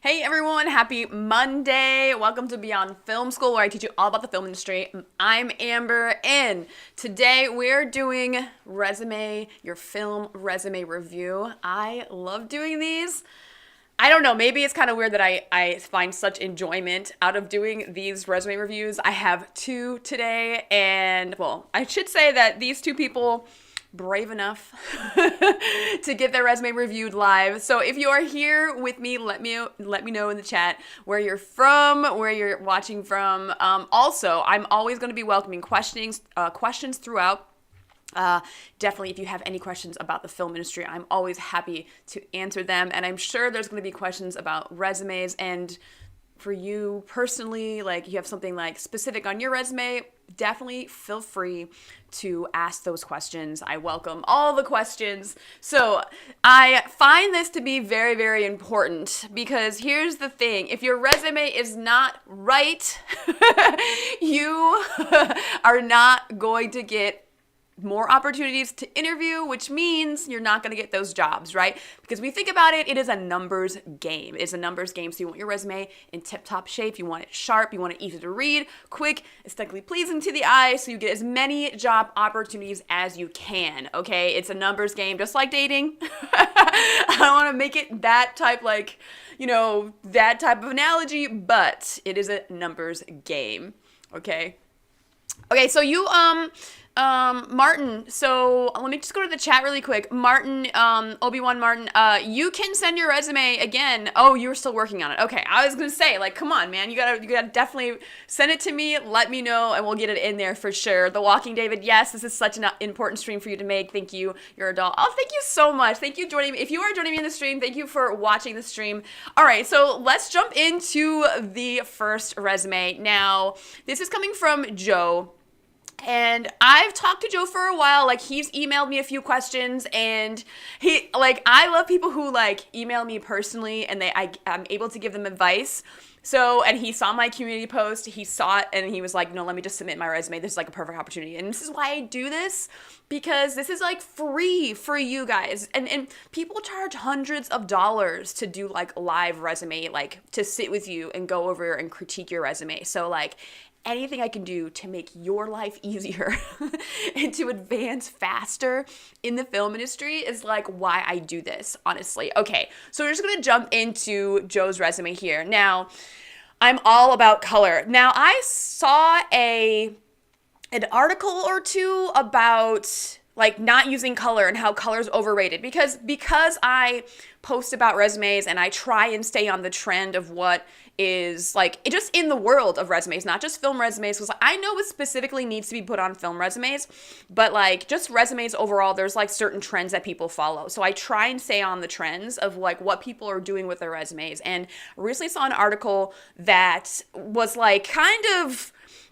Hey everyone, happy Monday. Welcome to Beyond Film School, where I teach you all about the film industry. I'm Amber, and today we're doing your film resume review. I love doing these. I don't know, maybe it's kind of weird that I find such enjoyment out of doing these resume reviews. I have two today, and well, I should say that these two people brave enough to get their resume reviewed live. So if you are here with me, let me know in the chat where you're from, where you're watching from. Also, I'm always going to be welcoming questions throughout. Definitely, if you have any questions about the film industry, I'm always happy to answer them. And I'm sure there's going to be questions about resumes. And for you personally, like you have something like specific on your resume, definitely feel free to ask those questions. I welcome all the questions. So I find this to be very, very important because here's the thing. If your resume is not right, you are not going to get more opportunities to interview, which means you're not going to get those jobs, right? Because when you think about it, it is a numbers game. It's a numbers game. So you want your resume in tip-top shape. You want it sharp. You want it easy to read, quick, aesthetically pleasing to the eye, so you get as many job opportunities as you can, okay? It's a numbers game, just like dating. I don't want to make it that type, that type of analogy, but it is a numbers game, okay? Okay, so Martin, so let me just go to the chat really quick. Martin, Obi-Wan Martin, you can send your resume again. Oh, you were still working on it. Okay, I was gonna say, come on, man, you gotta definitely send it to me, let me know, and we'll get it in there for sure. The Walking David, yes, this is such an important stream for you to make. Thank you, you're a doll. Oh, thank you so much. Thank you joining me. If you are joining me in the stream, thank you for watching the stream. All right, so let's jump into the first resume. Now, this is coming from Joe. And I've talked to Joe for a while. He's emailed me a few questions, and I love people who email me personally, and I'm able to give them advice. So, and he saw my community post, he saw it, and he was like, no, let me just submit my resume. This is a perfect opportunity. And this is why I do this, because this is free for you guys. And people charge hundreds of dollars to do live resume, to sit with you and go over and critique your resume. So anything I can do to make your life easier and to advance faster in the film industry is why I do this, honestly. Okay, so we're just gonna jump into Joe's resume here. Now, I'm all about color. Now, I saw an article or two about not using color and how color is overrated because I post about resumes and I try and stay on the trend of what is just in the world of resumes, not just film resumes, because I know what specifically needs to be put on film resumes, but just resumes overall, there's certain trends that people follow. So I try and stay on the trends of what people are doing with their resumes. And I recently saw an article that was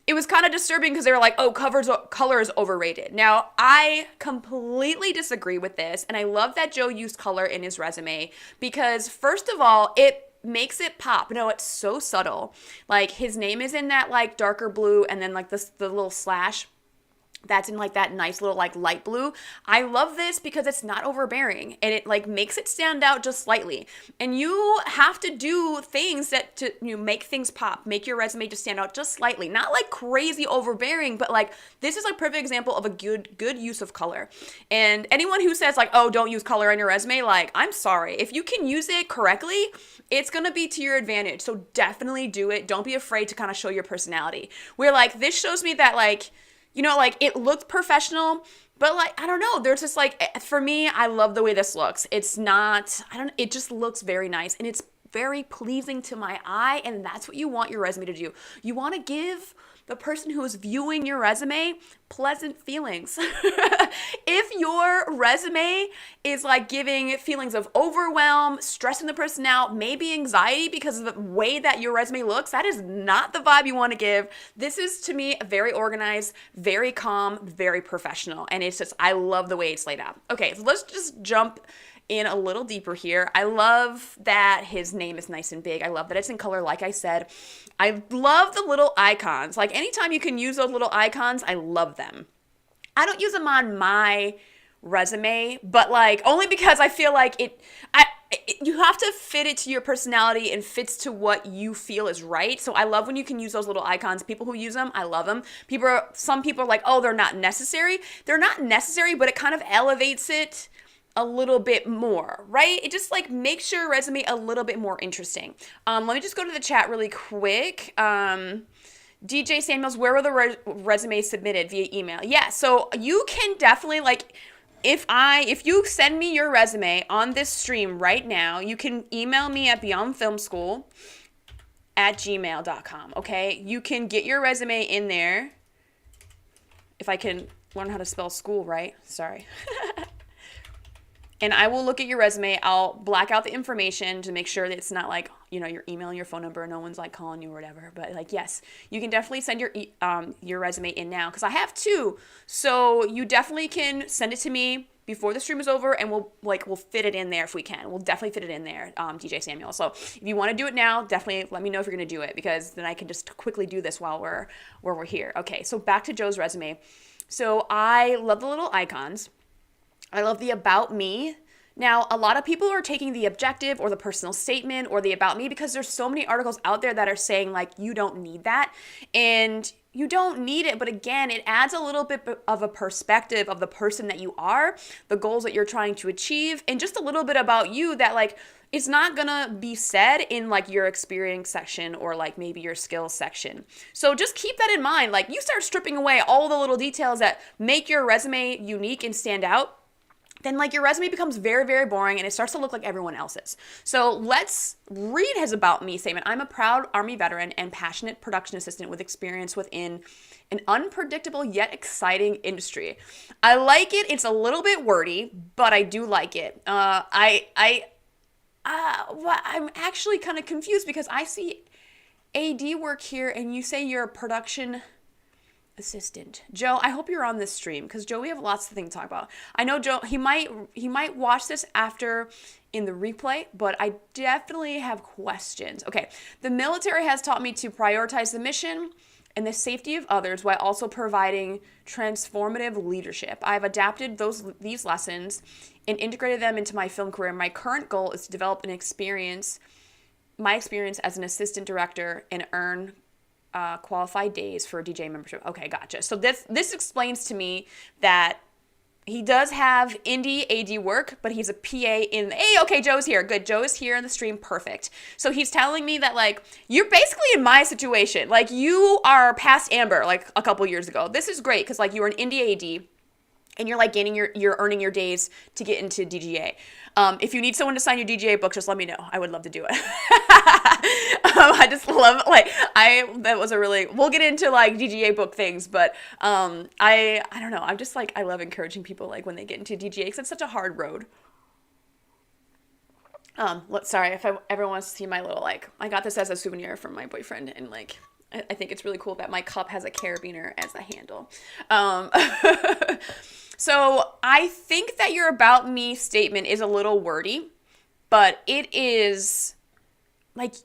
it was kind of disturbing because they were oh, color is overrated. Now, I completely disagree with this, and I love that Joe used color in his resume because, first of all, it makes it pop. No, it's so subtle. His name is in that darker blue, and then the little slash that's in that nice little light blue. I love this because it's not overbearing, and it makes it stand out just slightly. And you have to do things to make things pop, make your resume just stand out just slightly, not crazy overbearing, but this is a perfect example of a good use of color. And anyone who says oh, don't use color on your resume, I'm sorry. If you can use it correctly, it's gonna be to your advantage. So definitely do it. Don't be afraid to kind of show your personality. Where this shows me that it looked professional, but I don't know, there's just for me, I love the way this looks. It's not, it just looks very nice, and it's very pleasing to my eye, and that's what you want your resume to do. You want to give the person who is viewing your resume pleasant feelings. If your resume is giving feelings of overwhelm, stressing the person out, maybe anxiety because of the way that your resume looks, that is not the vibe you want to give. This is, to me, very organized, very calm, very professional, and it's just, I love the way it's laid out. Okay, so let's just jump in a little deeper here. I love that his name is nice and big. I love that it's in color, like I said. I love the little icons. Anytime you can use those little icons, I love them. I don't use them on my resume, but only because I feel you have to fit it to your personality and fits to what you feel is right. So I love when you can use those little icons. People who use them, I love them. Some people are like, oh, they're not necessary. They're not necessary, but it kind of elevates it a little bit more, right? It just like makes your resume a little bit more interesting. Let me just go to the chat really quick. DJ Samuels, where were the resumes submitted via email? Yeah, so you can definitely like, if you send me your resume on this stream right now, you can email me at beyondfilmschool@gmail.com, okay? You can get your resume in there. If I can learn how to spell school right, sorry. And I will look at your resume. I'll black out the information to make sure that it's not like, you're emailing your phone number and no one's like calling you or whatever. But like, yes, you can definitely send your resume in now because I have two. So you definitely can send it to me before the stream is over and we'll fit it in there if we can. We'll definitely fit it in there, DJ Samuel. So if you want to do it now, definitely let me know if you're going to do it because then I can just quickly do this while we're here. Okay, so back to Joe's resume. So I love the little icons. I love the about me. Now, a lot of people are taking the objective or the personal statement or the about me because there's so many articles out there that are saying like, you don't need that. And you don't need it. But again, it adds a little bit of a perspective of the person that you are, the goals that you're trying to achieve, and just a little bit about you that like, it's not gonna be said in like your experience section or like maybe your skills section. So just keep that in mind. Like you start stripping away all the little details that make your resume unique and stand out, then like your resume becomes very, very boring and it starts to look like everyone else's. So let's read his about me statement. I'm a proud Army veteran and passionate production assistant with experience within an unpredictable yet exciting industry. I like it. It's a little bit wordy, but I do like it. I'm actually kind of confused because I see AD work here and you say you're a production assistant. Joe, I hope you're on this stream because Joe, we have lots of things to talk about. I know Joe, he might watch this after in the replay, but I definitely have questions. Okay, the military has taught me to prioritize the mission and the safety of others while also providing transformative leadership. I've adapted these lessons and integrated them into my film career. My current goal is to develop my experience as an assistant director and earn qualified days for DJ membership. Okay, gotcha. So this explains to me that he does have indie AD work, but he's a PA hey, okay, Joe's here. Good. Joe is here in the stream. Perfect. So he's telling me that like, you're basically in my situation. Like you are past Amber like a couple years ago. This is great because like you were an indie AD and you're like you're earning your days to get into DGA. If you need someone to sign your DGA book, just let me know. I would love to do it. I just love we'll get into like DGA book things, but I don't know. I'm just like, I love encouraging people like when they get into DGA because it's such a hard road. Sorry if everyone wants to see my little like, I got this as a souvenir from my boyfriend and like, I think it's really cool that my cup has a carabiner as a handle. So I think that your about me statement is a little wordy, but it is like,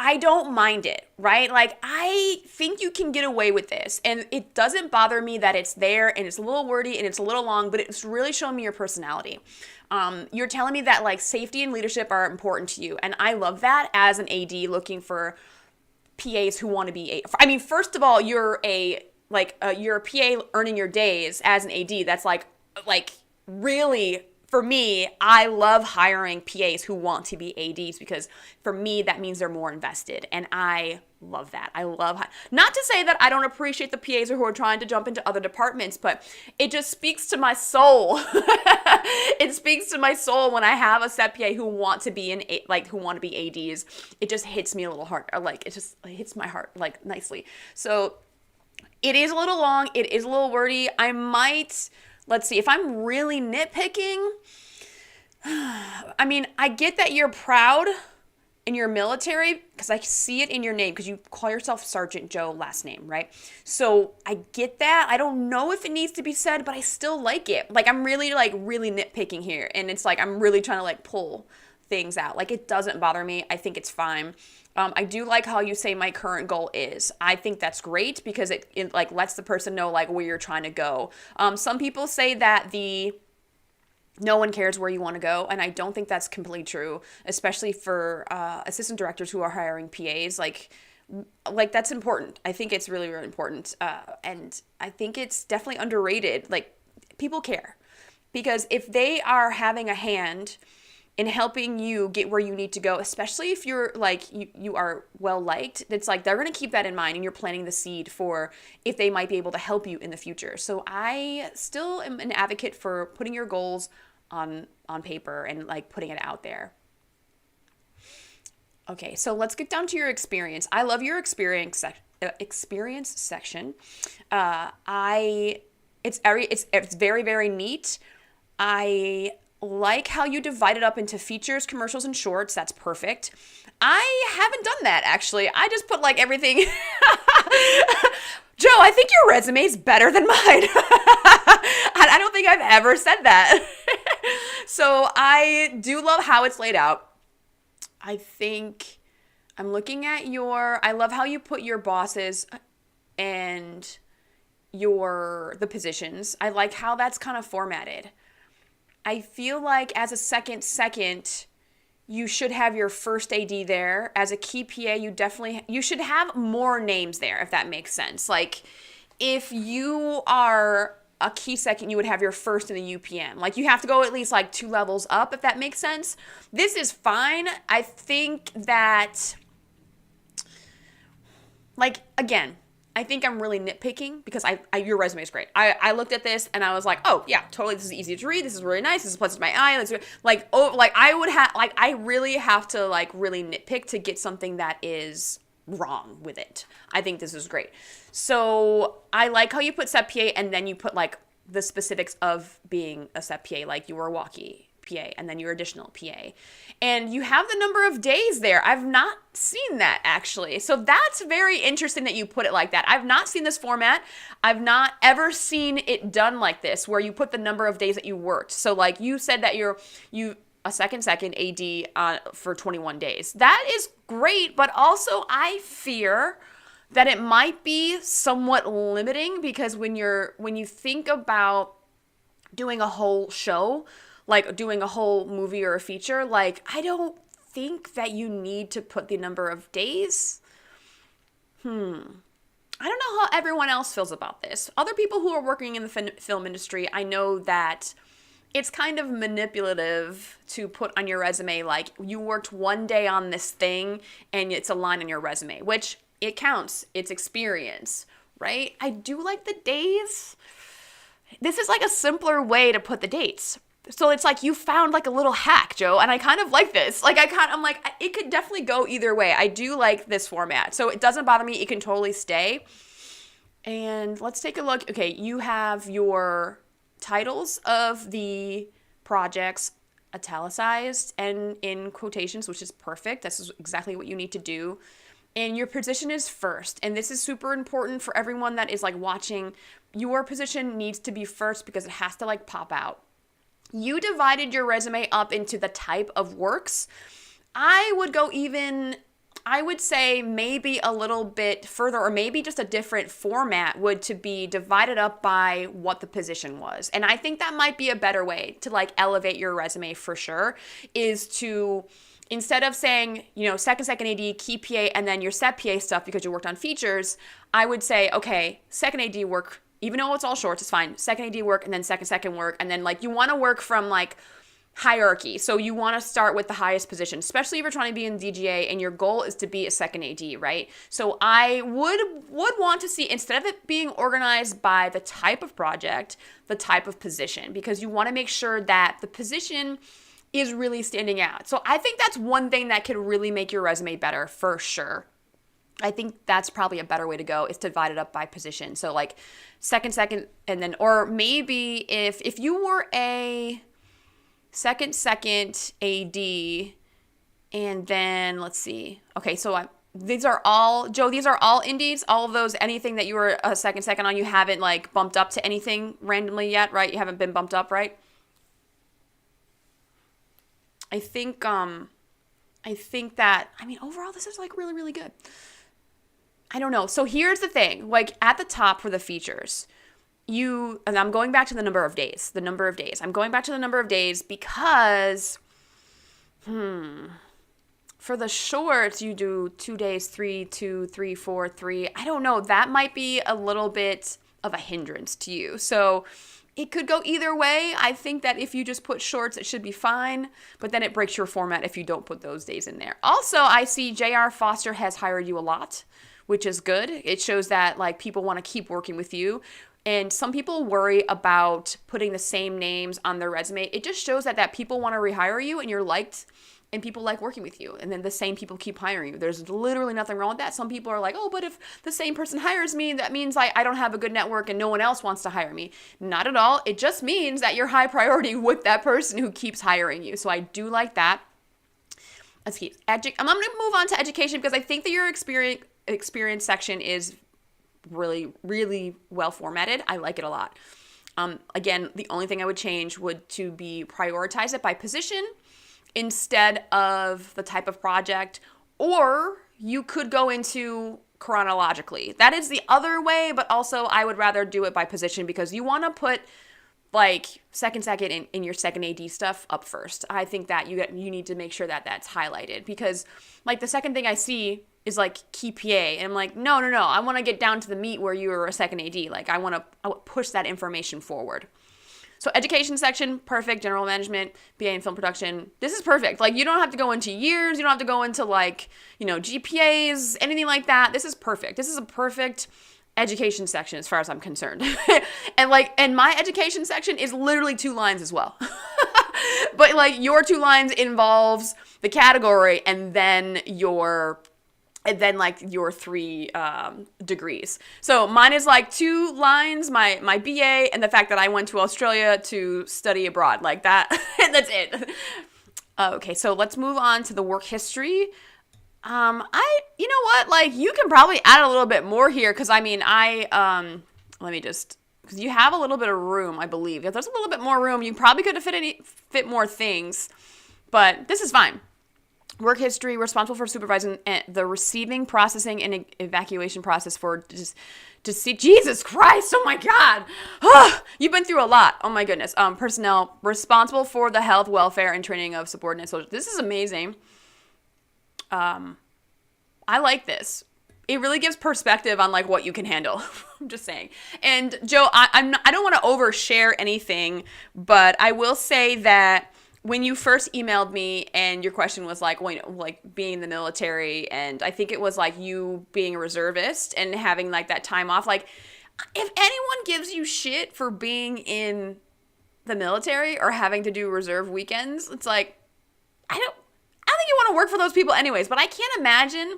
I don't mind it, right? Like I think you can get away with this and it doesn't bother me that it's there and it's a little wordy and it's a little long, but it's really showing me your personality. You're telling me that like safety and leadership are important to you. And I love that as an AD looking for PAs who want to be first of all, you're a PA earning your days as an AD. That's like really, for me, I love hiring PAs who want to be ADs because for me, that means they're more invested. And I love that. Not to say that I don't appreciate the PAs who are trying to jump into other departments, but it just speaks to my soul. It speaks to my soul when I have a set PA who want to be who want to be ADs. It just hits me a little hard. It hits my heart like nicely. So it is a little long. It is a little wordy. Let's see, if I'm really nitpicking, I get that you're proud in your military because I see it in your name because you call yourself Sergeant Joe last name, right? So I get that. I don't know if it needs to be said, but I still like it. Like I'm really nitpicking here. And it's like I'm really trying to like pull things out. Like it doesn't bother me. I think it's fine. I do like how you say my current goal is. I think that's great because it like lets the person know like where you're trying to go. Some people say that the no one cares where you want to go. And I don't think that's completely true, especially for assistant directors who are hiring PAs. Like that's important. I think it's really, really important. And I think it's definitely underrated. Like people care because if they are having a hand in helping you get where you need to go, especially if you're like, you are well liked, it's like they're going to keep that in mind and you're planting the seed for if they might be able to help you in the future. So I still am an advocate for putting your goals on paper and like putting it out there. Okay, so let's get down to your experience. I love your experience section. It's very, very neat. I like how you divide it up into features, commercials, and shorts. That's perfect. I haven't done that actually. I just put like everything. Joe, I think your resume is better than mine. I don't think I've ever said that. So I do love how it's laid out. I think I'm looking at I love how you put your bosses and the positions. I like how that's kind of formatted. I feel like as a second, you should have your first AD there. As a key PA, you should have more names there, if that makes sense. Like if you are a key second, you would have your first in the UPM. Like you have to go at least like 2 levels up, if that makes sense. This is fine. I think that, like, again, I think I'm really nitpicking because your resume is great. I looked at this and I was like, oh yeah, totally. This is easy to read. This is really nice. This is pleasant to my eye. I really have to like really nitpick to get something that is wrong with it. I think this is great. So I like how you put Set PA and then you put like the specifics of being a Set PA, like you were a walkie PA and then your additional PA. And you have the number of days there. I've not seen that actually. So that's very interesting that you put it like that. I've not seen this format. I've not ever seen it done like this where you put the number of days that you worked. So like you said that you a second AD for 21 days. That is great, but also I fear that it might be somewhat limiting because when you think about doing a whole show, like doing a whole movie or a feature, like I don't think that you need to put the number of days. I don't know how everyone else feels about this. Other people who are working in the film industry, I know that it's kind of manipulative to put on your resume like you worked 1 day on this thing and it's a line on your resume, which it counts. It's experience, right? I do like the days. This is like a simpler way to put the dates. So it's like you found like a little hack, Joe, and I kind of like this. I'm like, it could definitely go either way. I do like this format. So it doesn't bother me. It can totally stay. And let's take a look. Okay, you have your titles of the projects italicized and in quotations, which is perfect. This is exactly what you need to do. And your position is first. And this is super important for everyone that is like watching. Your position needs to be first because it has to like pop out. You divided your resume up into the type of works. I would say maybe a little bit further or maybe just a different format would to be divided up by what the position was. And I think that might be a better way to like elevate your resume for sure, is to, instead of saying, second AD, key PA, and then your Set PA stuff because you worked on features, I would say, okay, second AD work, even though it's all shorts, it's fine. Second AD work and then second work. And then like you want to work from like hierarchy. So you want to start with the highest position, especially if you're trying to be in DGA and your goal is to be a second AD, right? So I would want to see, instead of it being organized by the type of project, the type of position, because you want to make sure that the position is really standing out. So I think that's one thing that could really make your resume better for sure. I think that's probably a better way to go, is to divide it up by position. So like second, and then, or maybe if you were a second AD, and then let's see. Okay, so these are all, Joe, these are all indies, all of those, anything that you were a second on, you haven't like bumped up to anything randomly yet, right? You haven't been bumped up, right? I think that, overall this is like really, really good. I don't know. So here's the thing, like at the top for the features, and I'm going back to the number of days. I'm going back to the number of days because, for the shorts, you do 2 days, 3, 2, 3, 4, 3. I don't know. That might be a little bit of a hindrance to you. So it could go either way. I think that if you just put shorts, it should be fine, but then it breaks your format if you don't put those days in there. Also, I see J.R. Foster has hired you a lot, which is good. It shows that like people want to keep working with you. And some people worry about putting the same names on their resume. It just shows that people want to rehire you and you're liked and people like working with you. And then the same people keep hiring you. There's literally nothing wrong with that. Some people are like, oh, but if the same person hires me, that means I don't have a good network and no one else wants to hire me. Not at all. It just means that you're high priority with that person who keeps hiring you. So I do like that. Let's keep. I'm going to move on to education because I think that your experience section is really, really well formatted. I like it a lot. Again, the only thing I would change would to be prioritize it by position instead of the type of project, or you could go into chronologically. That is the other way, but also I would rather do it by position because you want to put like second in your second AD stuff up first. I think that you need to make sure that that's highlighted because like the second thing I see is like key PA and I'm like, no, I want to get down to the meat where you were a second AD. Like I want to push that information forward. So education section, perfect. General management, BA in film production. This is perfect. Like you don't have to go into years. You don't have to go into like, GPAs, anything like that. This is perfect. This is a perfect education section as far as I'm concerned. and my education section is literally 2 lines as well. But like your 2 lines involves the category and then your 3 degrees. So mine is like 2 lines, my BA, and the fact that I went to Australia to study abroad, like that. That's it. Okay, so let's move on to the work history. You know what? Like you can probably add a little bit more here because let me just, because you have a little bit of room, I believe. If there's a little bit more room, you probably could have fit more things, but this is fine. Work history, responsible for supervising the receiving, processing, and evacuation process for to see Jesus Christ. Oh my God. You've been through a lot. Oh my goodness. Personnel responsible for the health, welfare, and training of subordinate soldiers. This is amazing. I like this. It really gives perspective on like what you can handle. I'm just saying. And Joe, I don't want to overshare anything, but I will say that when you first emailed me and your question was like, being in the military, and I think it was like you being a reservist and having like that time off, like if anyone gives you shit for being in the military or having to do reserve weekends, it's like, I don't think you want to work for those people anyways, but I can't imagine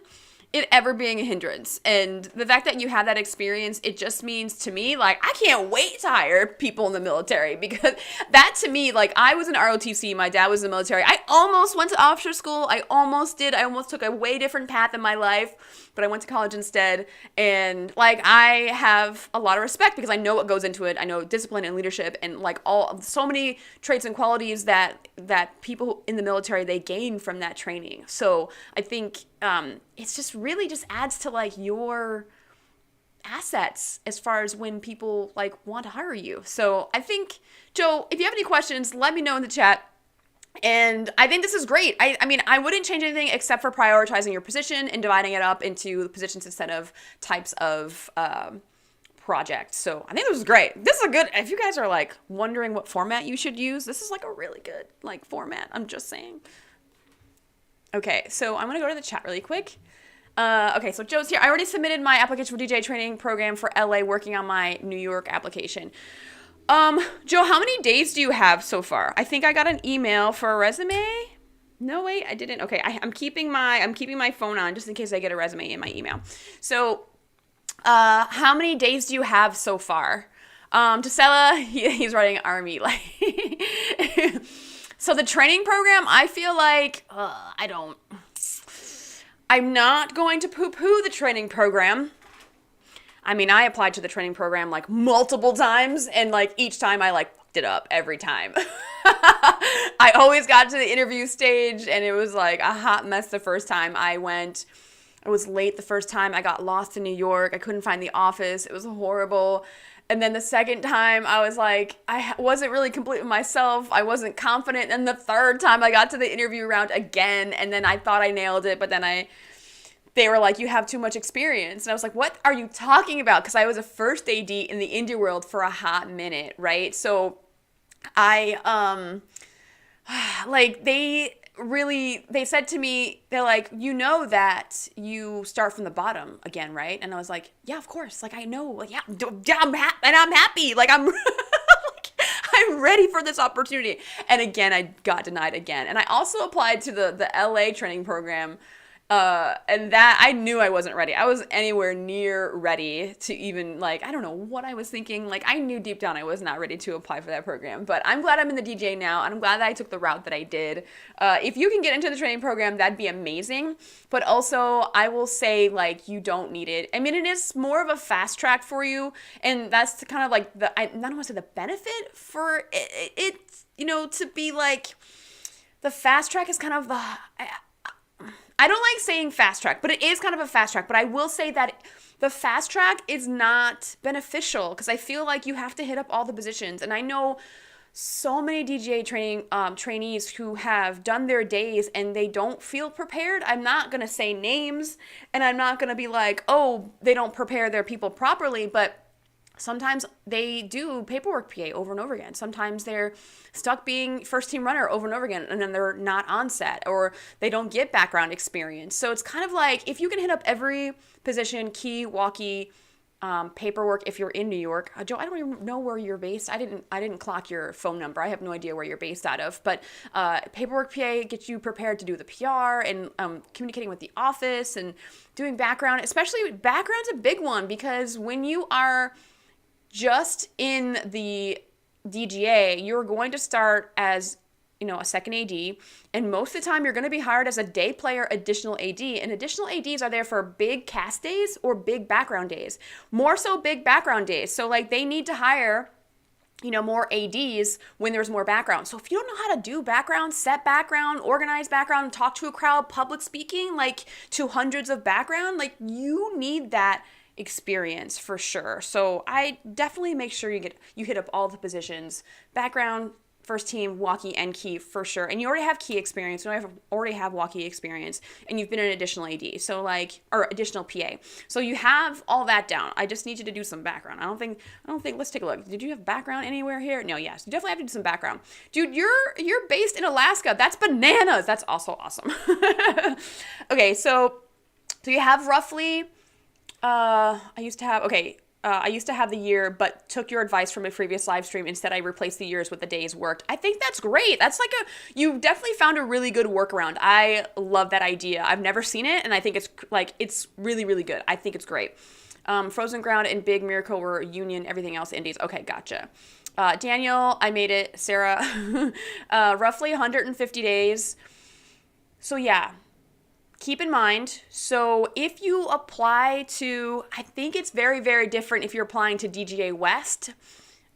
it ever being a hindrance. And the fact that you had that experience, it just means to me, like, I can't wait to hire people in the military because that to me, like, I was in ROTC, my dad was in the military. I almost went to officer school. I almost took a way different path in my life, but I went to college instead. And like, I have a lot of respect because I know what goes into it. I know discipline and leadership and like so many traits and qualities that people in the military, they gain from that training. So I think, it's just really just adds to like your assets as far as when people like want to hire you. So I think, Joe, if you have any questions, let me know in the chat. And I think this is great. I mean, I wouldn't change anything except for prioritizing your position and dividing it up into positions instead of types of projects. So I think this is great. This is a good, if you guys are like wondering what format you should use, this is like a really good like format. I'm just saying. Okay, so I'm going to go to the chat really quick. Okay, so Joe's here. I already submitted my application for DJ training program for LA, working on my New York application. Joe, how many days do you have so far? I think I got an email for a resume. No, wait, I didn't. Okay, I'm keeping my phone on just in case I get a resume in my email. So, how many days do you have so far? Tasela, he's writing Army. Like, so the training program, I feel like, I'm not going to poo-poo the training program. I mean, I applied to the training program like multiple times, and like each time I like fucked it up every time. I always got to the interview stage and it was like a hot mess the first time I went. I was late the first time. I got lost in New York. I couldn't find the office. It was horrible. And then the second time I was like, I wasn't really complete with myself. I wasn't confident. And the third time I got to the interview round again, and then I thought I nailed it, but then they were like, you have too much experience. And I was like, what are you talking about? Because I was a first AD in the indie world for a hot minute, right? So like they said to me, they're like, you know that you start from the bottom again, right? And I was like, yeah, of course. Like, I know. Like, yeah, I'm happy. Like, I'm I'm ready for this opportunity. And again, I got denied again. And I also applied to the LA training program. And that I knew I wasn't ready. I was anywhere near ready to even, like, I don't know what I was thinking. Like, I knew deep down I was not ready to apply for that program. But I'm glad I'm in the DJ now, and I'm glad that I took the route that I did. If you can get into the training program, that'd be amazing. But also, I will say, like, you don't need it. I mean, it is more of a fast track for you, and that's kind of like I don't want to say the benefit for it, you know, to be like, the fast track is kind of the... I don't like saying fast track, but it is kind of a fast track. But I will say that the fast track is not beneficial because I feel like you have to hit up all the positions. And I know so many DGA trainees who have done their days and they don't feel prepared. I'm not going to say names, and I'm not going to be like, oh, they don't prepare their people properly, but sometimes they do paperwork PA over and over again. Sometimes they're stuck being first team runner over and over again, and then they're not on set, or they don't get background experience. So it's kind of like, if you can hit up every position, key, walkie, paperwork, if you're in New York. Joe, I don't even know where you're based. I didn't clock your phone number. I have no idea where you're based out of. But paperwork PA gets you prepared to do the PR and communicating with the office and doing background. Especially background's a big one, because when you are just in the DGA, you're going to start as, you know, a second AD, and most of the time you're going to be hired as a day player additional AD, and additional ADs are there for big cast days or big background days, more so big background days. So like, they need to hire, you know, more ADs when there's more background. So if you don't know how to do background, set background, organize background, talk to a crowd, public speaking, like to hundreds of background, like you need that experience for sure. So I definitely make sure you hit up all the positions, background, first team, walkie, and key for sure. And you already have key experience, you already have walkie experience, and you've been an additional AD, so like, or additional PA. So you have all that down. I just need you to do some background. I don't think, let's take a look. Did you have background anywhere here? No, yes. You definitely have to do some background. Dude, you're based in Alaska. That's bananas. That's also awesome. Okay, so you have roughly, I used to have the year, but took your advice from a previous live stream. Instead, I replaced the years with the days worked. I think that's great. That's like you definitely found a really good workaround. I love that idea. I've never seen it, and I think it's really, really good. I think it's great. Frozen Ground and Big Miracle were Union, everything else Indies. Okay, gotcha. Daniel, I made it. Sarah, roughly 150 days. So yeah. Keep in mind, so if you apply to, I think it's very, very different if you're applying to DGA West.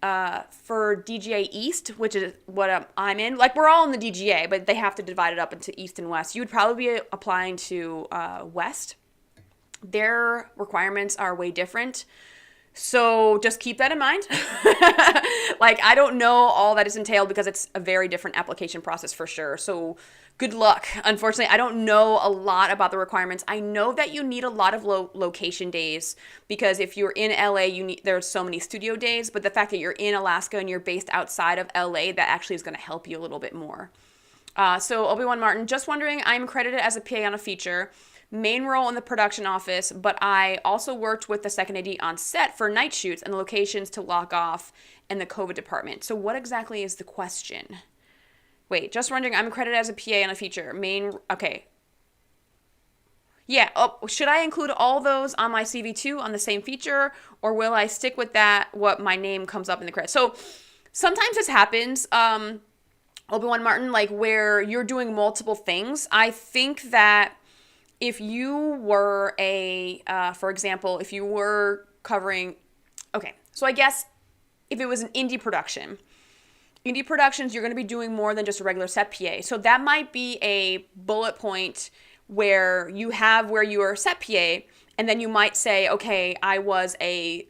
For DGA East, which is what I'm in, like we're all in the DGA, but they have to divide it up into East and West. You would probably be applying to West. Their requirements are way different. So just keep that in mind. Like, I don't know all that is entailed because it's a very different application process for sure. So good luck. Unfortunately, I don't know a lot about the requirements. I know that you need a lot of location days, because if you're in LA, there's so many studio days, but the fact that you're in Alaska and you're based outside of LA, that actually is going to help you a little bit more. So Obi-Wan Martin, just wondering, I'm credited as a PA on a feature. Main role in the production office, but I also worked with the second AD on set for night shoots and the locations to lock off in the COVID department. So what exactly is the question? Wait, just wondering, I'm credited as a PA on a feature. Okay. Yeah, should I include all those on my CV too on the same feature, or will I stick with that, what my name comes up in the credits? So sometimes this happens, Obi-Wan Martin, like where you're doing multiple things. I think that if you were for example, if you were covering, okay, so I guess if it was an indie productions, you're going to be doing more than just a regular set PA. So that might be a bullet point where you are set PA, and then you might say, okay, I was a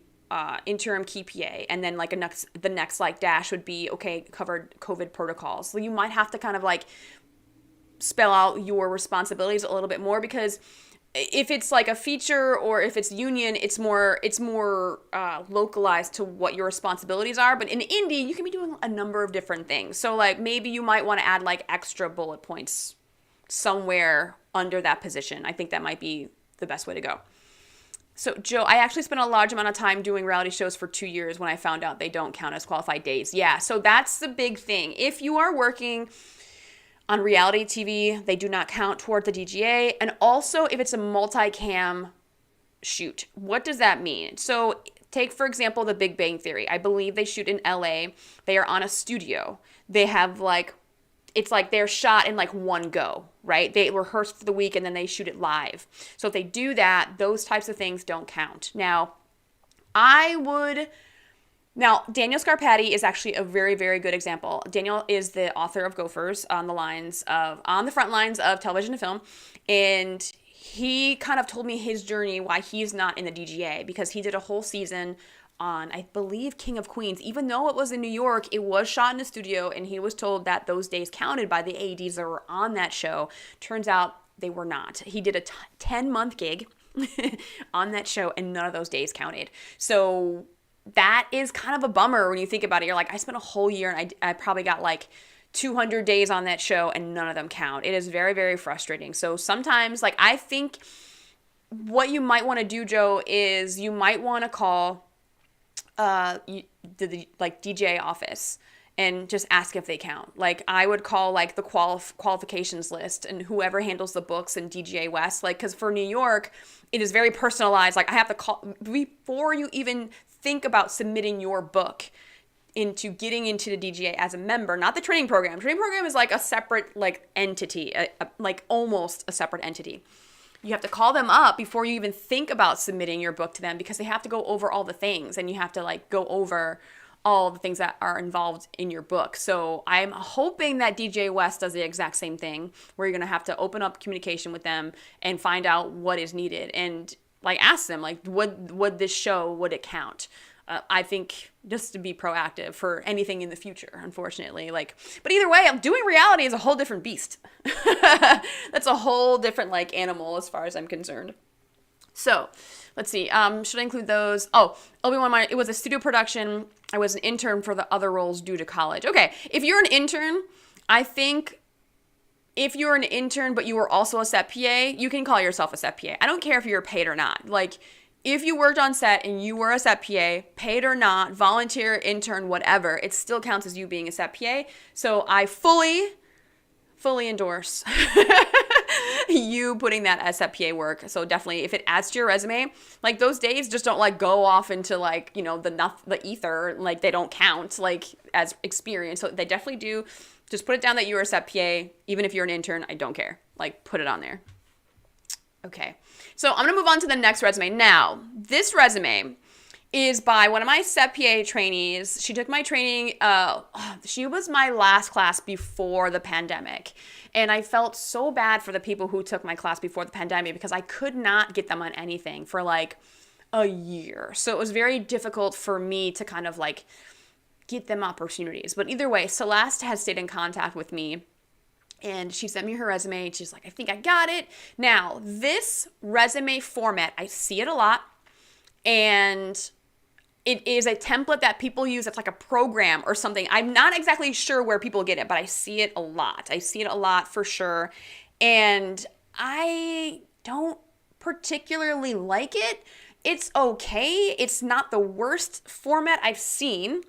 interim key PA, and then like the next like dash would be, okay, covered COVID protocols. So you might have to kind of like spell out your responsibilities a little bit more, because if it's like a feature or if it's union, it's more localized to what your responsibilities are. But in indie, you can be doing a number of different things. So like maybe you might want to add like extra bullet points somewhere under that position. I think that might be the best way to go. So Joe, I actually spent a large amount of time doing reality shows for 2 years when I found out they don't count as qualified days. Yeah, so that's the big thing. If you are working on reality TV, they do not count toward the DGA. And also, if it's a multicam shoot, what does that mean? So take, for example, The Big Bang Theory. I believe they shoot in LA. They are on a studio. They have like, it's like they're shot in like one go, right? They rehearse for the week and then they shoot it live. So if they do that, those types of things don't count. Now, Daniel Scarpati is actually a very, very good example. Daniel is the author of Gophers, on the front lines of television and film. And he kind of told me his journey, why he's not in the DGA, because he did a whole season on, I believe, King of Queens. Even though it was in New York, it was shot in a studio, and he was told that those days counted by the ADs that were on that show. Turns out they were not. He did a 10-month gig on that show, and none of those days counted. So that is kind of a bummer when you think about it. You're like, I spent a whole year and I probably got like 200 days on that show and none of them count. It is very, very frustrating. So sometimes, like, I think what you might want to do, Joe, is you might want to call the DGA office and just ask if they count. Like, I would call like the qualifications list and whoever handles the books in DGA West, like, because for New York, it is very personalized. Like, I have to call before you even think about submitting your book into getting into the DGA as a member, not the training program. Training program is like a separate like entity, like almost a separate entity. You have to call them up before you even think about submitting your book to them, because they have to go over all the things and you have to like go over all the things that are involved in your book. So I'm hoping that DJ West does the exact same thing, where you're going to have to open up communication with them and find out what is needed, and like ask them, like, would this show, would it count? I think just to be proactive for anything in the future, unfortunately. Like, but either way, doing reality is a whole different beast. That's a whole different like animal as far as I'm concerned. So let's see. Should I include those? Oh, Obi-Wan, it was a studio production. I was an intern for the other roles due to college. Okay, if you're an intern, I think if you're an intern but you were also a set PA, you can call yourself a set PA. I don't care if you're paid or not. Like, if you worked on set and you were a set PA, paid or not, volunteer, intern, whatever, it still counts as you being a set PA. So I fully endorse you putting that as set PA work. So definitely, if it adds to your resume, like, those days just don't like go off into like, you know, the ether, like they don't count like as experience. So they definitely do. Just put it down that you were a set PA. Even if you're an intern, I don't care. Like, put it on there. Okay. So I'm going to move on to the next resume. Now, this resume is by one of my Set PA trainees. She took my training. She was my last class before the pandemic. And I felt so bad for the people who took my class before the pandemic, because I could not get them on anything for like a year. So it was very difficult for me to kind of like get them opportunities. But either way, Celeste has stayed in contact with me. And she sent me her resume. She's like, I think I got it. Now, this resume format, I see it a lot. And it is a template that people use. It's like a program or something. I'm not exactly sure where people get it, but I see it a lot. I see it a lot for sure. And I don't particularly like it. It's okay. It's not the worst format I've seen.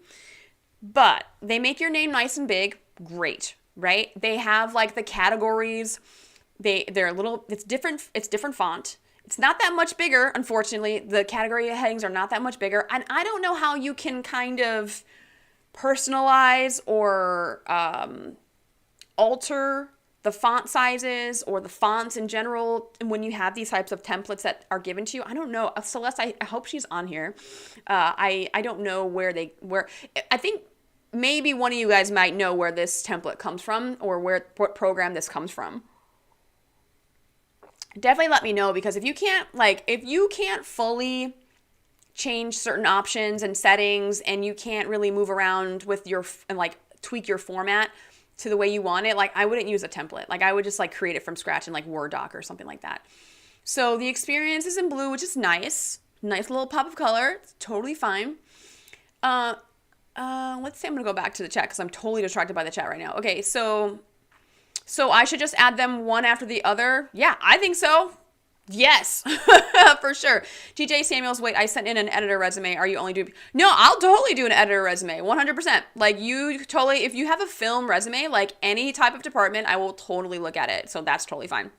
But they make your name nice and big. Great. Right? They have like the categories. They're a little, it's different font. It's not that much bigger, unfortunately. The category headings are not that much bigger. And I don't know how you can kind of personalize or alter the font sizes or the fonts in general when you have these types of templates that are given to you. I don't know. Celeste, I hope she's on here. I don't know where I think maybe one of you guys might know where this template comes from, or what program this comes from. Definitely let me know, because if you can't fully change certain options and settings, and you can't really move around with and like tweak your format to the way you want it, like I wouldn't use a template. Like I would just like create it from scratch in like Word doc or something like that. So the experience is in blue, which is nice. Nice little pop of color. It's totally fine. Let's say I'm gonna go back to the chat because I'm totally distracted by the chat right now. Okay, so I should just add them one after the other? Yeah, I think so. Yes, for sure. TJ Samuels, wait, I sent in an editor resume. Are you only doing? No, I'll totally do an editor resume, 100%. Like you totally, if you have a film resume, like any type of department, I will totally look at it. So that's totally fine.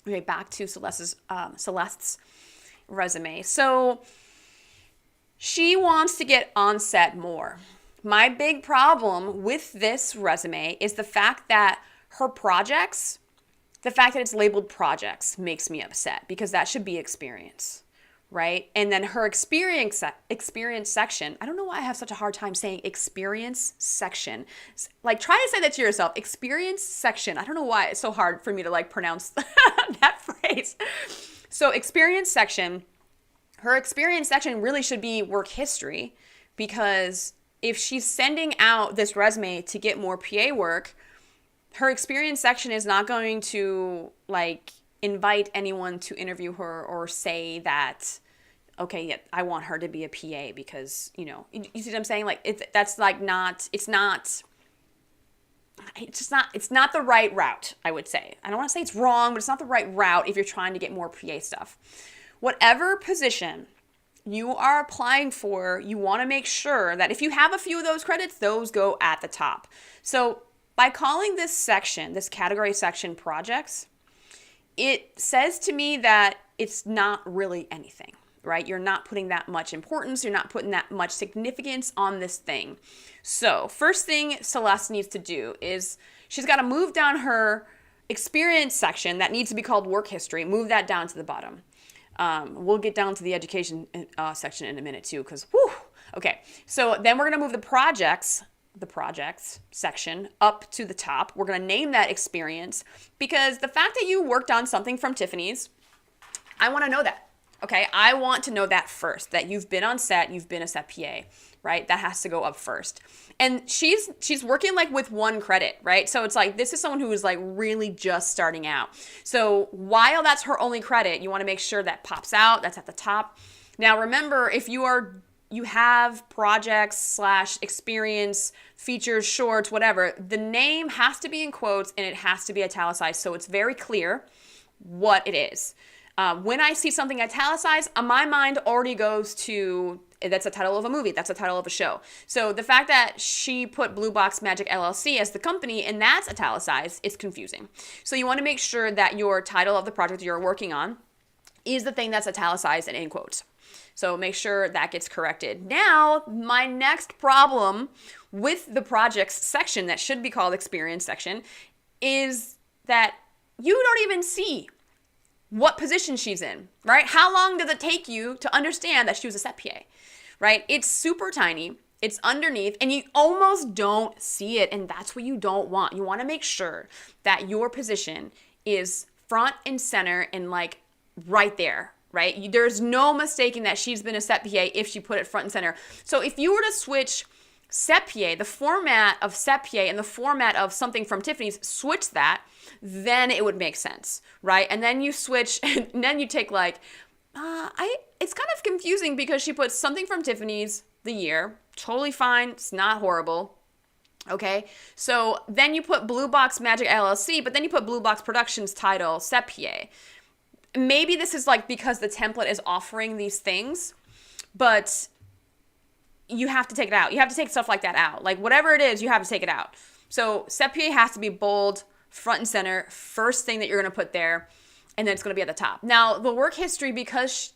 Okay, back to Celeste's resume. So she wants to get on set more. My big problem with this resume is the fact that her projects, the fact that it's labeled projects makes me upset because that should be experience, right? And then her experience section, I don't know why I have such a hard time saying experience section. Like try to say that to yourself, experience section. I don't know why it's so hard for me to like pronounce that phrase. So experience section, her experience section really should be work history, because if she's sending out this resume to get more PA work, her experience section is not going to like invite anyone to interview her or say that, okay, yeah, I want her to be a PA because, you know, you see what I'm saying? Like it's not the right route, I would say. I don't want to say it's wrong, but it's not the right route if you're trying to get more PA stuff. Whatever position you are applying for, you want to make sure that if you have a few of those credits, those go at the top. So by calling this section, this category section projects, it says to me that it's not really anything, right? You're not putting that much importance. You're not putting that much significance on this thing. So first thing Celeste needs to do is she's got to move down her experience section that needs to be called work history, move that down to the bottom. We'll get down to the education section in a minute too, because whew. Okay, so then we're going to move the projects section up to the top. We're going to name that experience, because the fact that you worked on something from Tiffany's, I want to know that. Okay, I want to know that first, that you've been on set, you've been a set PA, right? That has to go up first. And she's working like with one credit, right? So it's like, this is someone who is like really just starting out. So while that's her only credit, you want to make sure that pops out, that's at the top. Now remember, if you have projects / experience, features, shorts, whatever, the name has to be in quotes and it has to be italicized so it's very clear what it is. When I see something italicized, my mind already goes to, that's the title of a movie, that's the title of a show. So the fact that she put Blue Box Magic LLC as the company and that's italicized, it's confusing. So you want to make sure that your title of the project you're working on is the thing that's italicized and in quotes. So make sure that gets corrected. Now, my next problem with the projects section that should be called experience section is that you don't even see what position she's in, right? How long does it take you to understand that she was a set PA, right? It's super tiny. It's underneath and you almost don't see it. And that's what you don't want. You want to make sure that your position is front and center and like right there, right? There's no mistaking that she's been a set PA if she put it front and center. So if you were to switch set PA, the format of set PA and the format of something from Tiffany's, switch that, then it would make sense, right? And then you switch, and then you take like, it's kind of confusing because she puts something from Tiffany's, the year, totally fine, it's not horrible, okay? So then you put Blue Box Magic LLC, but then you put Blue Box Productions title, set PA. Maybe this is like because the template is offering these things, but you have to take it out. You have to take stuff like that out. Like whatever it is, you have to take it out. So set PA has to be bold, front and center, first thing that you're going to put there, and then it's going to be at the top. Now, the work history, because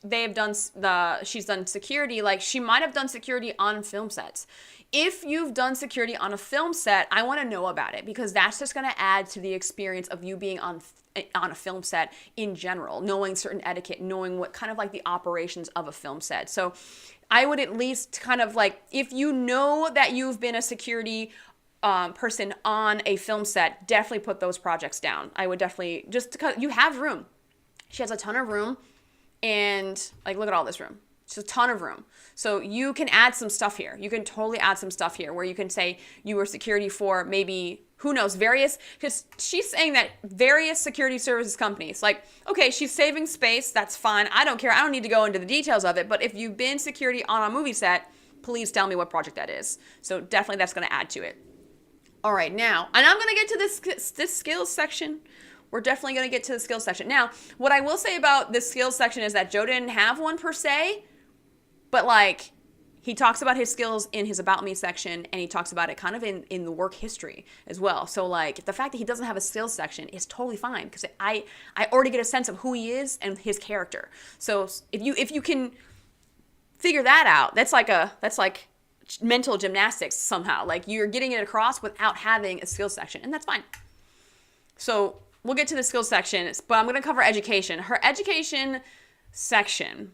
she's done security, like she might have done security on film sets. If you've done security on a film set, I want to know about it, because that's just going to add to the experience of you being on a film set in general, knowing certain etiquette, knowing what kind of like the operations of a film set. So I would at least kind of like, if you know that you've been a security person on a film set, definitely put those projects down. I would definitely, just because you have room. She has a ton of room, and like, look at all this room. It's a ton of room. So you can add some stuff here. You can totally add some stuff here where you can say you were security for maybe, who knows, various, because she's saying that various security services companies, like, okay, she's saving space. That's fine. I don't care. I don't need to go into the details of it. But if you've been security on a movie set, please tell me what project that is. So definitely that's going to add to it. All right, now, and I'm going to get to this skills section. We're definitely going to get to the skills section. Now, what I will say about this skills section is that Joe didn't have one per se, but like he talks about his skills in his About Me section, and he talks about it kind of in the work history as well. So like the fact that he doesn't have a skills section is totally fine because I already get a sense of who he is and his character. So if you can figure that out, that's like mental gymnastics somehow. Like you're getting it across without having a skills section, and that's fine. So we'll get to the skills section, but I'm going to cover education. Her education section,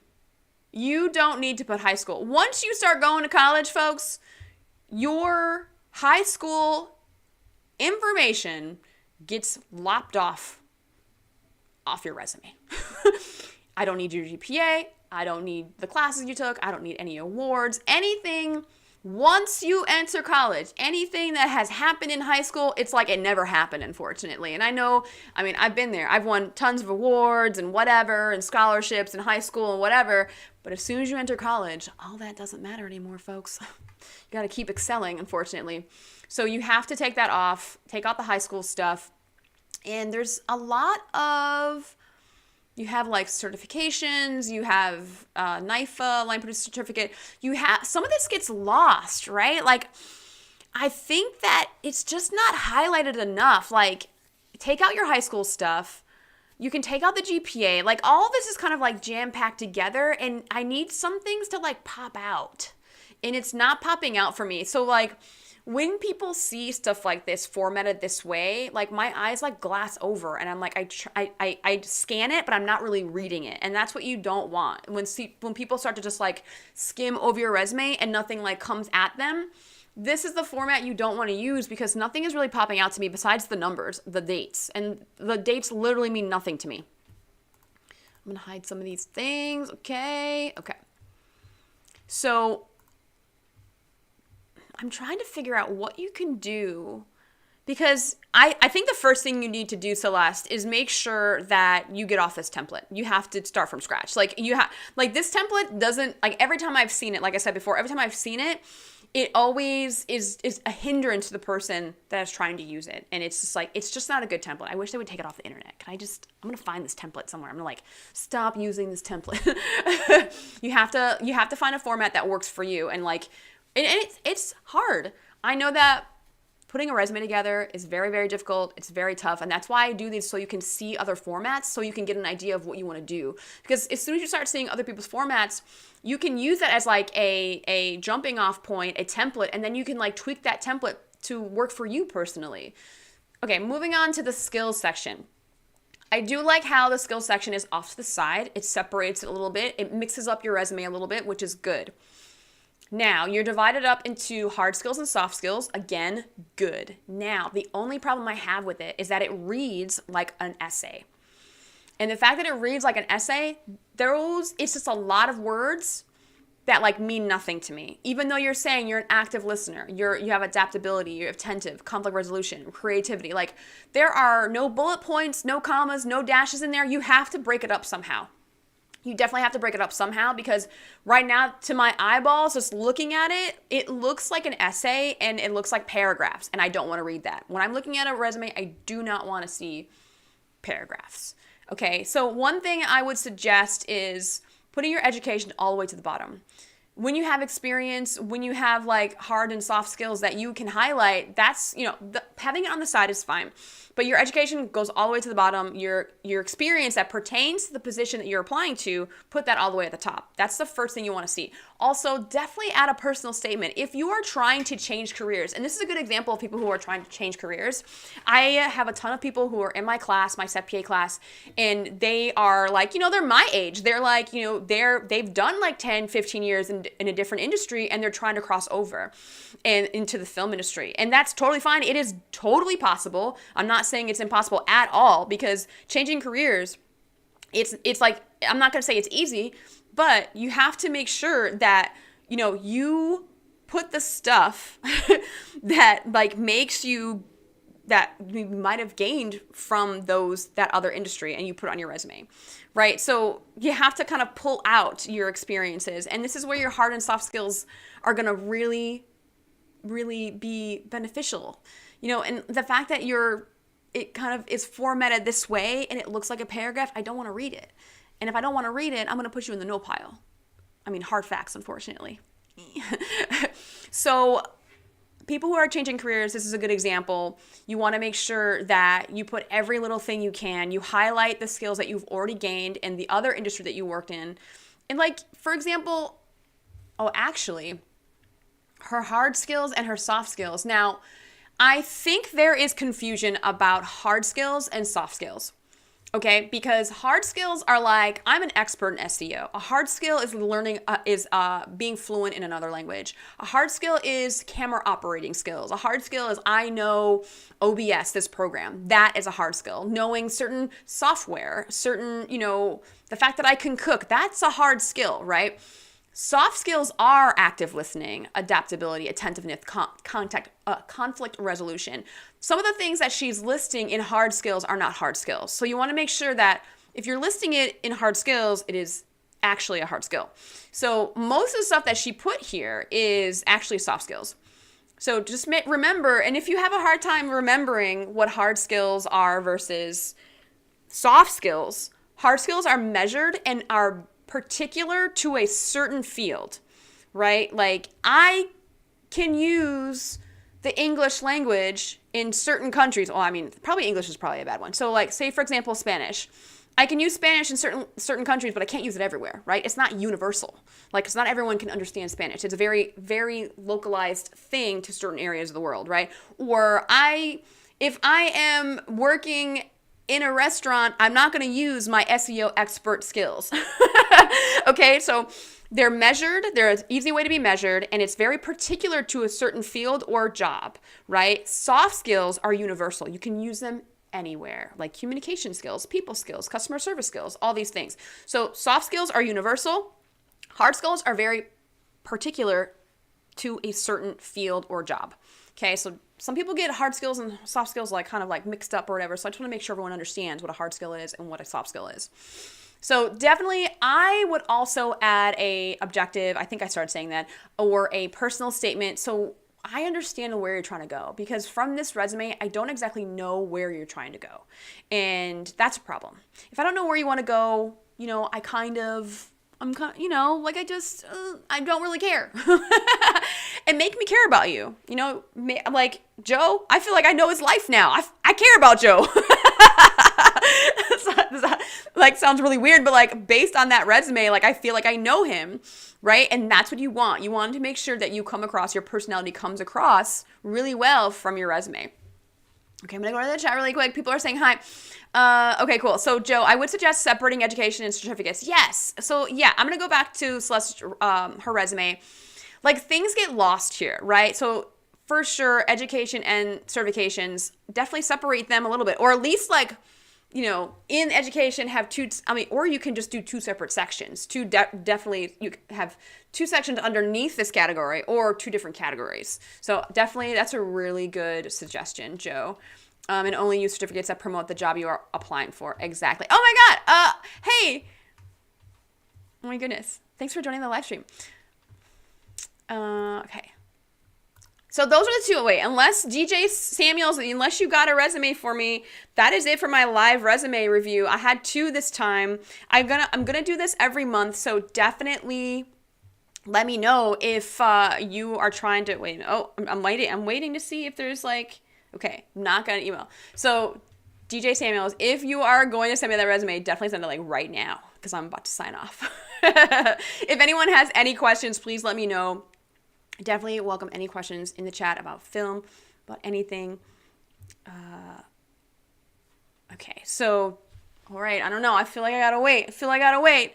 you don't need to put high school. Once you start going to college, folks, your high school information gets lopped off your resume. I don't need your GPA. I don't need the classes you took. I don't need any awards, anything. Once you enter college, anything that has happened in high school, it's like it never happened, unfortunately. And I've been there. I've won tons of awards and whatever, and scholarships in high school and whatever. But as soon as you enter college, all that doesn't matter anymore, folks. You got to keep excelling, unfortunately. So you have to take that off, take out the high school stuff. And there's a lot of... You have like certifications, you have NYFA, line producer certificate. You have, some of this gets lost, right? Like, I think that it's just not highlighted enough. Like, take out your high school stuff. You can take out the GPA. Like, all of this is kind of like jam-packed together, and I need some things to like pop out. And it's not popping out for me. So like, when people see stuff like this formatted this way, like my eyes like glass over, and I'm like, I scan it, but I'm not really reading it. And that's what you don't want. When people start to just like skim over your resume and nothing like comes at them, this is the format you don't want to use because nothing is really popping out to me besides the numbers, the dates. And the dates literally mean nothing to me. I'm going to hide some of these things. Okay. So I'm trying to figure out what you can do, because I think the first thing you need to do, Celeste, is make sure that you get off this template. You have to start from scratch. Like this template doesn't, like every time I've seen it, like I said before, every time I've seen it, it always is a hindrance to the person that is trying to use it. And it's just like, it's just not a good template. I wish they would take it off the internet. I'm going to find this template somewhere. I'm going to like, stop using this template. You have to find a format that works for you. And like, it's hard. I know that putting a resume together is very, very difficult. It's very tough. And that's why I do these, so you can see other formats, so you can get an idea of what you want to do. Because as soon as you start seeing other people's formats, you can use that as like a jumping off point, a template, and then you can like tweak that template to work for you personally. Okay, moving on to the skills section. I do like how the skills section is off to the side. It separates it a little bit. It mixes up your resume a little bit, which is good. Now, you're divided up into hard skills and soft skills. Again, good. Now, the only problem I have with it is that it reads like an essay. And the fact that it reads like an essay, it's just a lot of words that like mean nothing to me. Even though you're saying you're an active listener, you have adaptability, you're attentive, conflict resolution, creativity. Like, there are no bullet points, no commas, no dashes in there. You have to break it up somehow. You definitely have to break it up somehow, because right now, to my eyeballs, just looking at it, it looks like an essay and it looks like paragraphs, and I don't want to read that. When I'm looking at a resume, I do not want to see paragraphs. Okay, so one thing I would suggest is putting your education all the way to the bottom. When you have experience, when you have like hard and soft skills that you can highlight, that's, having it on the side is fine. But your education goes all the way to the bottom. Your experience that pertains to the position that you're applying to, put that all the way at the top. That's the first thing you want to see. Also, definitely add a personal statement. If you are trying to change careers, and this is a good example of people who are trying to change careers. I have a ton of people who are in my class, my Set PA class, and they are like, they're my age. They're like, they've done like 10, 15 years in a different industry, and they're trying to cross over and into the film industry. And that's totally fine. It is totally possible. I'm not saying it's impossible at all, because changing careers, It's like, I'm not going to say it's easy, but you have to make sure that, you put the stuff that like makes you, that you might have gained from that other industry, and you put it on your resume, right? So you have to kind of pull out your experiences, and this is where your hard and soft skills are going to really, really be beneficial, and the fact that it kind of is formatted this way and it looks like a paragraph, I don't want to read it. And if I don't want to read it, I'm going to put you in the no pile. I mean, hard facts, unfortunately. So people who are changing careers, this is a good example. You want to make sure that you put every little thing you can. You highlight the skills that you've already gained in the other industry that you worked in. And like, for example, actually, her hard skills and her soft skills. Now, I think there is confusion about hard skills and soft skills. Okay, because hard skills are like, I'm an expert in SEO. A hard skill is being fluent in another language. A hard skill is camera operating skills. A hard skill is, I know OBS, this program. That is a hard skill. Knowing certain software, the fact that I can cook, that's a hard skill, right? Soft skills are active listening, adaptability, attentiveness, conflict resolution. Some of the things that she's listing in hard skills are not hard skills. So you want to make sure that if you're listing it in hard skills, it is actually a hard skill. So most of the stuff that she put here is actually soft skills. So just remember, and if you have a hard time remembering what hard skills are versus soft skills, hard skills are measured and are particular to a certain field, right? Like, I can use the English language in certain countries. Well, I mean, probably English is probably a bad one. So like, say for example, Spanish. I can use Spanish in certain countries, but I can't use it everywhere, right? It's not universal. Like, it's not everyone can understand Spanish. It's a very, very localized thing to certain areas of the world, right? Or if I am working in a restaurant, I'm not going to use my SEO expert skills. Okay, so they're measured. They're an easy way to be measured, and it's very particular to a certain field or job, right? Soft skills are universal. You can use them anywhere, like communication skills, people skills, customer service skills, all these things. So soft skills are universal. Hard skills are very particular to a certain field or job. Okay, so some people get hard skills and soft skills like kind of like mixed up or whatever. So I just want to make sure everyone understands what a hard skill is and what a soft skill is. So definitely, I would also add a objective. I think I started saying that, or a personal statement. So I understand where you're trying to go, because from this resume, I don't exactly know where you're trying to go. And that's a problem. If I don't know where you want to go, I don't really care. And make me care about you. Like Joe, I feel like I know his life now. I care about Joe. That sounds really weird, but like based on that resume, like I feel like I know him, right? And that's what you want. You want to make sure that your personality comes across really well from your resume. Okay, I'm gonna go to the chat really quick. People are saying hi. Okay, cool. So Joe, I would suggest separating education and certificates. Yes. So yeah, I'm gonna go back to Celeste, her resume. Like, things get lost here, right? So for sure, education and certifications, definitely separate them a little bit, or at least like, in education have or you can just do two separate sections. Definitely you have two sections underneath this category or two different categories. So definitely that's a really good suggestion, Joe. And only use certificates that promote the job you are applying for. Exactly. Oh my God. Hey. Oh my goodness. Thanks for joining the live stream. Okay. So those are the two. Wait, unless DJ Samuels, unless you got a resume for me, that is it for my live resume review. I had two this time. I'm gonna do this every month, so definitely let me know if you are trying to wait. Oh, I'm waiting to see if there's like. Okay, I'm not gonna email. So DJ Samuels, if you are going to send me that resume, definitely send it like right now, because I'm about to sign off. If anyone has any questions, please let me know. Definitely welcome any questions in the chat about film, about anything. Okay, so, all right, I don't know. I feel like I gotta wait.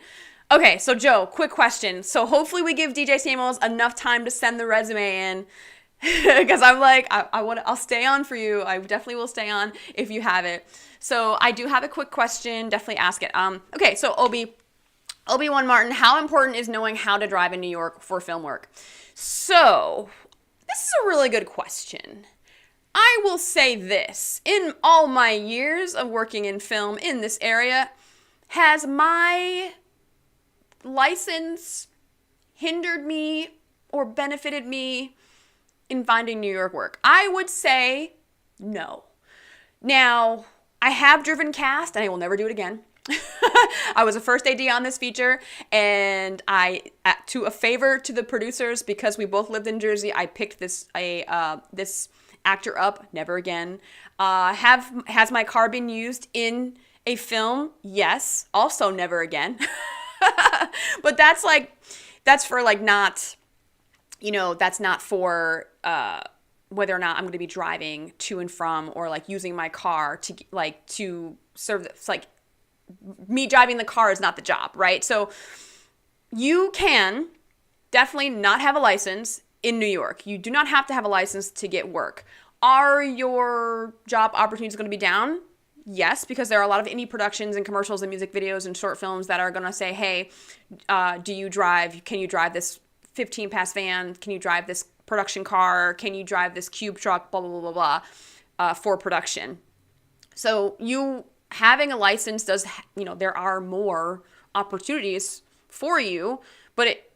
Okay, so Joe, quick question. So hopefully we give DJ Samuels enough time to send the resume in. Because I'm like, I'll stay on for you. I definitely will stay on if you have it. So I do have a quick question. Definitely ask it. Okay, so Obi-Wan Martin, how important is knowing how to drive in New York for film work? So this is a really good question. I will say this. In all my years of working in film in this area, has my license hindered me or benefited me in finding New York work? I would say no. Now, I have driven cast and I will never do it again. I was a first AD on this feature, and to a favor to the producers, because we both lived in Jersey, I picked this actor up. Never again. Has my car been used in a film? Yes. Also never again. But that's for like not, that's not for whether or not I'm going to be driving to and from, or like using my car to serve this. Like, me driving the car is not the job, right? So you can definitely not have a license in New York. You do not have to have a license to get work. Are your job opportunities going to be down? Yes, because there are a lot of indie productions and commercials and music videos and short films that are going to say, hey, do you drive? Can you drive this 15-pass van? Can you drive this production car? Can you drive this cube truck? Blah, blah, blah, blah, blah, for production. So you having a license does, there are more opportunities for you, but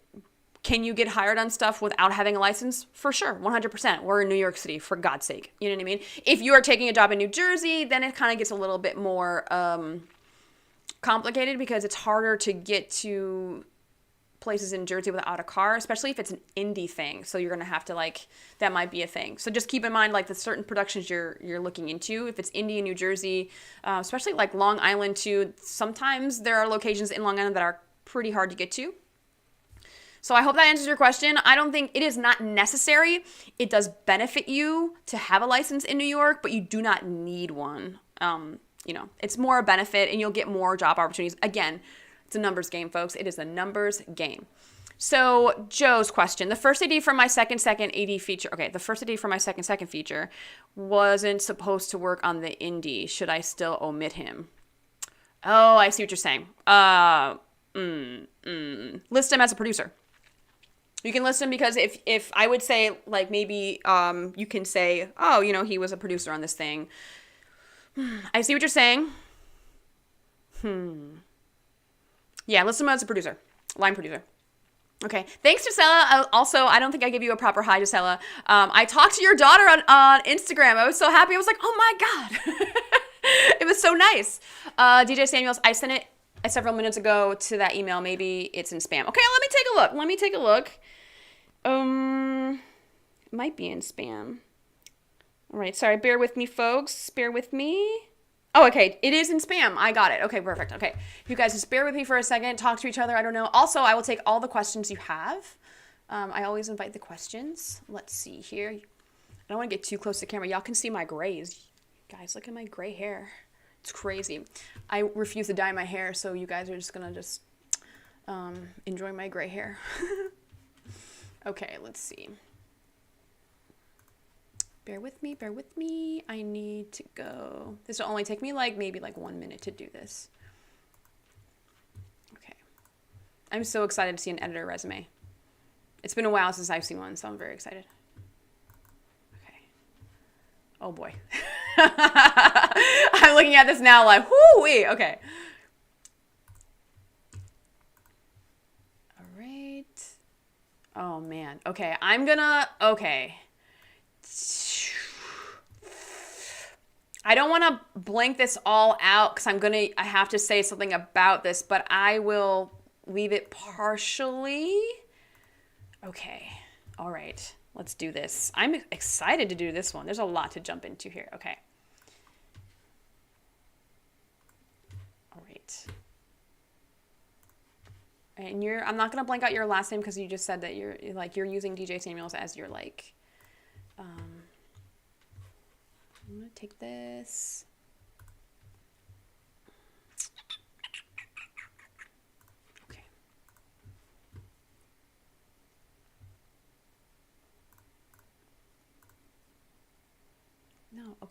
can you get hired on stuff without having a license? For sure, 100%. We're in New York City, for God's sake. You know what I mean? If you are taking a job in New Jersey, then it kind of gets a little bit more complicated, because it's harder to get to places in Jersey without a car, especially if it's an indie thing. So you're going to have to that might be a thing. So just keep in mind the certain productions you're looking into. If it's indie in New Jersey, especially like Long Island too, sometimes there are locations in Long Island that are pretty hard to get to. So I hope that answers your question. I don't think it is not necessary. It does benefit you to have a license in New York, but you do not need one. It's more a benefit, and you'll get more job opportunities. Again, it's a numbers game, folks. It is a numbers game. So Joe's question, the first AD for my second AD feature. Okay, the first AD for my second feature wasn't supposed to work on the indie. Should I still omit him? Oh, I see what you're saying. List him as a producer. You can list him, because if I would say maybe you can say, oh, he was a producer on this thing. I see what you're saying. Yeah, list him as a producer, line producer. Okay, thanks, Gisela. Also, I don't think I gave you a proper hi, Gisela. I talked to your daughter on Instagram. I was so happy. I was like, oh my God. It was so nice. DJ Samuels, I sent it several minutes ago to that email. Maybe it's in spam. Okay, let me take a look. Might be in spam. All right, sorry. Bear with me, folks. Bear with me. Oh, okay. It is in spam. I got it. Okay, perfect. Okay. You guys just bear with me for a second. Talk to each other. I don't know. Also, I will take all the questions you have. I always invite the questions. Let's see here. I don't want to get too close to the camera. Y'all can see my grays. Guys, look at my gray hair. It's crazy. I refuse to dye my hair, so you guys are just going to enjoy my gray hair. Okay, let's see. Bear with me. I need to go. This will only take me maybe 1 minute to do this. Okay. I'm so excited to see an editor resume. It's been a while since I've seen one, so I'm very excited. Okay. Oh boy. I'm looking at this now whoo-wee. Okay. All right. Oh man. Okay, okay. I don't want to blank this all out, because I have to say something about this, but I will leave it partially. Okay. All right. Let's do this. I'm excited to do this one. There's a lot to jump into here. Okay. All right. And I'm not going to blank out your last name, because you just said that you're using DJ Samuels as your I'm going to take this. Okay.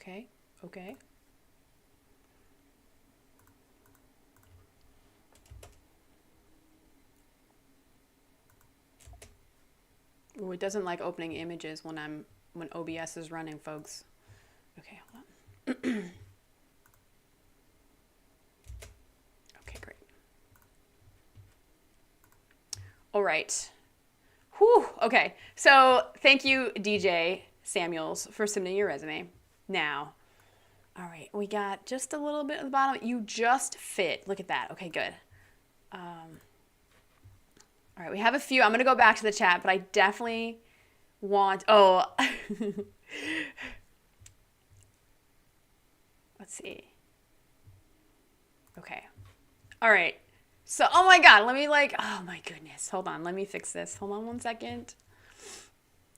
Okay. Okay. Ooh, it doesn't like opening images when OBS is running, folks. Okay, hold on. Okay, great. All right. Whew. Okay. So thank you, DJ Samuels, for submitting your resume. Now, all right, we got just a little bit at the bottom. You just fit. Look at that. Okay, good. All right, we have a few. I'm going to go back to the chat, but I definitely want, oh, let's see. Okay. All right. So, oh my God, let me oh my goodness. Hold on, let me fix this. Hold on one second.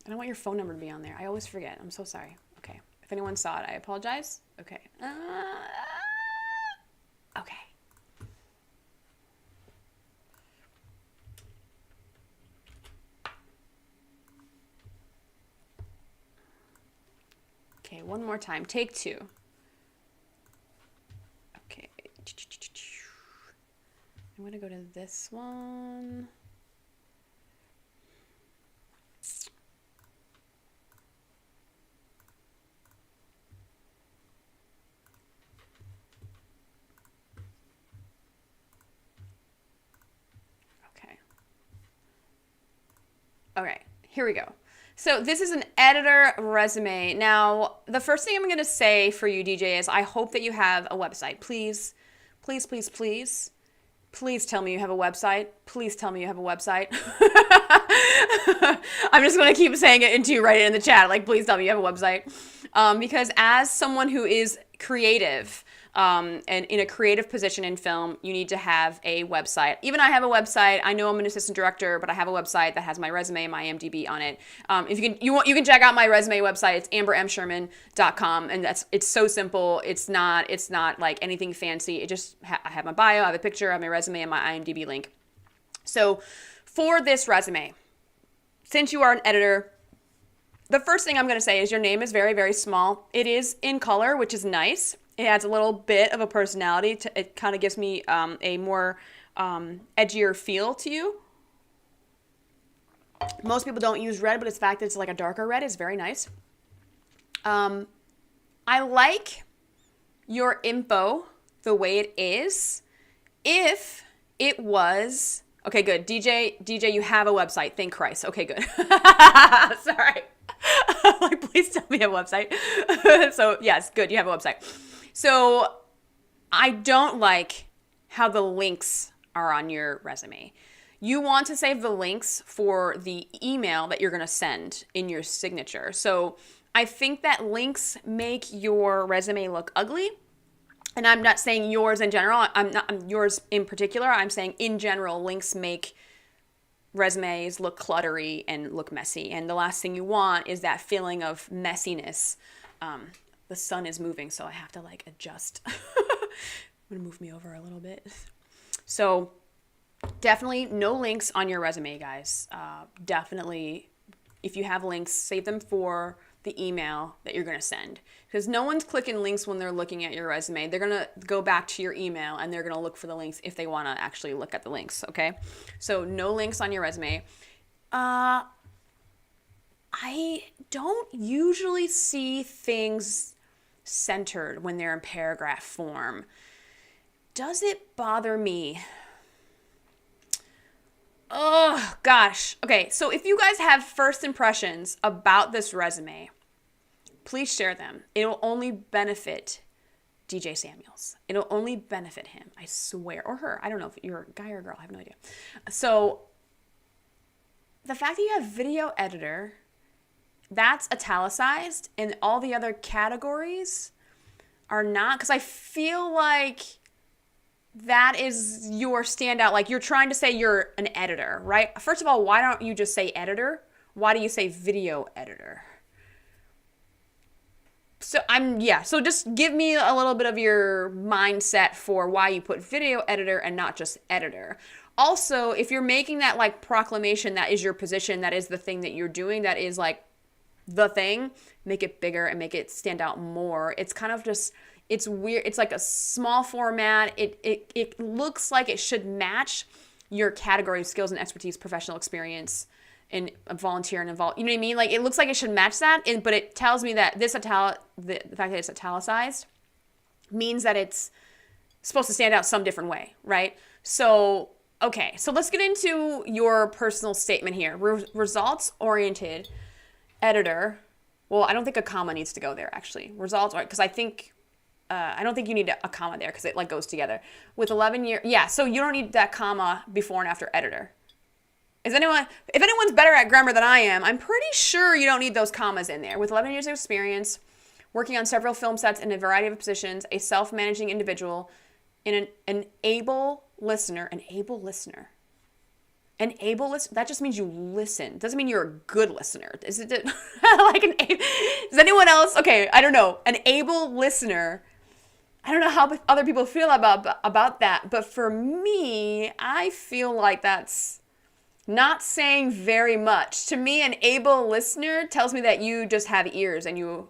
I don't want your phone number to be on there. I always forget. I'm so sorry. Okay. If anyone saw it, I apologize. Okay. Okay. Okay, one more time. Take two. Okay. I'm going to go to this one. Okay. Okay, here we go. So this is an editor resume. Now, the first thing I'm going to say for you, DJ, is I hope that you have a website. Please, please, please, please, please tell me you have a website. Please tell me you have a website. I'm just going to keep saying it until you write it in the chat. Like, please tell me you have a website. Because as someone who is creative, and in a creative position in film, you need to have a website. Even I have a website. I know I'm an assistant director, but I have a website that has my resume and my IMDb on it. If you can check out my resume website. It's ambermsherman.com, and it's so simple. It's not like anything fancy. It just I have my bio, I have a picture, I have my resume, and my IMDb link. So for this resume, since you are an editor, the first thing I'm going to say is your name is very, very small. It is in color, which is nice. It adds a little bit of a personality. It kind of gives me a more edgier feel to you. Most people don't use red, but the fact that it's like a darker red is very nice. I like your info the way it is. If it was... Okay, good. DJ, you have a website. Thank Christ. Okay, good. Sorry. Like, please tell me you have a website. So, yes, good. You have a website. So I don't like how the links are on your resume. You want to save the links for the email that you're going to send in your signature. So I think that links make your resume look ugly. And I'm not saying yours in general. I'm yours in particular. I'm saying in general, links make resumes look cluttery and look messy. And the last thing you want is that feeling of messiness. The sun is moving, so I have to like adjust. I'm gonna move me over a little bit. So definitely no links on your resume, guys. Definitely, if you have links, save them for the email that you're gonna send. Because no one's clicking links when they're looking at your resume. They're gonna go back to your email and they're gonna look for the links if they wanna actually look at the links, okay? So no links on your resume. I don't usually see things centered when they're in paragraph form. Does it bother me? Oh, gosh. Okay, so if you guys have first impressions about this resume, please share them. It'll only benefit DJ Samuels. It'll only benefit him, I swear. Or her. I don't know if you're a guy or a girl. I have no idea. So the fact that you have video editor, that's italicized, and all the other categories are not, because I feel like that is your standout. Like, you're trying to say you're an editor, right? First of all, why don't you just say editor? Why do you say video editor? So so just give me a little bit of your mindset for why you put video editor and not just editor. Also, if you're making that like proclamation, that is your position, that is the thing that you're doing, that is like the thing, make it bigger and make it stand out more. It's kind of just, it's weird. It's like a small format. It looks like it should match your category of skills and expertise, professional experience, and volunteer and involved. You know what I mean? Like, it looks like it should match that, but it tells me that the fact that it's italicized means that it's supposed to stand out some different way, right? So, okay, so let's get into your personal statement here. Results-oriented editor. Well, I don't think a comma needs to go there, actually. Results, because I don't think you need a comma there because it like goes together. With 11 years, yeah, so you don't need that comma before and after editor. If anyone's better at grammar than I am, I'm pretty sure you don't need those commas in there. With 11 years of experience, working on several film sets in a variety of positions, a self-managing individual, and an able listener. That just means you listen. Doesn't mean you're a good listener. Is it does anyone else? Okay, I don't know. An able listener. I don't know how other people feel about that, but for me, I feel like that's not saying very much. To me, an able listener tells me that you just have ears and do you know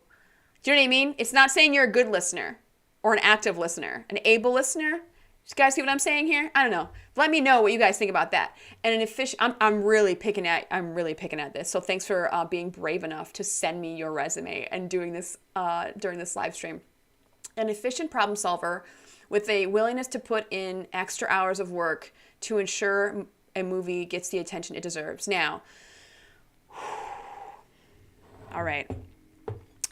what I mean? It's not saying you're a good listener or an active listener. An able listener? You guys see what I'm saying here? I don't know. Let me know what you guys think about that. And an efficient, I'm really picking at this. So thanks for being brave enough to send me your resume and doing this during this live stream. An efficient problem solver with a willingness to put in extra hours of work to ensure a movie gets the attention it deserves. Now, all right.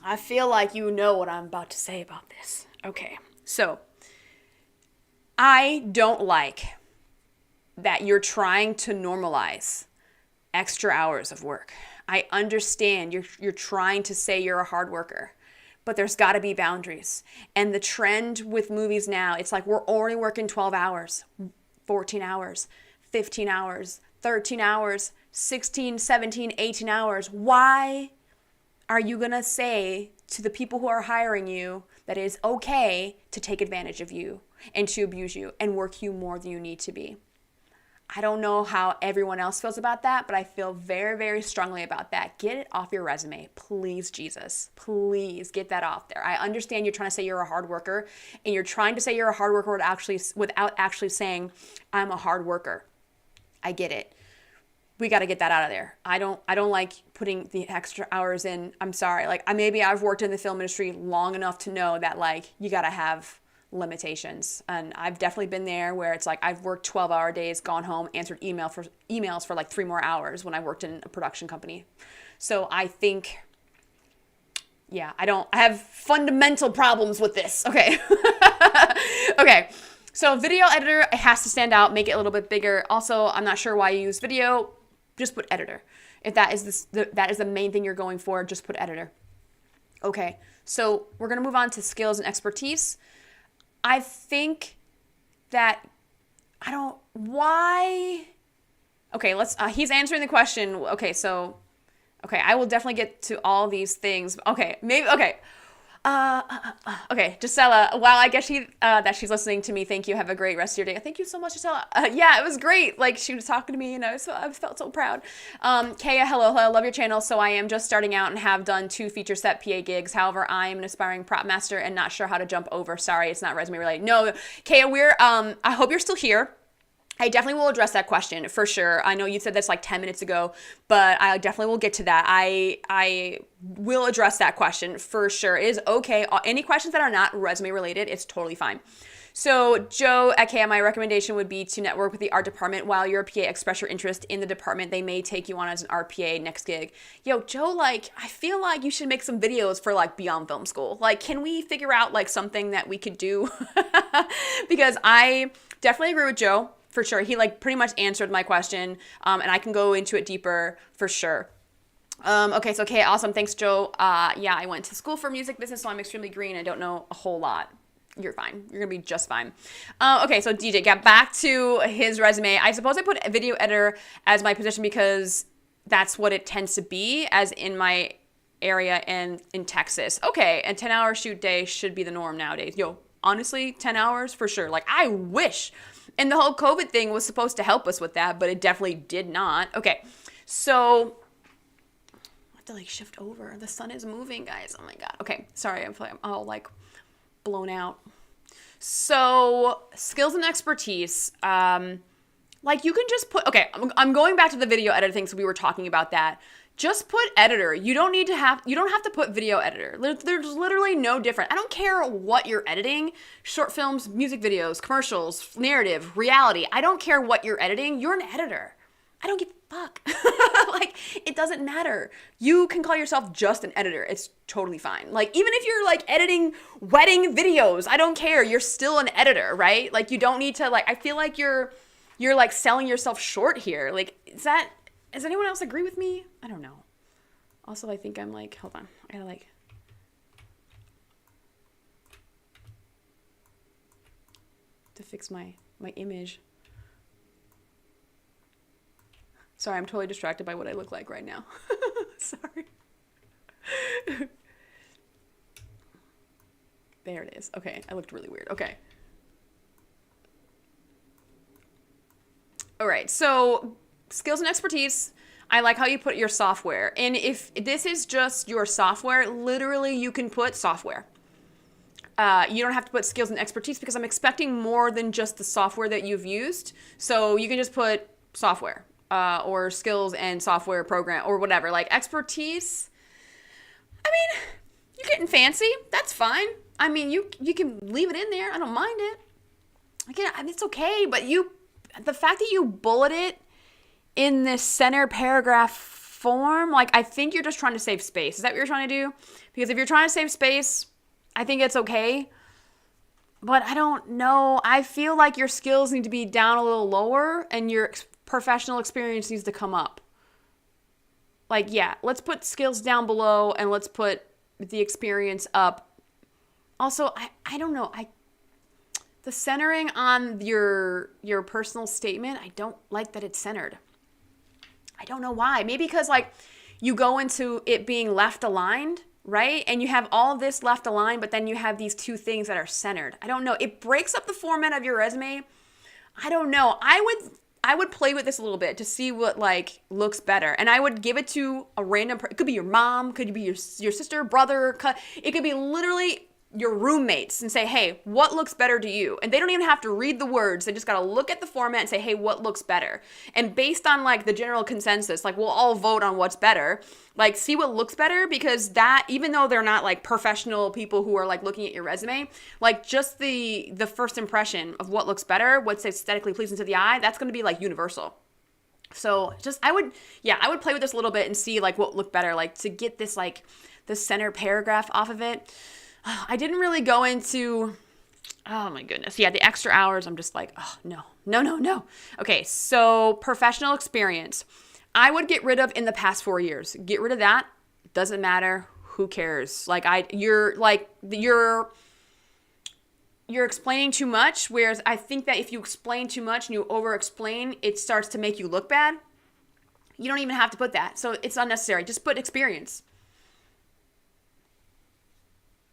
I feel like you know what I'm about to say about this. Okay, so I don't like that you're trying to normalize extra hours of work. I understand you're trying to say you're a hard worker, but there's got to be boundaries. And the trend with movies now, it's like we're already working 12 hours, 14 hours, 15 hours, 13 hours, 16, 17, 18 hours. Why are you going to say to the people who are hiring you that it is okay to take advantage of you and to abuse you and work you more than you need to be? I don't know how everyone else feels about that, but I feel very, very strongly about that. Get it off your resume. Please, Jesus. Please get that off there. I understand you're trying to say you're a hard worker, and you're trying to say you're a hard worker without actually saying, I'm a hard worker. I get it. We got to get that out of there. I don't like putting the extra hours in. I'm sorry. Like, maybe I've worked in the film industry long enough to know that, like, you got to have limitations. And I've definitely been there where it's like I've worked 12-hour days, gone home, answered emails for like 3 more hours when I worked in a production company. So I think, yeah, I have fundamental problems with this. Okay. Okay. So video editor, it has to stand out, make it a little bit bigger. Also, I'm not sure why you use video. Just put editor. If that is that is the main thing you're going for, just put editor. Okay. So we're going to move on to skills and expertise. I think that okay, he's answering the question. Okay, I will definitely get to all these things. Okay, okay, Gisela, wow, I guess that she's listening to me. Thank you. Have a great rest of your day. Thank you so much, Gisela. Yeah, it was great. Like, she was talking to me, and I felt so proud. Kaya, hello, love your channel. So I am just starting out and have done 2 feature set PA gigs. However, I am an aspiring prop master and not sure how to jump over. Sorry, it's not resume related. No, Kaya, I hope you're still here. I definitely will address that question for sure. I know you said this like 10 minutes ago, but I definitely will get to that. I will address that question for sure. It is okay. Any questions that are not resume related, it's totally fine. So Joe at KM, my recommendation would be to network with the art department. While you're a PA, express your interest in the department. They may take you on as an RPA next gig. Yo, Joe, like, I feel like you should make some videos for like Beyond Film School. Like, can we figure out like something that we could do? Because I definitely agree with Joe. For sure. He like pretty much answered my question, and I can go into it deeper for sure. Okay, so okay, awesome. Thanks, Joe. Yeah, I went to school for music business, so I'm extremely green. I don't know a whole lot. You're fine. You're going to be just fine. Okay, so DJ, get back to his resume. I suppose I put a video editor as my position because that's what it tends to be as in my area and in Texas. Okay, and 10-hour shoot day should be the norm nowadays. Yo, honestly, 10 hours for sure. Like, I wish. And the whole COVID thing was supposed to help us with that, but it definitely did not. Okay, so to like shift over. The sun is moving, guys. Oh my God. Okay. Sorry. I'm all like blown out. So skills and expertise, like you can just put, okay, I'm going back to the video editing. So we were talking about that. Just put editor. You don't have to put video editor. There's literally no different. I don't care what you're editing, short films, music videos, commercials, narrative, reality. I don't care what you're editing. You're an editor. I don't give a fuck. Like, it doesn't matter. You can call yourself just an editor. It's totally fine. Like, even if you're like editing wedding videos, I don't care. You're still an editor, right? Like, you don't need to like, I feel like you're like selling yourself short here. Like, does anyone else agree with me? I don't know. Also, I think I'm like, hold on. I gotta like, to fix my image. Sorry, I'm totally distracted by what I look like right now. Sorry. There it is. Okay, I looked really weird. Okay. All right, so skills and expertise. I like how you put your software. And if this is just your software, literally you can put software. You don't have to put skills and expertise because I'm expecting more than just the software that you've used. So you can just put software or skills and software program or whatever. Like expertise, I mean, you're getting fancy. That's fine. I mean, you can leave it in there. I don't mind it. Again, I mean, it's okay. But the fact that you bullet it in this center paragraph form, like I think you're just trying to save space. Is that what you're trying to do? Because if you're trying to save space, I think it's okay. But I don't know. I feel like your skills need to be down a little lower and your professional experience needs to come up. Like, yeah, let's put skills down below and let's put the experience up. Also, I don't know. The centering on your personal statement, I don't like that it's centered. I don't know why. Maybe because like you go into it being left aligned, right? And you have all this left aligned, but then you have these two things that are centered. I don't know. It breaks up the format of your resume. I don't know. I would play with this a little bit to see what like looks better. And I would give it to a random person. It could be your mom, could be your sister, brother. It could be literally your roommates and say, hey, what looks better to you? And they don't even have to read the words. They just got to look at the format and say, hey, what looks better? And based on like the general consensus, like we'll all vote on what's better, like see what looks better, because that, even though they're not like professional people who are like looking at your resume, like just the first impression of what looks better, what's aesthetically pleasing to the eye, that's going to be like universal. So just, I would play with this a little bit and see like what looked better, like to get this like the center paragraph off of it. I didn't really go into, oh my goodness. Yeah, the extra hours, I'm just like, oh, no. Okay, so professional experience. I would get rid of in the past 4 years. Get rid of that. Doesn't matter. Who cares? Like you're explaining too much, whereas I think that if you explain too much and you over-explain, it starts to make you look bad. You don't even have to put that. So it's unnecessary. Just put experience.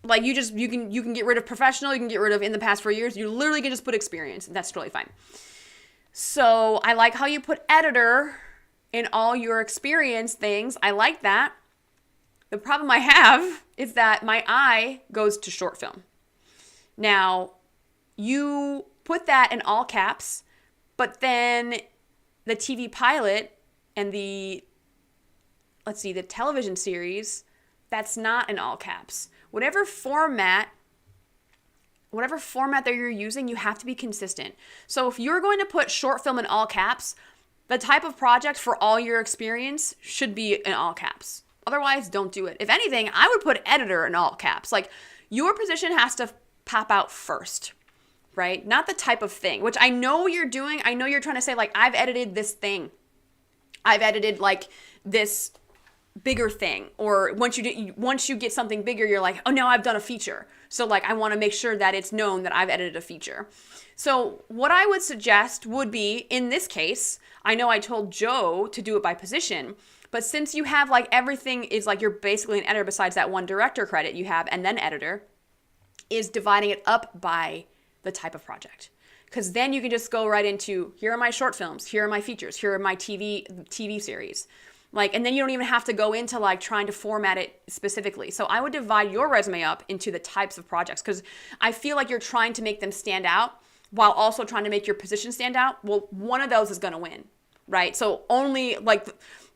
Like you can get rid of professional, you can get rid of in the past 4 years. You literally can just put experience, and that's totally fine. So I like how you put editor in all your experience things. I like that. The problem I have is that my eye goes to short film. Now, you put that in all caps, but then the TV pilot and the television series, that's not in all caps. Whatever format that you're using, you have to be consistent. So if you're going to put short film in all caps, the type of project for all your experience should be in all caps. Otherwise, don't do it. If anything, I would put editor in all caps. Like your position has to pop out first, right? Not the type of thing, which I know you're doing. I know you're trying to say like, I've edited this thing. I've edited like this bigger thing, or once you get something bigger, you're like, oh no, I've done a feature. So like I want to make sure that it's known that I've edited a feature. So what I would suggest would be, in this case, I know I told Joe to do it by position, but since you have like everything is like you're basically an editor besides that one director credit you have and then editor, is dividing it up by the type of project. Because then you can just go right into, here are my short films, here are my features, here are my TV series. Like, and then you don't even have to go into like trying to format it specifically. So I would divide your resume up into the types of projects, because I feel like you're trying to make them stand out while also trying to make your position stand out. Well, one of those is going to win, right? So only like,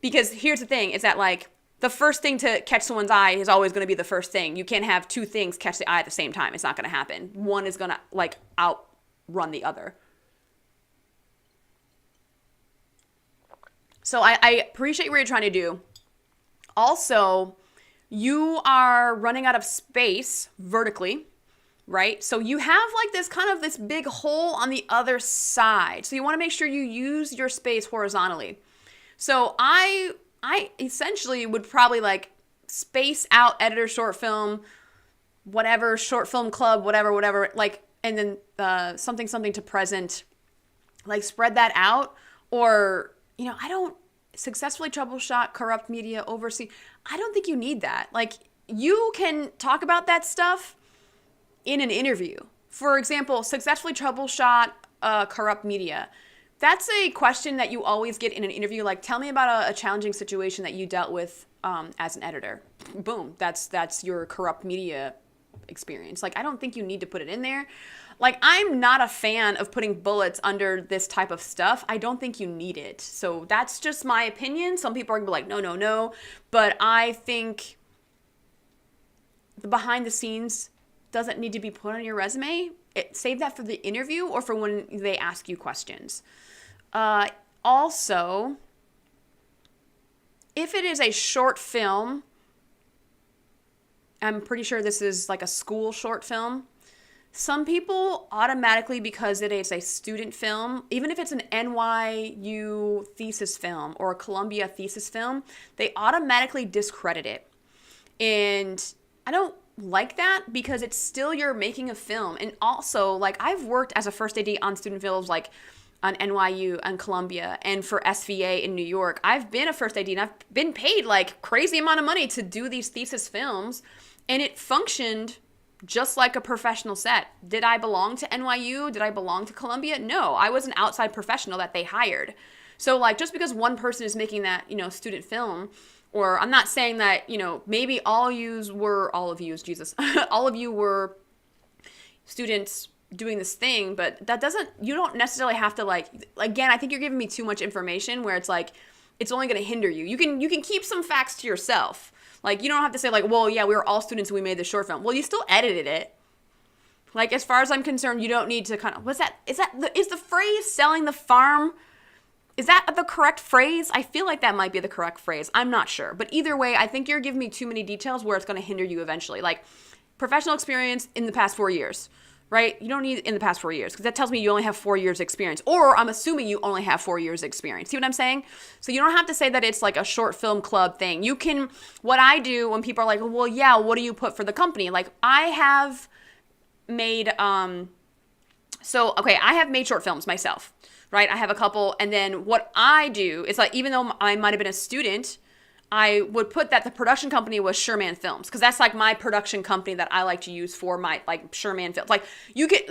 because here's the thing is that like the first thing to catch someone's eye is always going to be the first thing. You can't have two things catch the eye at the same time. It's not going to happen. One is going to like outrun the other. So I appreciate what you're trying to do. Also, you are running out of space vertically, right? So you have like this kind of this big hole on the other side. So you want to make sure you use your space horizontally. So I essentially would probably like space out editor short film, whatever, short film club, whatever, like, and then something to present, like spread that out. Or, you know, I don't successfully troubleshoot corrupt media, oversee. I don't think you need that. Like, you can talk about that stuff in an interview. For example, successfully troubleshoot corrupt media. That's a question that you always get in an interview. Like, tell me about a challenging situation that you dealt with as an editor. Boom. That's your corrupt media experience. Like, I don't think you need to put it in there. Like, I'm not a fan of putting bullets under this type of stuff. I don't think you need it. So that's just my opinion. Some people are gonna be like, no. But I think the behind the scenes doesn't need to be put on your resume. Save that for the interview or for when they ask you questions. Also, if it is a short film, I'm pretty sure this is like a school short film. Some people automatically, because it is a student film, even if it's an NYU thesis film or a Columbia thesis film, they automatically discredit it. And I don't like that, because it's still you're making a film. And also, like, I've worked as a first AD on student films like on NYU and Columbia and for SVA in New York. I've been a first AD and I've been paid like crazy amount of money to do these thesis films, and it functioned just like a professional set. Did I belong to NYU? Did I belong to Columbia? No, I was an outside professional that they hired. So like, just because one person is making that, you know, student film, or I'm not saying that, you know, maybe all of you were students doing this thing, but that doesn't, you don't necessarily have to like, again, I think you're giving me too much information where it's like, it's only going to hinder you. You can keep some facts to yourself. Like, you don't have to say like, well, yeah, we were all students and we made the short film. Well, you still edited it. Like, as far as I'm concerned, you don't need to kind of, is the phrase selling the farm, is that the correct phrase? I feel like that might be the correct phrase. I'm not sure. But either way, I think you're giving me too many details where it's going to hinder you eventually. Like, professional experience in the past 4 years, right? You don't need in the past 4 years, because that tells me you only have 4 years experience. Or I'm assuming you only have 4 years experience. See what I'm saying? So you don't have to say that it's like a short film club thing. You can, what I do when people are like, well, yeah, what do you put for the company? Like, I have made, I have made short films myself, right? I have a couple. And then what I do is like, even though I might've been a student, I would put that the production company was Sherman Films, because that's like my production company that I like to use for my like Sherman Films. Like, you get,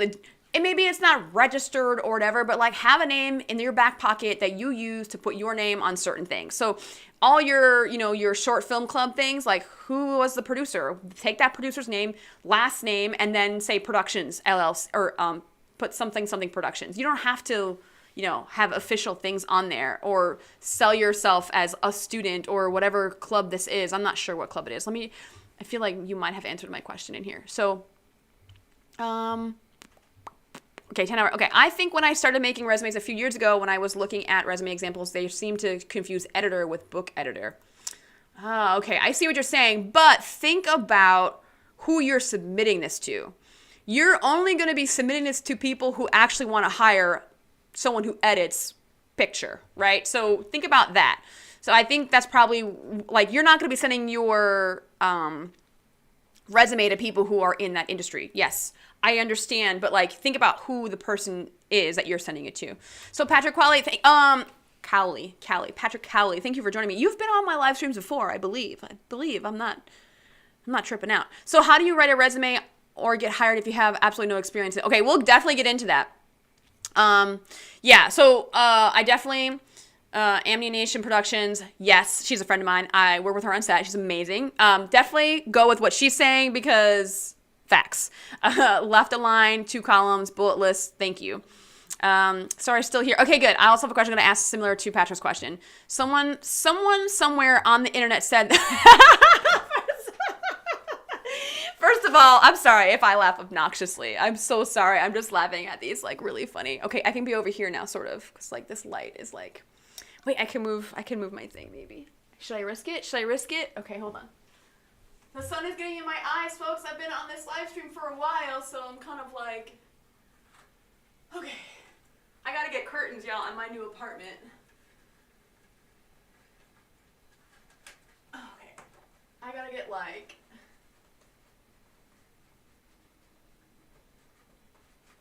and maybe it's not registered or whatever, but like, have a name in your back pocket that you use to put your name on certain things. So all your, you know, your short film club things, like who was the producer, take that producer's name, last name, and then say Productions LLC, or put something Productions. You don't have to, you know, have official things on there or sell yourself as a student or whatever club this is. I'm not sure what club it is. I feel like you might have answered my question in here. So, okay, 10 hour. Okay, I think when I started making resumes a few years ago, when I was looking at resume examples, they seemed to confuse editor with book editor. Okay, I see what you're saying, but think about who you're submitting this to. You're only going to be submitting this to people who actually want to hire someone who edits picture, right? So think about that. So I think that's probably, like, you're not going to be sending your resume to people who are in that industry. Yes, I understand, but like, think about who the person is that you're sending it to. So Patrick Cowley, Patrick Cowley, thank you for joining me. You've been on my live streams before, I believe. I'm not tripping out. So how do you write a resume or get hired if you have absolutely no experience? Okay, we'll definitely get into that. I definitely Amnia Nation Productions, yes, she's a friend of mine. I work with her on set. She's amazing. Definitely go with what she's saying because facts. Left a line, 2 columns, bullet list. Thank you. Sorry, still here. Okay, good. I also have a question I'm going to ask similar to Patrick's question. Someone somewhere on the internet said... First of all, I'm sorry if I laugh obnoxiously. I'm so sorry. I'm just laughing at these, like, really funny. Okay, I can be over here now, sort of, because, like, this light is, like... Wait, I can move my thing, maybe. Should I risk it? Okay, hold on. The sun is getting in my eyes, folks. I've been on this live stream for a while, so I'm kind of like... Okay. I gotta get curtains, y'all, in my new apartment. Okay. I gotta get, like...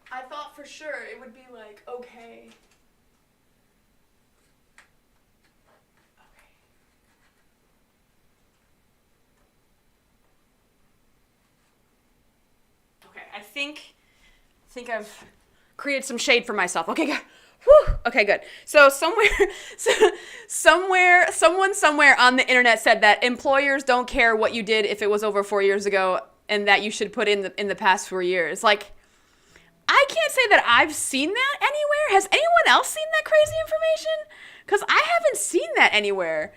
I thought for sure it would be like, okay. Okay, I think I've created some shade for myself. Okay, good. Whew. Okay, good. So someone somewhere on the internet said that employers don't care what you did if it was over 4 years ago, and that you should put in the past 4 years. Like, I can't say that I've seen that anywhere. Has anyone else seen that crazy information? Because I haven't seen that anywhere.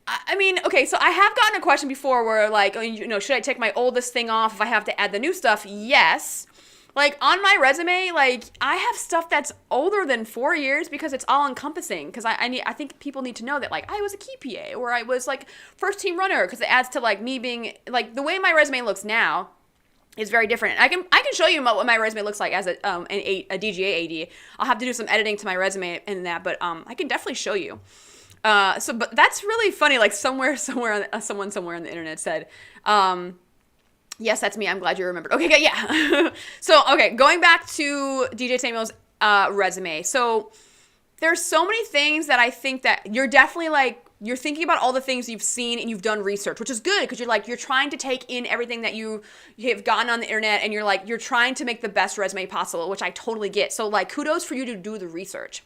I mean, okay, so I have gotten a question before where, like, should I take my oldest thing off if I have to add the new stuff? Yes. Like, on my resume, like, I have stuff that's older than 4 years because it's all encompassing. Because I think people need to know that, like, I was a key PA or I was, like, first team runner, because it adds to, like, me being, like, the way my resume looks now is very different. I can show you what my resume looks like as a DGA AD. I'll have to do some editing to my resume and that, but I can definitely show you. But that's really funny. Like, someone somewhere on the internet said, yes, that's me. I'm glad you remembered. Okay, good, yeah. So, okay, going back to DJ Samuel's resume. So there's so many things that I think that you're definitely, like, you're thinking about all the things you've seen and you've done research, which is good because you're trying to take in everything that you have gotten on the internet, and you're trying to make the best resume possible, which I totally get. So, like, kudos for you to do the research.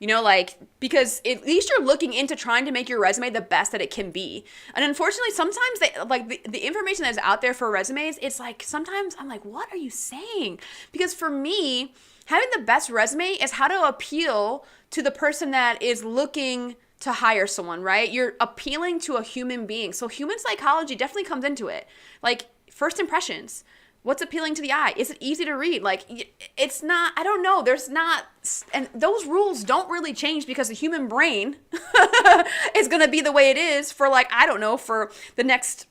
Like, because at least you're looking into trying to make your resume the best that it can be. And unfortunately, sometimes the information that's out there for resumes, it's like, sometimes I'm like, what are you saying? Because for me, having the best resume is how to appeal to the person that is looking to hire someone, right? You're appealing to a human being. So human psychology definitely comes into it. Like, first impressions. What's appealing to the eye? Is it easy to read? Like, it's not, I don't know. There's not, and those rules don't really change because the human brain is going to be the way it is for, like, I don't know, for the next,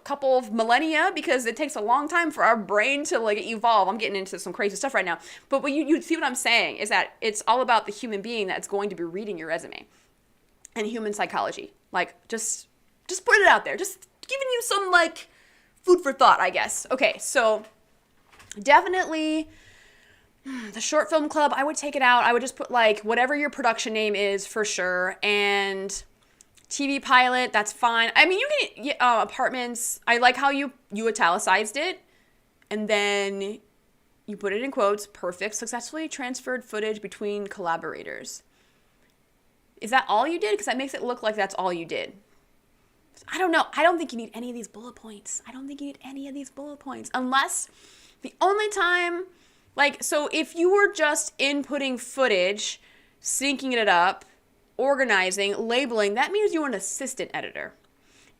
couple of millennia, because it takes a long time for our brain to, like, evolve. I'm getting into some crazy stuff right now. But what you see what I'm saying is that it's all about the human being that's going to be reading your resume and human psychology. Like, just put it out there. Just giving you some, like, food for thought, I guess. Okay, so definitely the short film club, I would take it out. I would just put, like, whatever your production name is for sure. And TV pilot, that's fine. I mean, you can apartments. I like how you italicized it, and then you put it in quotes. Perfect, successfully transferred footage between collaborators. Is that all you did? Because that makes it look like that's all you did. I don't know. I don't think you need any of these bullet points. Unless the only time, like, so if you were just inputting footage, syncing it up, organizing, labeling, that means you were an assistant editor.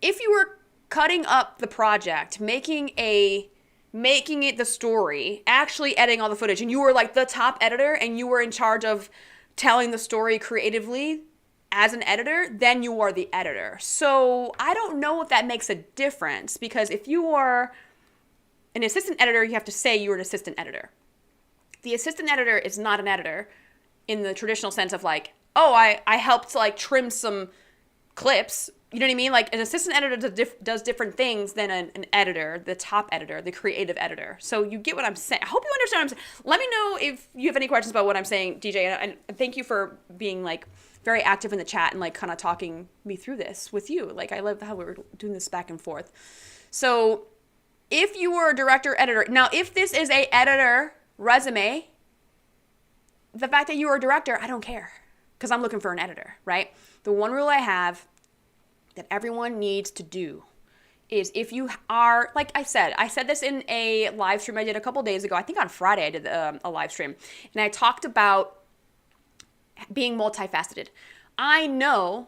If you were cutting up the project, making it the story, actually editing all the footage, and you were, like, the top editor and you were in charge of telling the story creatively, as an editor, then you are the editor. So I don't know if that makes a difference, because if you are an assistant editor, you have to say you're an assistant editor. The assistant editor is not an editor in the traditional sense of, like, oh, I helped, like, trim some clips. You know what I mean? Like, an assistant editor does different things than an editor, the top editor, the creative editor. So you get what I'm saying. I hope you understand what I'm saying. Let me know if you have any questions about what I'm saying, DJ. And thank you for being, like, very active in the chat and, like, kind of talking me through this with you. Like, I love how we're doing this back and forth. So if you were a director editor, now if this is a editor resume, the fact that you were a director, I don't care. because I'm looking for an editor, right? The one rule I have that everyone needs to do is, if you are, like I said this in a live stream I did a couple days ago. I think on Friday I did a live stream, and I talked about being multifaceted. I know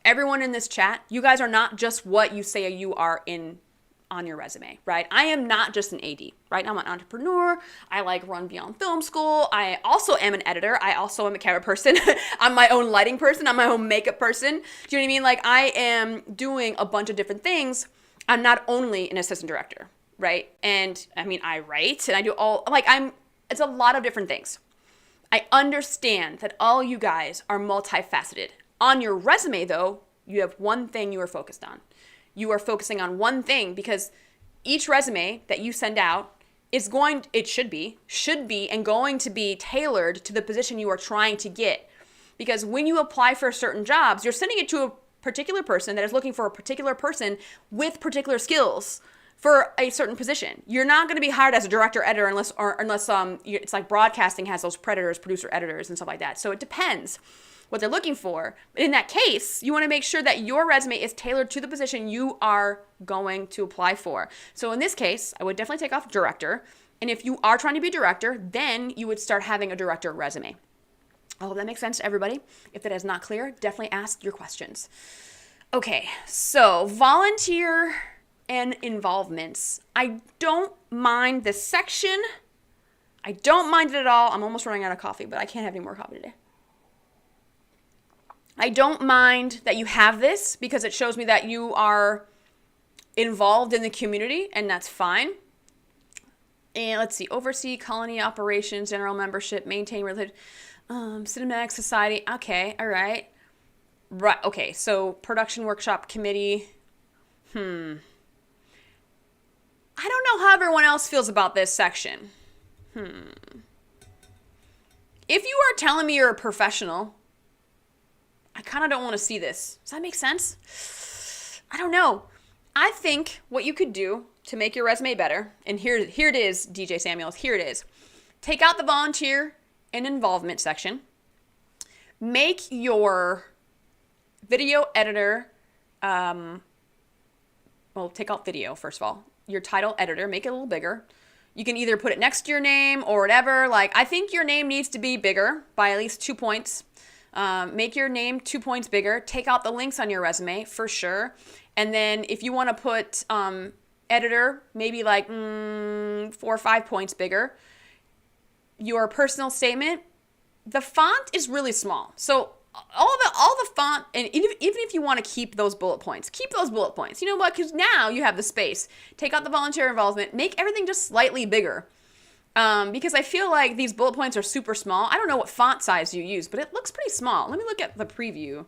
everyone in this chat, you guys are not just what you say you are on your resume, right? I am not just an AD, right? I'm an entrepreneur. I run Beyond Film School. I also am an editor. I also am a camera person. I'm my own lighting person. I'm my own makeup person. Do you know what I mean? I am doing a bunch of different things. I'm not only an assistant director, right? And I mean, I write and I do it's a lot of different things. I understand that all you guys are multifaceted. On your resume, though, you have one thing you are focused on. You are focusing on one thing, because each resume that you send out should be and going to be tailored to the position you are trying to get. Because when you apply for certain jobs, you're sending it to a particular person that is looking for a particular person with particular skills for a certain position. You're not going to be hired as a director editor unless it's like broadcasting has those predators, producer editors and stuff like that. So it depends what they're looking for. But in that case, you want to make sure that your resume is tailored to the position you are going to apply for. So in this case, I would definitely take off director. And if you are trying to be a director, then you would start having a director resume. I hope that makes sense to everybody. If that is not clear, definitely ask your questions. Okay, so volunteer and involvements. I don't mind this section. I don't mind it at all. I'm almost running out of coffee, but I can't have any more coffee today. I don't mind that you have this, because it shows me that you are involved in the community, and that's fine. And let's see, oversee colony operations, general membership, maintain related, cinematic society. Okay, all right. Right, okay, so production workshop committee. I don't know how everyone else feels about this section. If you are telling me you're a professional, I kind of don't want to see this. Does that make sense? I don't know. I think what you could do to make your resume better, and here it is, DJ Samuels, here it is. Take out the volunteer and involvement section. Make your video editor, take out video, first of all. Your title editor, make it a little bigger. You can either put it next to your name or whatever. I think your name needs to be bigger by at least 2 points. Make your name 2 points bigger. Take out the links on your resume for sure. And then if you want to put editor, maybe 4 or 5 points bigger. Your personal statement, the font is really small. So all the font, and even if you want to keep those bullet points, keep those bullet points. You know what? Because now you have the space. Take out the volunteer involvement. Make everything just slightly bigger. Because I feel like these bullet points are super small. I don't know what font size you use, but it looks pretty small. Let me look at the preview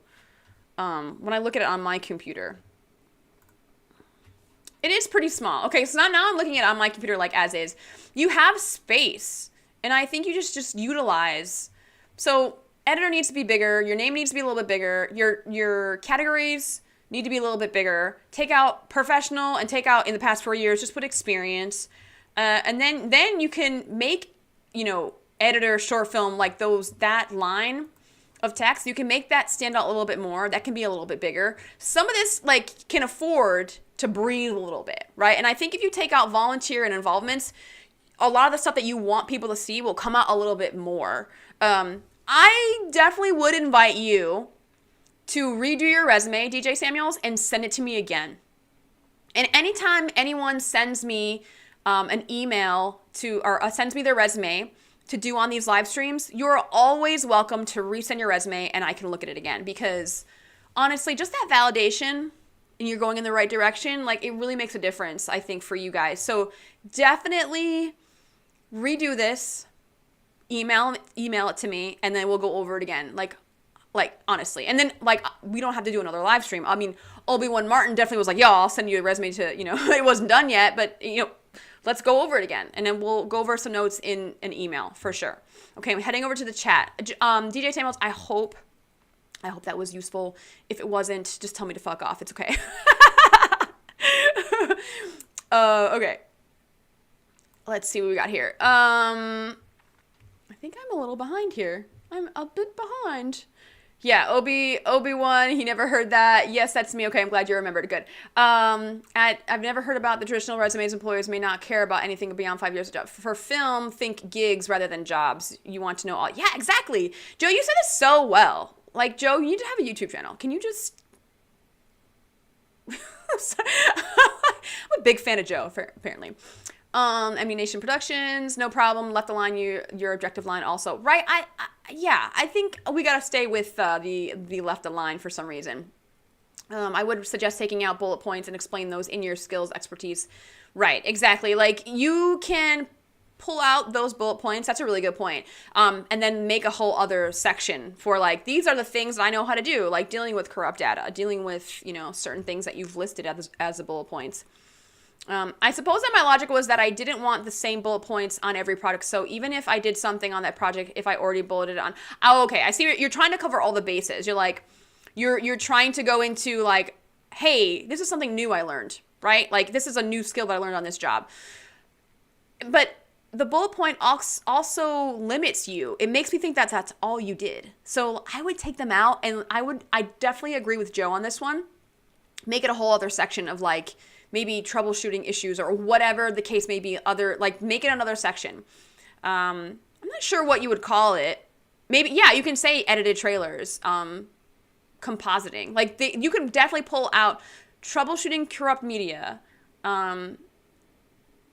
when I look at it on my computer. It is pretty small. Okay, so now I'm looking at it on my computer as is. You have space, and I think you just utilize. So editor needs to be bigger. Your name needs to be a little bit bigger. Your categories need to be a little bit bigger. Take out professional and take out in the past 4 years. Just put experience. And then you can make, editor, short film, that line of text. You can make that stand out a little bit more. That can be a little bit bigger. Some of this, can afford to breathe a little bit, right? And I think if you take out volunteer and involvements, a lot of the stuff that you want people to see will come out a little bit more. I definitely would invite you to redo your resume, DJ Samuels, and send it to me again. And anytime anyone sends me an email or sends me their resume to do on these live streams, you're always welcome to resend your resume and I can look at it again, because honestly, just that validation and you're going in the right direction, it really makes a difference, I think, for you guys. So definitely redo this, email it to me, and then we'll go over it again. Honestly. And then, we don't have to do another live stream. I mean, Obi-Wan Martin definitely was yo, I'll send you a resume to, it wasn't done yet, but, let's go over it again. And then we'll go over some notes in an email for sure. Okay, I'm heading over to the chat. DJ Samuels, I hope that was useful. If it wasn't, just tell me to fuck off. It's okay. Okay. Let's see what we got here. I think I'm a little behind here. I'm a bit behind. Yeah, Obi-Wan, he never heard that. Yes, that's me. Okay, I'm glad you remembered. Good. I've never heard about the traditional resumes employers may not care about anything beyond 5 years of job. For film, think gigs rather than jobs. You want to know all. Yeah, exactly. Joe, you said it so well. Like, Joe, you need to have a YouTube channel. Can you just... I'm a big fan of Joe, apparently. Ammunition Productions, no problem. Left the line, your objective line also. Right, I think we got to stay with the left the line for some reason. I would suggest taking out bullet points and explain those in your skills expertise. Right, exactly. Like, you can pull out those bullet points. That's a really good point. And then make a whole other section for like, these are the things that I know how to do, like dealing with corrupt data, dealing with, certain things that you've listed as the bullet points. I suppose that my logic was that I didn't want the same bullet points on every product. So even if I did something on that project, if I already bulleted on, okay, I see you're trying to cover all the bases. You're like, you're trying to go into like, hey, this is something new I learned, right? Like, this is a new skill that I learned on this job. But the bullet point also limits you. It makes me think that that's all you did. So I would take them out, and I definitely agree with Joe on this one. Make it a whole other section of like, maybe troubleshooting issues or whatever the case may be, make it another section. I'm not sure what you would call it. Maybe, yeah, you can say edited trailers, compositing. Like, you could definitely pull out troubleshooting corrupt media,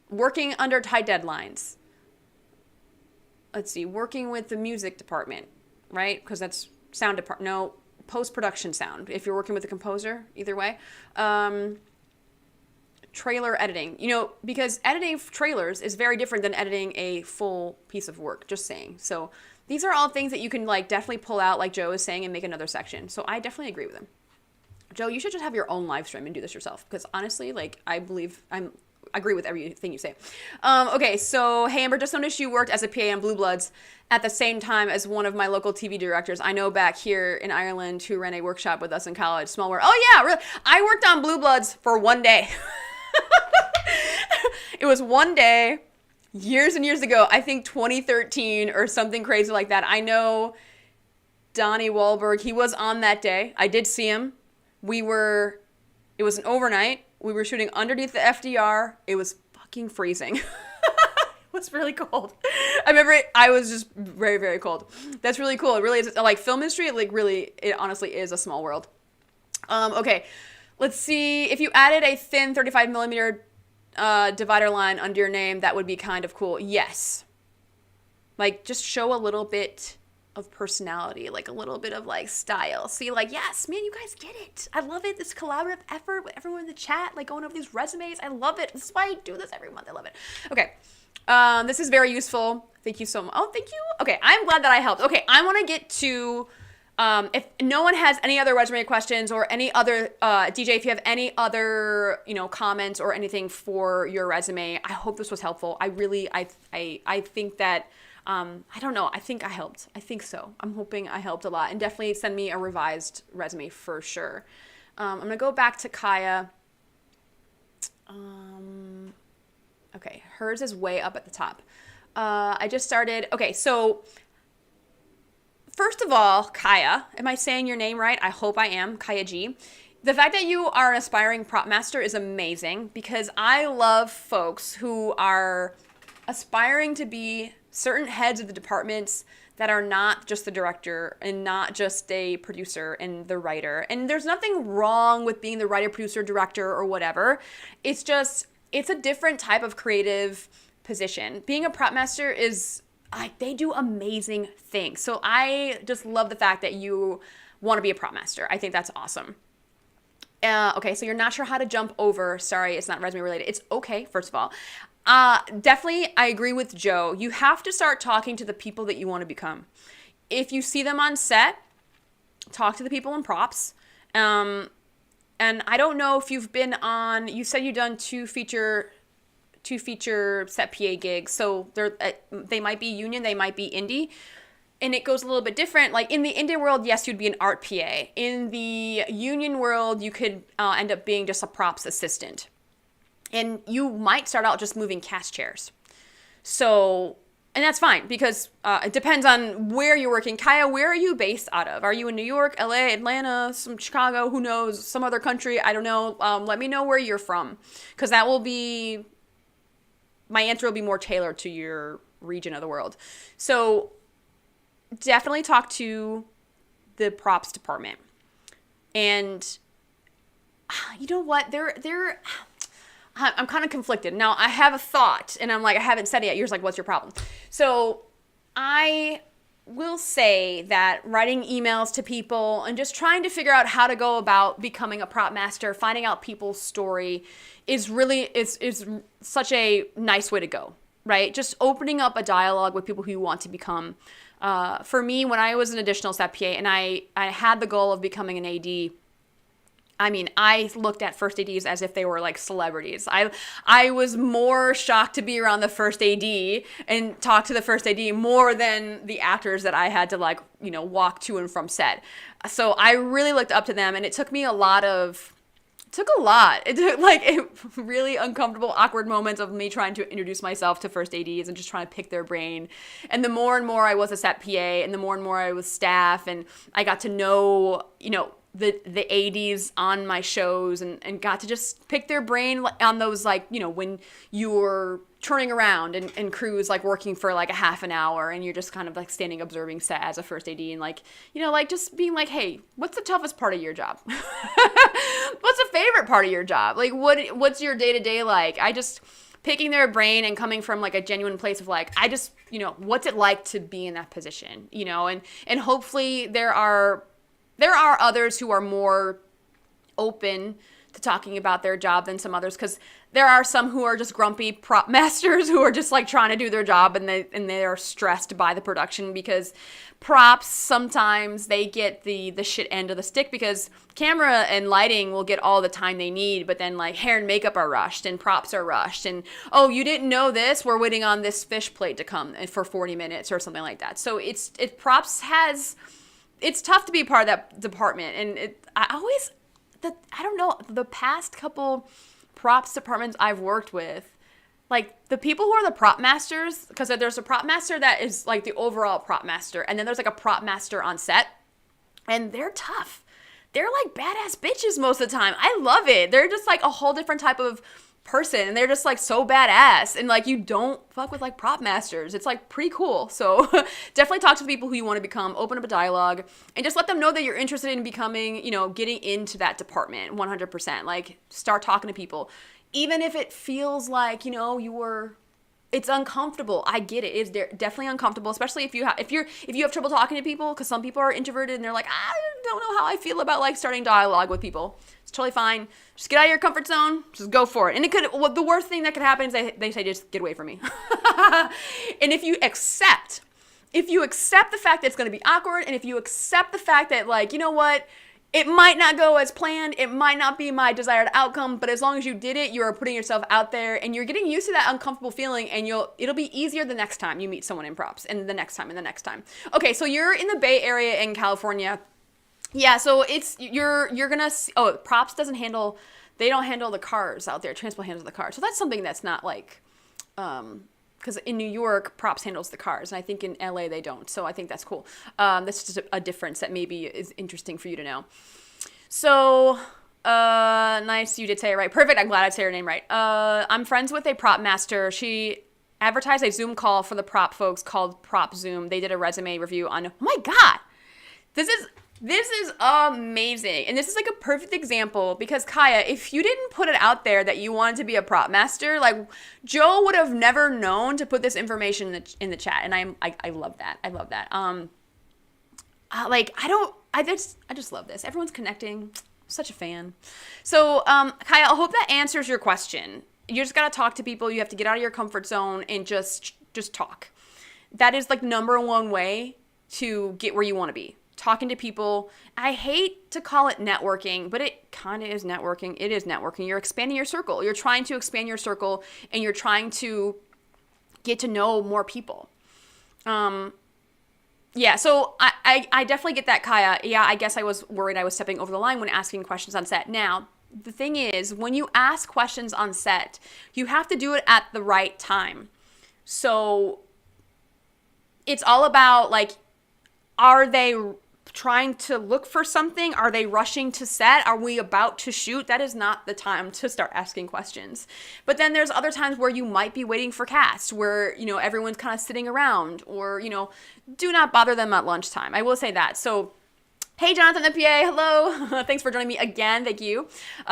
working under tight deadlines. Let's see, working with the music department, right? Because that's sound department. No, post-production sound. If you're working with a composer, either way. Trailer editing, because editing trailers is very different than editing a full piece of work, just saying. So these are all things that you can like definitely pull out, like Joe is saying, and make another section. So I definitely agree with him. Joe, you should just have your own live stream and do this yourself, because honestly, like, I agree with everything you say. Okay, so hey Amber, just noticed you worked as a PA on Blue Bloods at the same time as one of my local TV directors I know back here in Ireland who ran a workshop with us in college. Small world. Oh yeah, really? I worked on Blue Bloods for one day. It was one day, years and years ago, I think 2013 or something crazy like that. I know Donnie Wahlberg, he was on that day. I did see him. It was an overnight. We were shooting underneath the FDR. It was fucking freezing. It was really cold. I remember I was just very, very cold. That's really cool. It really is, like, film industry, it honestly is a small world. Okay, let's see. If you added a thin 35 millimeter divider line under your name, that would be kind of cool. Yes. Like, just show a little bit of personality, like a little bit of like style. See, like, yes, man, you guys get it. I love it. This collaborative effort with everyone in the chat, like going over these resumes. I love it. This is why I do this every month. I love it. Okay. This is very useful. Thank you so much. Oh, thank you. Okay. I'm glad that I helped. Okay. I want to get to, if no one has any other resume questions or any other, DJ, if you have any other, comments or anything for your resume, I hope this was helpful. I think that, I don't know. I think I helped. I think so. I'm hoping I helped a lot. And definitely send me a revised resume for sure. I'm going to go back to Kaya. Okay. Hers is way up at the top. I just started. Okay. So first of all, Kaya, am I saying your name right? I hope I am. Kaya G. The fact that you are an aspiring prop master is amazing, because I love folks who are aspiring to be certain heads of the departments that are not just the director and not just a producer and the writer. And there's nothing wrong with being the writer, producer, director, or whatever. It's just, it's a different type of creative position. Being a prop master is, they do amazing things. So I just love the fact that you want to be a prop master. I think that's awesome. Okay, so you're not sure how to jump over. Sorry, it's not resume related. It's okay, first of all. Definitely, I agree with Joe. You have to start talking to the people that you want to become. If you see them on set, talk to the people in props. And I don't know if you've been on, you said you've done two feature set PA gigs. So they might be union, they might be indie. And it goes a little bit different. Like in the indie world, yes, you'd be an art PA. In the union world, you could end up being just a props assistant. And you might start out just moving cast chairs. So And that's fine because it depends on where you're working. Kaya, where are you based out of? Are you in New York, LA, Atlanta, some Chicago, who knows, some other country? I don't know. Let me know where you're from, because that will be, my answer will be more tailored to your region of the world. So definitely talk to the props department. And you know what? I'm kind of conflicted. Now, I have a thought, and I'm like, I haven't said it yet. You're just like, what's your problem? So I will say that writing emails to people and just trying to figure out how to go about becoming a prop master, finding out people's story is really, is such a nice way to go, right? Just opening up a dialogue with people who you want to become. For me, when I was an additional Set PA and I had the goal of becoming an AD, I mean, I looked at first ADs as if they were like celebrities. I was more shocked to be around the first AD and talk to the first AD more than the actors that I had to like, you know, walk to and from set. So I really looked up to them, and it took me it took really uncomfortable, awkward moments of me trying to introduce myself to first ADs and just trying to pick their brain. And the more and more I was a Set PA, and the more and more I was staff, and I got to know, you know, the ADs on my shows and got to just pick their brain on those, like, you know, when you're turning around and crew's like working for like a half an hour and you're just kind of like standing observing set as a first AD, and like, you know, like just being like, hey, what's the toughest part of your job? What's the favorite part of your job? Like, what's your day-to-day like? I just picking their brain and coming from like a genuine place of like, I just, you know, what's it like to be in that position, you know, and hopefully there are others who are more open to talking about their job than some others, because there are some who are just grumpy prop masters who are just like trying to do their job, and they are stressed by the production, because props sometimes they get the shit end of the stick, because camera and lighting will get all the time they need, but then like hair and makeup are rushed and props are rushed, and oh, you didn't know this, we're waiting on this fish plate to come for 40 minutes or something like that. So it's tough to be part of that department. And I don't know, the past couple props departments I've worked with, like the people who are the prop masters, because there's a prop master that is like the overall prop master, and then there's like a prop master on set, and they're tough. They're like badass bitches most of the time. I love it. They're just like a whole different type of person, and they're just like so badass, and like you don't fuck with like prop masters. It's like pretty cool. So definitely talk to the people who you want to become, open up a dialogue, and just let them know that you're interested in becoming, you know, getting into that department 100%. Like start talking to people, even if it feels like, you know, it's uncomfortable. I get it. It's definitely uncomfortable, especially if you have trouble talking to people, because some people are introverted and they're like, I don't know how I feel about like starting dialogue with people. It's totally fine. Just get out of your comfort zone. Just go for it. And the worst thing that could happen is they say, just get away from me. And if you accept the fact that it's going to be awkward, and if you accept the fact that, like, you know what, it might not go as planned, it might not be my desired outcome, but as long as you did it, you are putting yourself out there, and you're getting used to that uncomfortable feeling, and it'll be easier the next time you meet someone in props, and the next time, and the next time. Okay, so you're in the Bay Area in California. Yeah, so you're gonna see, props they don't handle the cars out there. Transport handles the cars. So that's something that's not like, because in New York, props handles the cars, and I think in LA they don't. So I think that's cool. That's just a difference that maybe is interesting for you to know. So, nice, you did say it right. Perfect, I'm glad I said her name right. I'm friends with a prop master. She advertised a Zoom call for the prop folks called Prop Zoom. They did a resume review on, oh my God, this is amazing. And this is like a perfect example, because Kaya, if you didn't put it out there that you wanted to be a prop master, like Joe would have never known to put this information in the chat. And I love that. I love that. I just love this. Everyone's connecting. Such a fan. So, Kaya, I hope that answers your question. You just got to talk to people. You have to get out of your comfort zone and just talk. That is like number one way to get where you want to be. Talking to people. I hate to call it networking, but it kind of is networking. It is networking. You're expanding your circle. You're trying to expand your circle, and you're trying to get to know more people. Yeah, so I definitely get that, Kaya. Yeah, I guess I was worried I was stepping over the line when asking questions on set. Now, the thing is, when you ask questions on set, you have to do it at the right time. So it's all about like, are they trying to look for something? Are they rushing to set? Are we about to shoot? That is not the time to start asking questions. But then there's other times where you might be waiting for cast, where, you know, everyone's kind of sitting around, or, you know, do not bother them at lunchtime. I will say that. So, hey, Jonathan the PA, hello. Thanks for joining me again. Thank you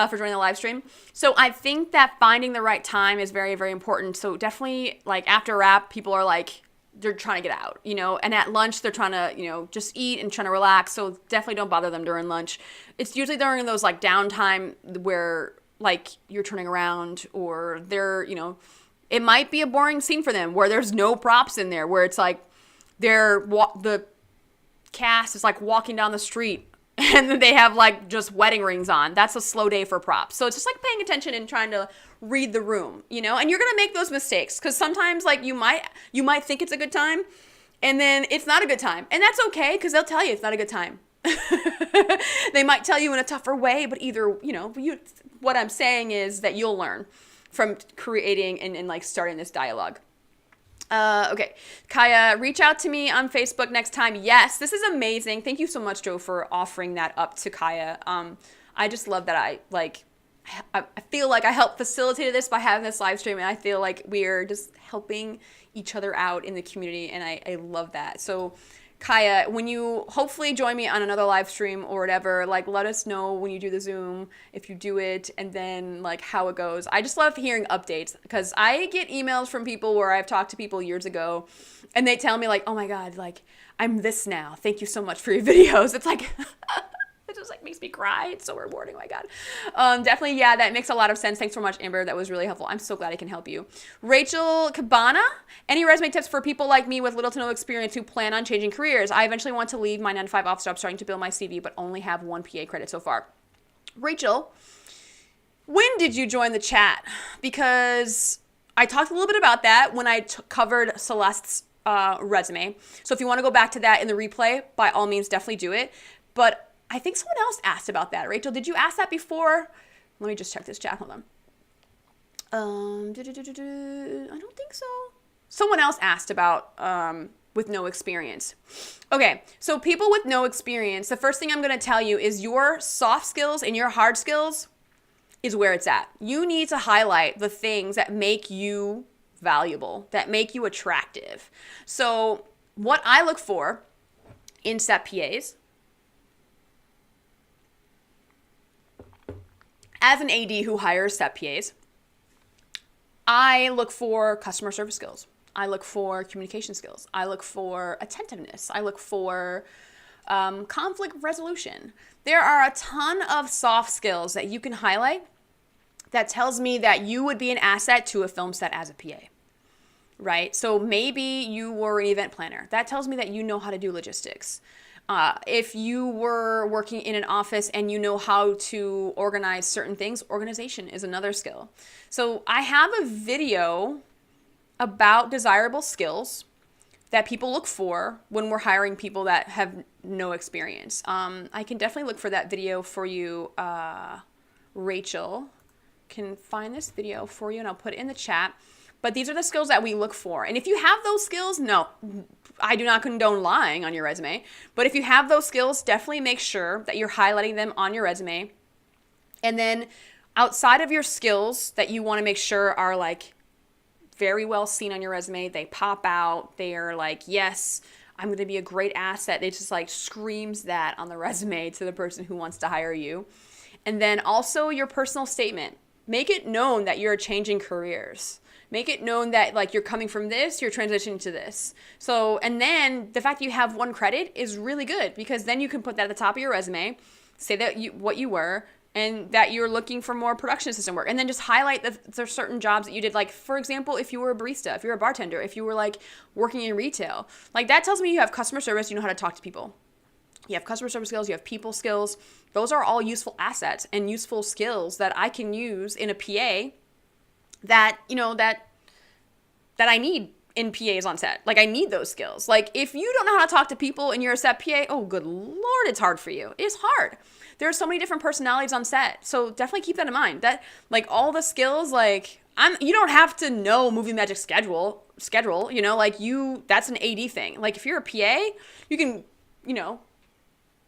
for joining the live stream. So I think that finding the right time is very, very important. So definitely, like, after wrap, people are like, they're trying to get out, you know, and at lunch, they're trying to, you know, just eat and trying to relax. So definitely don't bother them during lunch. It's usually during those like downtime where like you're turning around, or they're, you know, it might be a boring scene for them where there's no props in there, where it's like the cast is like walking down the street and then they have like just wedding rings on. That's a slow day for props. So it's just like paying attention and trying to read the room, you know, and you're going to make those mistakes because sometimes like you might think it's a good time and then it's not a good time, and that's okay because they'll tell you it's not a good time. They might tell you in a tougher way, but either, you know, what I'm saying is that you'll learn from creating and like starting this dialogue. Okay. Kaya, reach out to me on Facebook next time. Yes, this is amazing. Thank you so much, Joe, for offering that up to Kaya. I just love that I feel like I helped facilitate this by having this live stream, and I feel like we're just helping each other out in the community, and I love that. So Kaya, when you hopefully join me on another live stream or whatever, like let us know when you do the Zoom, if you do it, and then like how it goes. I just love hearing updates because I get emails from people where I've talked to people years ago and they tell me like, oh my God, like I'm this now. Thank you so much for your videos. It's like, it just like makes me cry. It's so rewarding. Oh my God. Definitely. Yeah, that makes a lot of sense. Thanks so much, Amber. That was really helpful. I'm so glad I can help you. Rachel Cabana, any resume tips for people like me with little to no experience who plan on changing careers? I eventually want to leave my 9-to-5 office job, starting to build my CV, but only have 1 PA credit so far. Rachel, when did you join the chat? Because I talked a little bit about that when I covered Celeste's resume. So if you want to go back to that in the replay, by all means, definitely do it. But I think someone else asked about that. Rachel, did you ask that before? Let me just check this chat. Hold on. I don't think so. Someone else asked about with no experience. Okay, so people with no experience, the first thing I'm going to tell you is your soft skills and your hard skills is where it's at. You need to highlight the things that make you valuable, that make you attractive. So what I look for in Set PAs, as an AD who hires Set PAs, I look for customer service skills. I look for communication skills. I look for attentiveness. I look for conflict resolution. There are a ton of soft skills that you can highlight that tells me that you would be an asset to a film set as a PA, right? So maybe you were an event planner. That tells me that you know how to do logistics. If you were working in an office and you know how to organize certain things, organization is another skill. So I have a video about desirable skills that people look for when we're hiring people that have no experience. I can definitely look for that video for you. Rachel can find this video for you and I'll put it in the chat. But these are the skills that we look for. And if you have those skills, no, I do not condone lying on your resume. But if you have those skills, definitely make sure that you're highlighting them on your resume. And then outside of your skills that you want to make sure are like very well seen on your resume, they pop out, they are like, yes, I'm going to be a great asset. It just like screams that on the resume to the person who wants to hire you. And then also your personal statement. Make it known that you're changing careers. Make it known that like you're coming from this, you're transitioning to this. So, and then the fact that you have 1 credit is really good because then you can put that at the top of your resume, say that what you were, and that you're looking for more production assistant work. And then just highlight the certain jobs that you did. Like, for example, if you were a barista, if you're a bartender, if you were like working in retail, like that tells me you have customer service, you know how to talk to people. You have customer service skills, you have people skills. Those are all useful assets and useful skills that I can use in a PA that, you know, that I need in PAs on set. Like I need those skills. Like if you don't know how to talk to people and you're a set PA, oh good Lord, it's hard for you. It's hard. There are so many different personalities on set. So definitely keep that in mind. That like all the skills, like You don't have to know movie magic schedule, you know, like that's an AD thing. Like if you're a PA, you can, you know,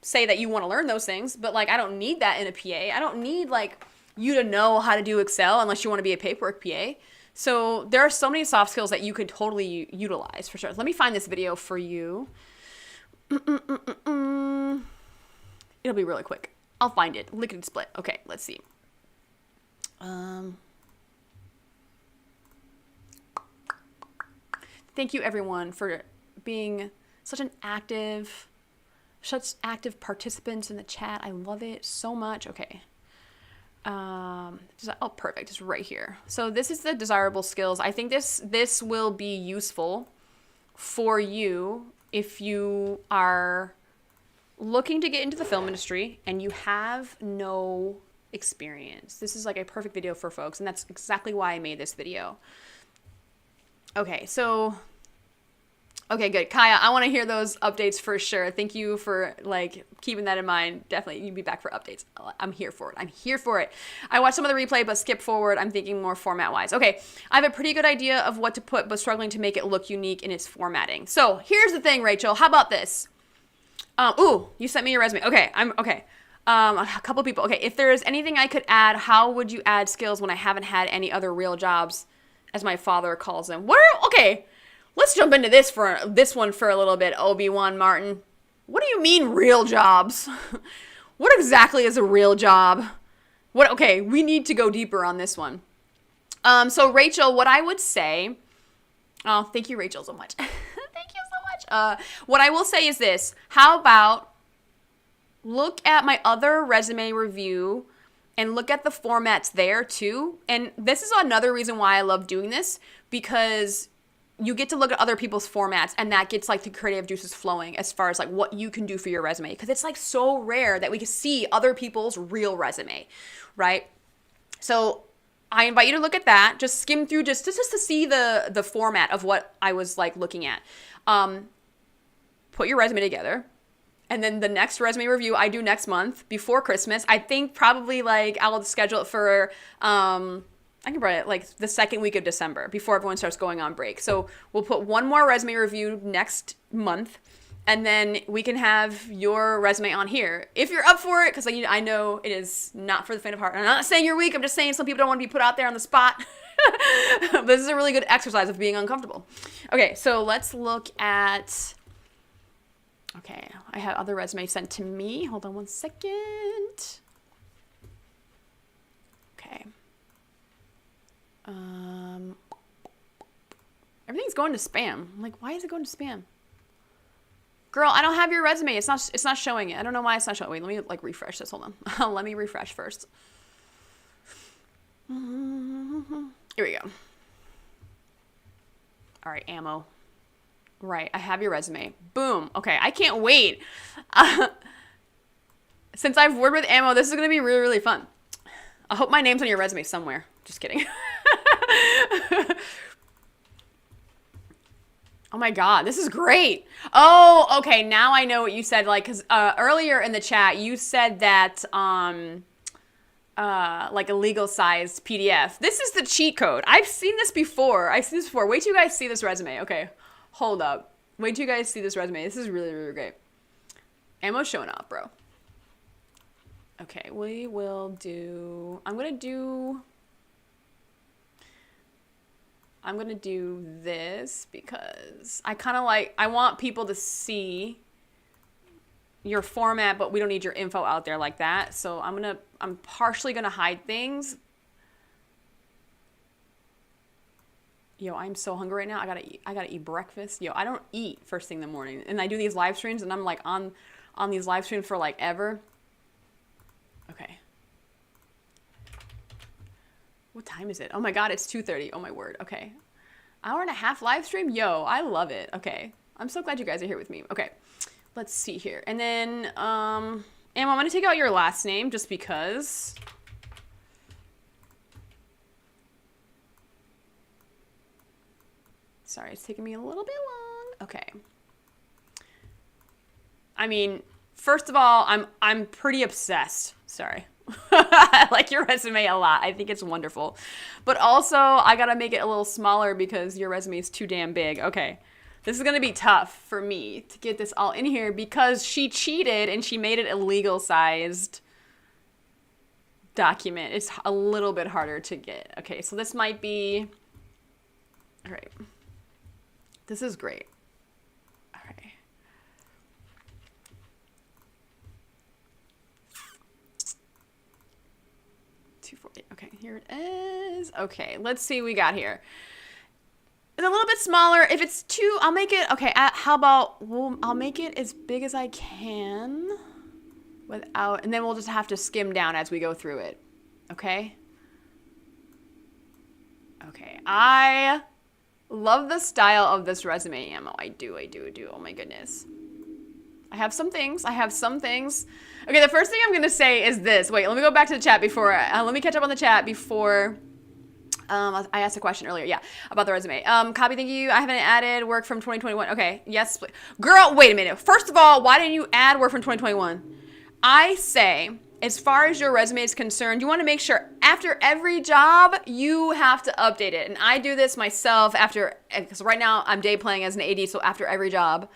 say that you want to learn those things, but like I don't need that in a PA. I don't need like you to know how to do Excel unless you want to be a paperwork PA. So there are so many soft skills that you could totally utilize for sure. Let me find this video for you. It'll be really quick. I'll find it. Lickety split. Okay, let's see. Thank you everyone for being such active participants in the chat. I love it so much. Okay. Oh, perfect. It's right here. So this is the desirable skills. I think this will be useful for you if you are looking to get into the film industry and you have no experience. This is like a perfect video for folks, and that's exactly why I made this video. Okay, so okay, good. Kaya, I want to hear those updates for sure. Thank you for like keeping that in mind. Definitely, you'd be back for updates. I'm here for it. I'm here for it. I watched some of the replay, but skip forward. I'm thinking more format-wise. Okay, I have a pretty good idea of what to put, but struggling to make it look unique in its formatting. So here's the thing, Rachel. How about this? Ooh, you sent me your resume. Okay, I'm okay. A couple people. Okay, if there is anything I could add, how would you add skills when I haven't had any other real jobs, as my father calls them? Okay. Let's jump into this one for a little bit, Obi-Wan Martin. What do you mean real jobs? What exactly is a real job? Okay, we need to go deeper on this one. So Rachel, what I would say, oh, thank you, Rachel, so much. Thank you so much. What I will say is this. How about look at my other resume review and look at the formats there too. And this is another reason why I love doing this, because you get to look at other people's formats, and that gets like the creative juices flowing as far as like what you can do for your resume. Because it's like so rare that we can see other people's real resume, right? So I invite you to look at that. Just skim through just to see the format of what I was like looking at. Put your resume together. And then the next resume review I do next month before Christmas. I think probably like I will schedule it for I can write it like the second week of December before everyone starts going on break. So we'll put one more resume review next month, and then we can have your resume on here if you're up for it, because I know it is not for the faint of heart. I'm not saying you're weak. I'm just saying some people don't want to be put out there on the spot. This is a really good exercise of being uncomfortable. Okay, so let's look at. Okay, I have other resumes sent to me. Hold on one second. Okay. Everything's going to spam. I'm like, why is it going to spam? Girl, I don't have your resume. It's not showing it. I don't know why it's not showing. Wait, let me like refresh this. Hold on. Let me refresh first. Here we go. All right, ammo. Right, I have your resume. Boom. Okay, I can't wait. Since I've worked with ammo, this is going to be really, really fun. I hope my name's on your resume somewhere. Just kidding. Oh my God, this is great. Oh, okay, now I know what you said. Like, because earlier in the chat, you said that like a legal sized PDF. This is the cheat code. I've seen this before. Wait till you guys see this resume. Okay, hold up. Wait till you guys see this resume. This is really, really great. Ammo's showing off, bro. Okay, we will do, I'm gonna do this because I want people to see your format, but we don't need your info out there like that. So I'm partially gonna hide things. Yo, I'm so hungry right now. I gotta eat breakfast. Yo, I don't eat first thing in the morning, and I do these live streams, and I'm like on these live streams for like ever. Okay. What time is it? Oh my God, it's 2:30. Oh my word. Okay. Hour and a half live stream? Yo, I love it. Okay. I'm so glad you guys are here with me. Okay. Let's see here. And then, Emma, I'm going to take out your last name just because. Sorry, it's taking me a little bit long. Okay. I mean, first of all, I'm pretty obsessed. Sorry. I like your resume a lot. I think it's wonderful. But also, I gotta make it a little smaller because your resume is too damn big. Okay. This is gonna be tough for me to get this all in here because she cheated and she made it a legal sized document. It's a little bit harder to get. Okay, so this might be... All right. This is great. All right. Okay, here it is. Okay, let's see what we got here. It's a little bit smaller. If it's too, I'll make it, okay, how about, I'll make it as big as I can without, and then we'll just have to skim down as we go through it. Okay? Okay, I love the style of this resume ammo. I do. Oh my goodness. I have some things. Okay, the first thing I'm going to say is this. Wait, let me go back to the chat before, let me catch up on the chat before I asked a question earlier. Yeah, about the resume. Copy, thank you. I haven't added work from 2021. Okay, yes, please. Girl, wait a minute. First of all, why didn't you add work from 2021? I say, as far as your resume is concerned, you want to make sure after every job, you have to update it. And I do this myself because right now I'm day playing as an AD, so after every job,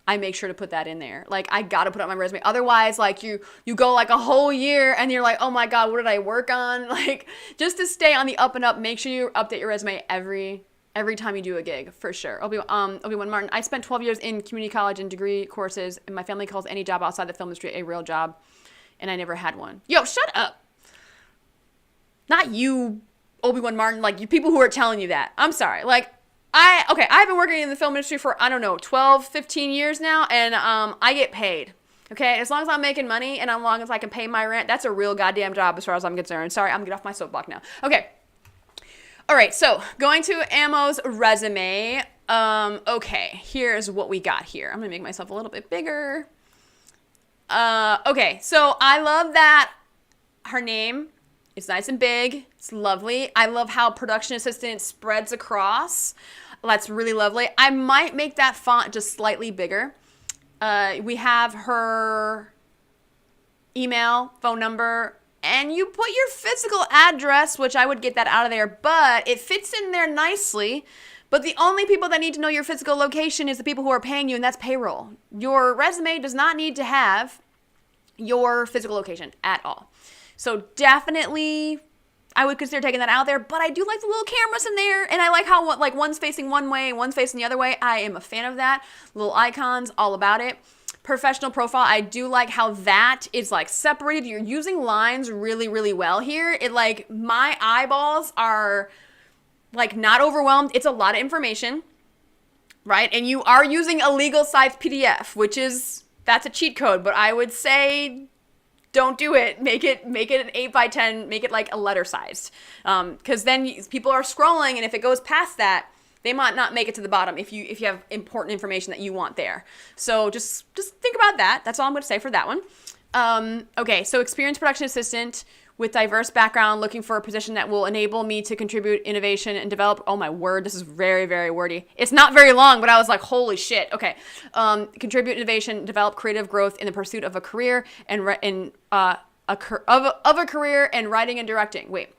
I make sure to put that in there. Like, I got to put it on my resume. Otherwise, like, you go like a whole year and you're like, oh my God, what did I work on? Like, just to stay on the up and up, make sure you update your resume every time you do a gig, for sure. Obi-Wan Martin, I spent 12 years in community college and degree courses, and my family calls any job outside the film industry a real job, and I never had one. Yo, shut up. Not you, Obi-Wan Martin, like, you people who are telling you that. I'm sorry. Like, I've been working in the film industry for, 12, 15 years now, and I get paid. Okay, as long as I'm making money and as long as I can pay my rent, that's a real goddamn job as far as I'm concerned. Sorry, I'm getting off my soapbox now. Okay. All right, so going to Ammo's resume. Okay, here's what we got here. I'm gonna make myself a little bit bigger. Okay, so I love that her name is nice and big. It's lovely. I love how production assistant spreads across. That's really lovely. I might make that font just slightly bigger. We have her email, phone number, and you put your physical address, which I would get that out of there, but it fits in there nicely. But the only people that need to know your physical location is the people who are paying you, and that's payroll. Your resume does not need to have your physical location at all. So definitely, I would consider taking that out there, but I do like the little cameras in there, and I like how like one's facing one way, one's facing the other way. I am a fan of that. Little icons, all about it. Professional profile, I do like how that is like separated. You're using lines really, really well here. It like, my eyeballs are like not overwhelmed. It's a lot of information, right? And you are using a legal size PDF, that's a cheat code, but I would say don't do it. Make it an 8x10, make it like a letter sized. Because then people are scrolling, and if it goes past that, they might not make it to the bottom if you have important information that you want there. So just think about that. That's all I'm going to say for that one. Okay, so experienced production assistant with diverse background, looking for a position that will enable me to contribute innovation and develop. Oh my word, this is very, very wordy. It's not very long, but I was like, holy shit. Okay, contribute innovation, develop creative growth in the pursuit of a career and a career in writing and directing. Wait.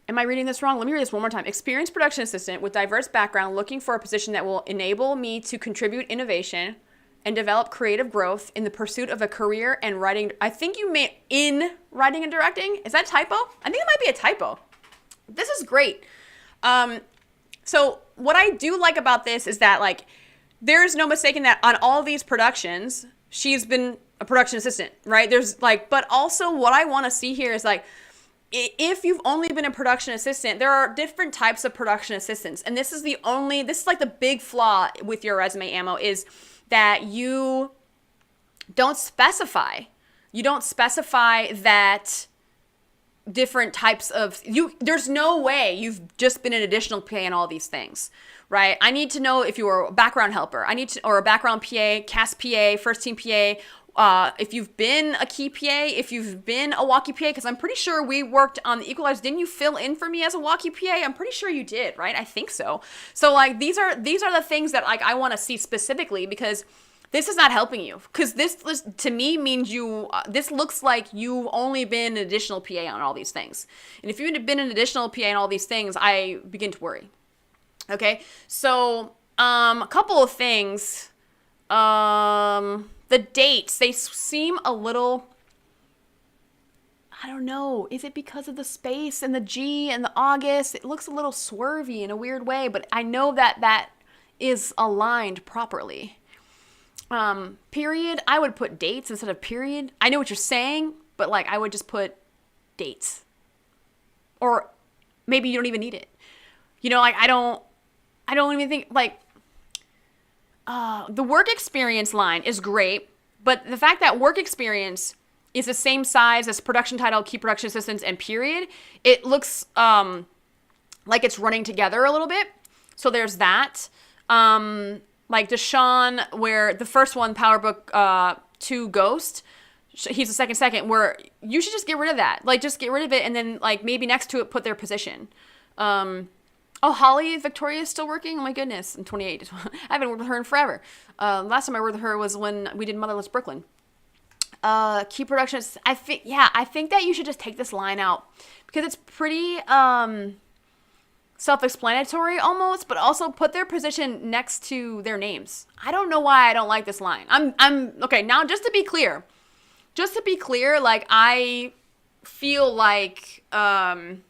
Am I reading this wrong? Let me read this one more time. Experienced production assistant with diverse background, looking for a position that will enable me to contribute innovation and develop creative growth in the pursuit of a career and writing. I think you meant in writing and directing. Is that a typo? I think it might be a typo. This is great. So what I do like about this is that like, there's no mistaking that on all these productions, she's been a production assistant, right? There's like, but also what I want to see here is like, if you've only been a production assistant, there are different types of production assistants. And this is like the big flaw with your resume, Ammo, is that you don't specify. You don't specify that different types of, there's no way you've just been an additional PA in all these things, right? I need to know if you were a background helper. Or a background PA, cast PA, first team PA, if you've been a key PA, if you've been a walkie PA, because I'm pretty sure we worked on the Equalizer. Didn't you fill in for me as a walkie PA? I'm pretty sure you did, right? I think so. So like these are the things that like I want to see specifically, because this is not helping you, because this to me means this looks like you've only been an additional PA on all these things. And if you've been an additional PA on all these things, I begin to worry. Okay, so a couple of things. The dates, they seem a little, I don't know, is it because of the space and the G and the August? It looks a little swervy in a weird way, but I know that is aligned properly. Period, I would put dates instead of period. I know what you're saying, but like I would just put dates. Or maybe you don't even need it. You know, like I don't even think, like, the work experience line is great, but the fact that work experience is the same size as production title, key production assistants, and period, it looks like it's running together a little bit. So there's that. Like Deshaun, where the first one, PowerBook 2 Ghost, he's the second, where you should just get rid of that. Like, just get rid of it, and then, like, maybe next to it, put their position. Holly Victoria is still working? Oh my goodness, I'm 28. I haven't worked with her in forever. Last time I worked with her was when we did Motherless Brooklyn. Key productions, I think that you should just take this line out, because it's pretty, self-explanatory almost, but also put their position next to their names. I don't know why I don't like this line. I'm okay, now just to be clear, like I feel like I'm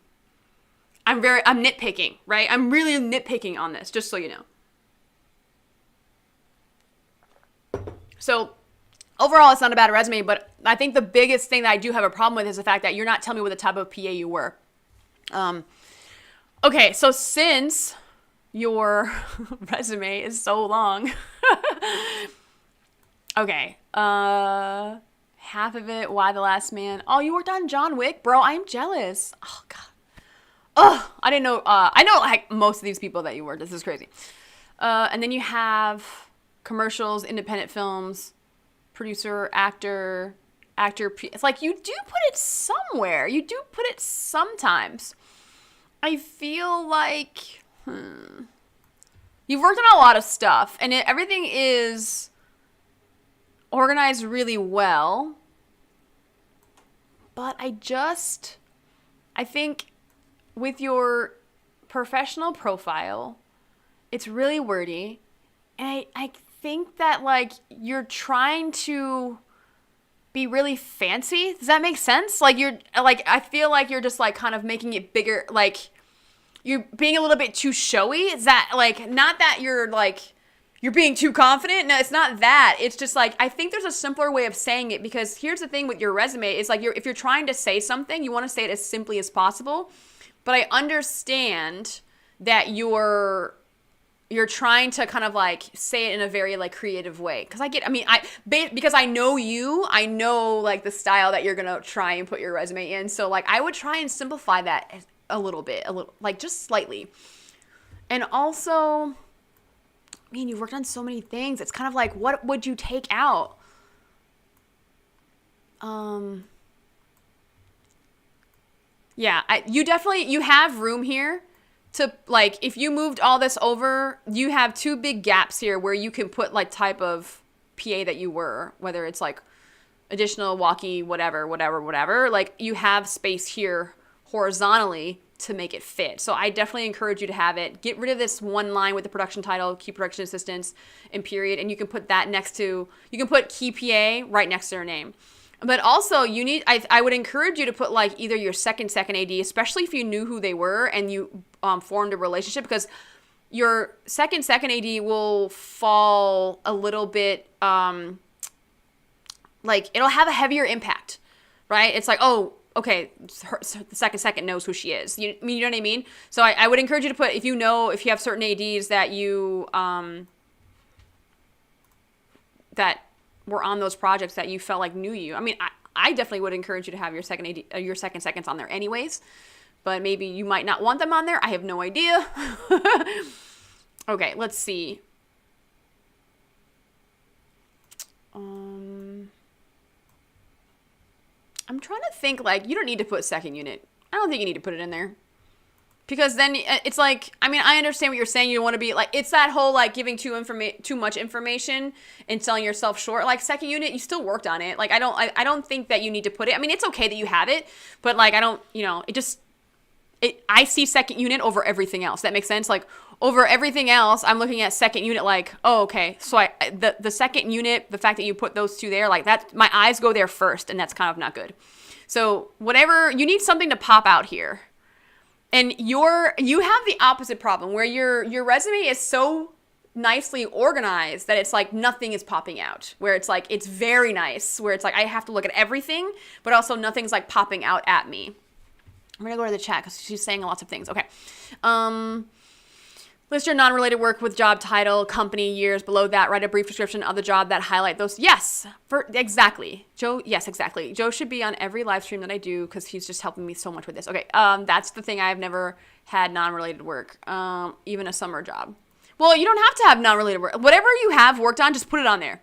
nitpicking, right? I'm really nitpicking on this, just so you know. So overall, it's not a bad resume, but I think the biggest thing that I do have a problem with is the fact that you're not telling me what the type of PA you were. Okay, so since your resume is so long, okay, half of it, Why the Last Man? Oh, you worked on John Wick? Bro, I'm jealous. Oh, God. Oh, I didn't know. I know, like, most of these people that you worked. This is crazy. And then you have commercials, independent films, producer, actor. It's like you do put it somewhere. You do put it sometimes. I feel like you've worked on a lot of stuff, and everything is organized really well. But I think with your professional profile, it's really wordy. And I think that, like, you're trying to be really fancy. Does that make sense? Like, I feel like you're just, like, kind of making it bigger. Like, you're being a little bit too showy. Is that, like, not that you're, like, you're being too confident. No, it's not that. It's just, like, I think there's a simpler way of saying it, because here's the thing with your resume is, like, if you're trying to say something, you want to say it as simply as possible. But I understand that you're trying to kind of, like, say it in a very, like, creative way. Because I know you, I know, like, the style that you're going to try and put your resume in. So, like, I would try and simplify that a little, like, just slightly. And also, you've worked on so many things. It's kind of like, what would you take out? Yeah, you have room here to, like, if you moved all this over, you have two big gaps here where you can put, like, type of PA that you were, whether it's, like, additional, walkie, whatever. Like, you have space here horizontally to make it fit. So I definitely encourage you to have it. Get rid of this one line with the production title, key production assistants, and period, and you can put that you can put key PA right next to their name. But also, I would encourage you to put, like, either your second AD, especially if you knew who they were and you formed a relationship, because your second AD will fall a little bit, like, it'll have a heavier impact, right? It's like, oh, okay, the second knows who she is. You know what I mean? So I would encourage you to put, if you have certain ADs that you, that were on those projects that you felt like knew you. I definitely would encourage you to have your second seconds on there anyways, but maybe you might not want them on there. I have no idea. Okay, let's see. I'm trying to think, like, you don't need to put second unit. I don't think you need to put it in there. Because then it's like, I mean, I understand what you're saying. You want to be like, it's that whole like giving too much information and selling yourself short. Like second unit, you still worked on it. Like I don't think that you need to put it. I mean, it's okay that you have it, but like I don't, I see second unit over everything else. That makes sense. Like over everything else, I'm looking at second unit like, oh, okay. So the second unit, the fact that you put those two there, like that, my eyes go there first, and that's kind of not good. So whatever, you need something to pop out here. And you have the opposite problem where your resume is so nicely organized that it's like nothing is popping out, where it's like, it's very nice, where it's like, I have to look at everything, but also nothing's like popping out at me. I'm going to go to the chat because she's saying lots of things. Okay. List your non-related work with job title, company, years. Below that, write a brief description of the job that highlight those. Yes, exactly. Joe, yes, exactly. Joe should be on every live stream that I do because he's just helping me so much with this. Okay, that's the thing. I've never had non-related work, even a summer job. Well, you don't have to have non-related work. Whatever you have worked on, just put it on there.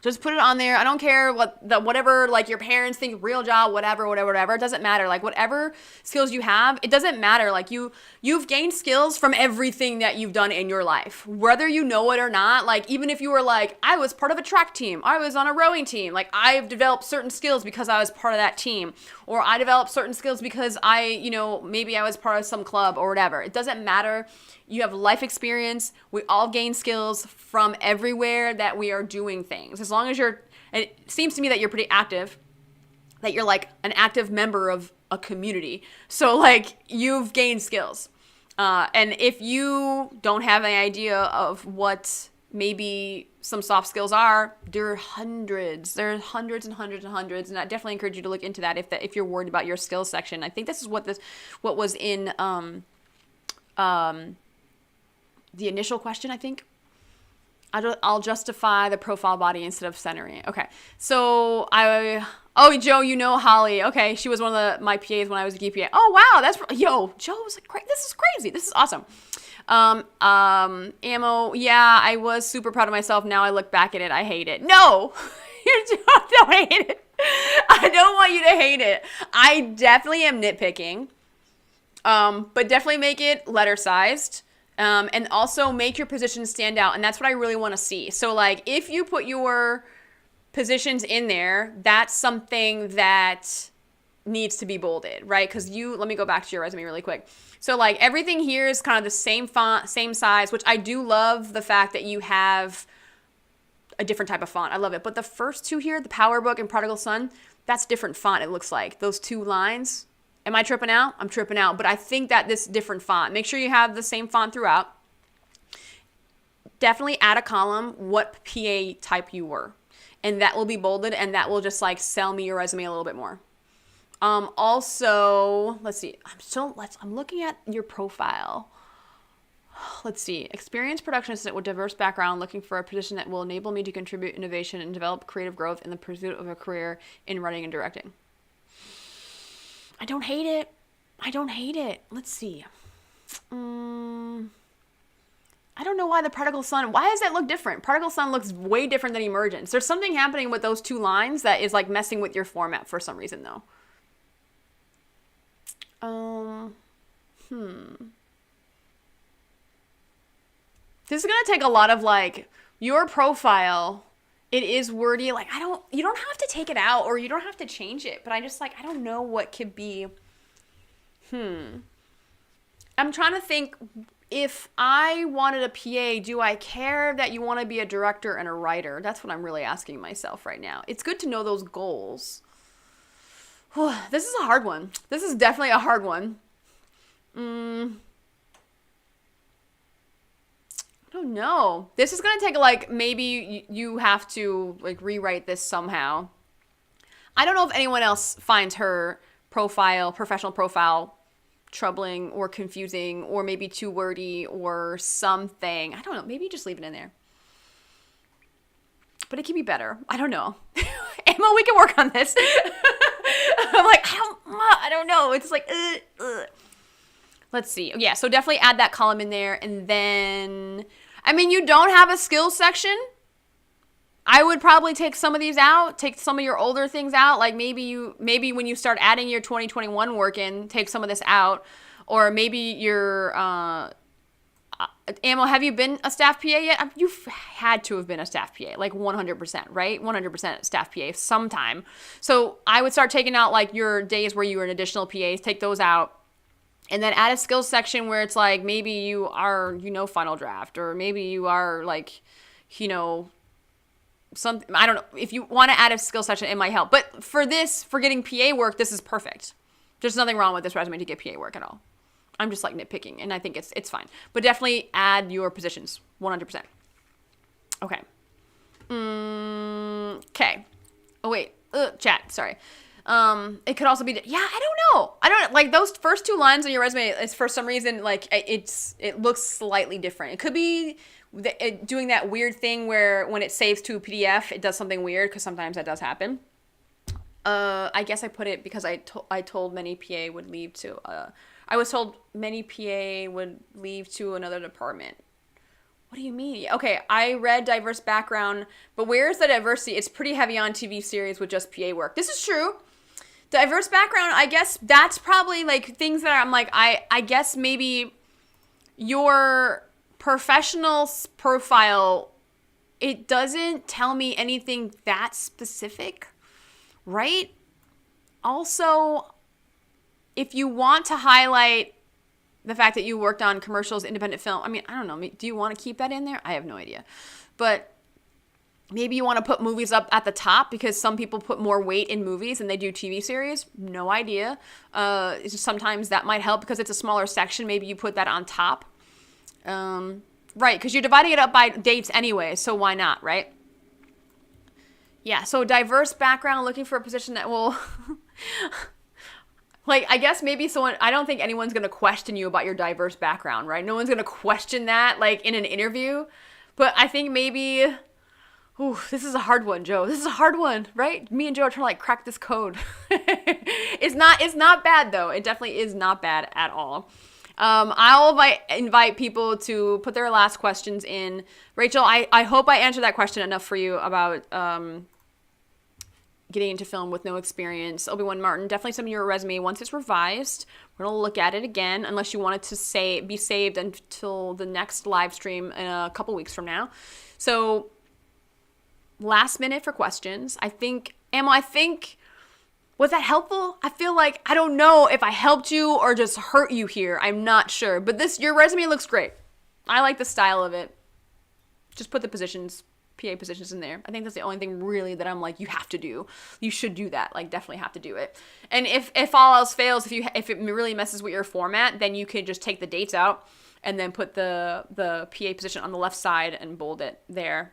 Just put it on there. I don't care whatever, like your parents think, real job, whatever. It doesn't matter. Like whatever skills you have, it doesn't matter. Like you've gained skills from everything that you've done in your life, whether you know it or not. Like even if you were like, I was part of a track team, I was on a rowing team. Like I've developed certain skills because I was part of that team, or I developed certain skills because maybe I was part of some club or whatever. It doesn't matter. You have life experience. We all gain skills from everywhere that we are doing things. As long as it seems to me that you're pretty active, that you're like an active member of a community. So like you've gained skills. And if you don't have any idea of what maybe some soft skills are, there are hundreds and hundreds and hundreds. And I definitely encourage you to look into that if you're worried about your skills section. I think this is what was in, the initial question, I think. I'll justify the profile body instead of centering it. Okay. So Joe, Holly. Okay. She was one of my PAs when I was a GPA. Oh, wow. Joe was like, great. This is crazy. This is awesome. Ammo. Yeah, I was super proud of myself. Now I look back at it. I hate it. No, you don't hate it. I don't want you to hate it. I definitely am nitpicking. But definitely make it letter sized. And also make your positions stand out. And that's what I really want to see. So like if you put your positions in there, that's something that needs to be bolded, right? Because let me go back to your resume really quick. So like everything here is kind of the same font, same size, which I do love the fact that you have a different type of font. I love it. But the first two here, the Power Book and Prodigal Son, that's different font. It looks like those two lines. Am I tripping out? I'm tripping out. But I think that this different font. Make sure you have the same font throughout. Definitely add a column what PA type you were. And that will be bolded, and that will just like sell me your resume a little bit more. Also, let's see. I'm looking at your profile. Let's see. Experienced production assistant with diverse background, looking for a position that will enable me to contribute innovation and develop creative growth in the pursuit of a career in writing and directing. I don't hate it. Let's see. I don't know why the Prodigal Son, why does that look different? Prodigal Son looks way different than Emergence. There's something happening with those two lines that is like messing with your format for some reason though. This is going to take a lot of like your profile. It is wordy. Like, you don't have to take it out or you don't have to change it, but I don't know what could be. I'm trying to think, if I wanted a PA, do I care that you want to be a director and a writer? That's what I'm really asking myself right now. It's good to know those goals. This is a hard one. This is definitely a hard one. I don't know. This is going to take like, maybe you have to like rewrite this somehow. I don't know if anyone else finds her professional profile troubling or confusing or maybe too wordy or something. I don't know. Maybe just leave it in there. But it can be better. I don't know. Emma, we can work on this. I'm like, I don't know. It's like, Let's see. Yeah, so definitely add that column in there. And then, I mean, you don't have a skills section. I would probably take some of these out, take some of your older things out. Like maybe when you start adding your 2021 work in, take some of this out. Or maybe you're, Ammo, have you been a staff PA yet? You've had to have been a staff PA, like 100%, right? 100% staff PA sometime. So I would start taking out like your days where you were an additional PAs, take those out. And then add a skills section where it's like, maybe you are, final draft, or maybe you are like, something, I don't know. If you want to add a skill section, it might help. But for getting PA work, this is perfect. There's nothing wrong with this resume to get PA work at all. I'm just like nitpicking, and I think it's fine. But definitely add your positions, 100%. Okay. Okay. Oh, wait. Chat, sorry. It could also be, I don't know. Like those first 2 lines on your resume is for some reason, like it looks slightly different. It could be doing that weird thing where when it saves to a PDF, it does something weird, because sometimes that does happen. I guess I put it because I told many PA would leave to, I was told many PA would leave to another department. What do you mean? Okay, I read diverse background, but where's the diversity? It's pretty heavy on TV series with just PA work. This is true. Diverse background, I guess that's probably like things that I'm like, I guess maybe your professional profile, it doesn't tell me anything that specific, right? Also, if you want to highlight the fact that you worked on commercials, independent film, I mean, I don't know. Do you want to keep that in there? I have no idea. But maybe you want to put movies up at the top, because some people put more weight in movies than they do TV series. No idea. Sometimes that might help because it's a smaller section. Maybe you put that on top. Right, because you're dividing it up by dates anyway, so why not, right? Yeah, so diverse background, looking for a position that will... Like, I guess maybe I don't think anyone's going to question you about your diverse background, right? No one's going to question that, like, in an interview. But I think maybe, this is a hard one, Joe. This is a hard one, right? Me and Joe are trying to, like, crack this code. It's not bad, though. It definitely is not bad at all. I'll invite people to put their last questions in. Rachel, I hope I answered that question enough for you about... getting into film with no experience. Obi-Wan Martin, definitely send me your resume once it's revised. We're going to look at it again, unless you want it to be saved until the next live stream in a couple weeks from now. So, last minute for questions. I think, was that helpful? I feel like, I don't know if I helped you or just hurt you here. I'm not sure. But your resume looks great. I like the style of it. Just put the PA positions in there. I think that's the only thing really that I'm like, you have to do. You should do that. Like, definitely have to do it. And if all else fails, if it really messes with your format, then you could just take the dates out and then put the PA position on the left side and bold it there.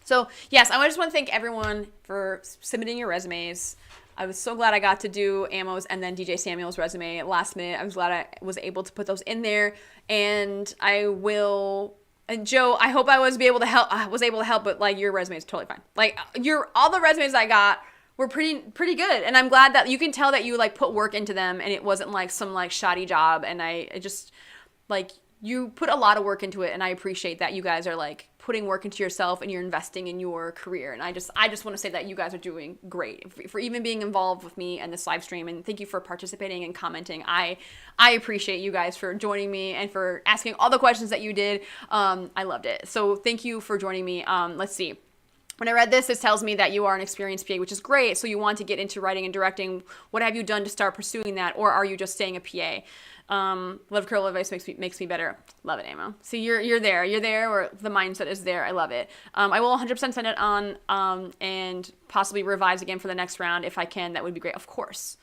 So yes, I just want to thank everyone for submitting your resumes. I was so glad I got to do Ammo's and then DJ Samuel's resume last minute. I was glad I was able to put those in there, and And Joe, I hope I was able to help, but like your resume is totally fine. Like all the resumes I got were pretty good, and I'm glad that you can tell that you like put work into them, and it wasn't like some like shoddy job. And I just like you put a lot of work into it, and I appreciate that you guys are like putting work into yourself and you're investing in your career. And I just want to say that you guys are doing great for even being involved with me and this live stream. And thank you for participating and commenting. I appreciate you guys for joining me and for asking all the questions that you did. I loved it. So thank you for joining me. Let's see. When I read this tells me that you are an experienced PA, which is great. So you want to get into writing and directing. What have you done to start pursuing that? Or are you just staying a PA? Love curl advice makes me better. Love it, Ammo. See, you're there, or the mindset is there. I love it. I will 100% send it on, and possibly revise again for the next round if I can. That would be great. Of course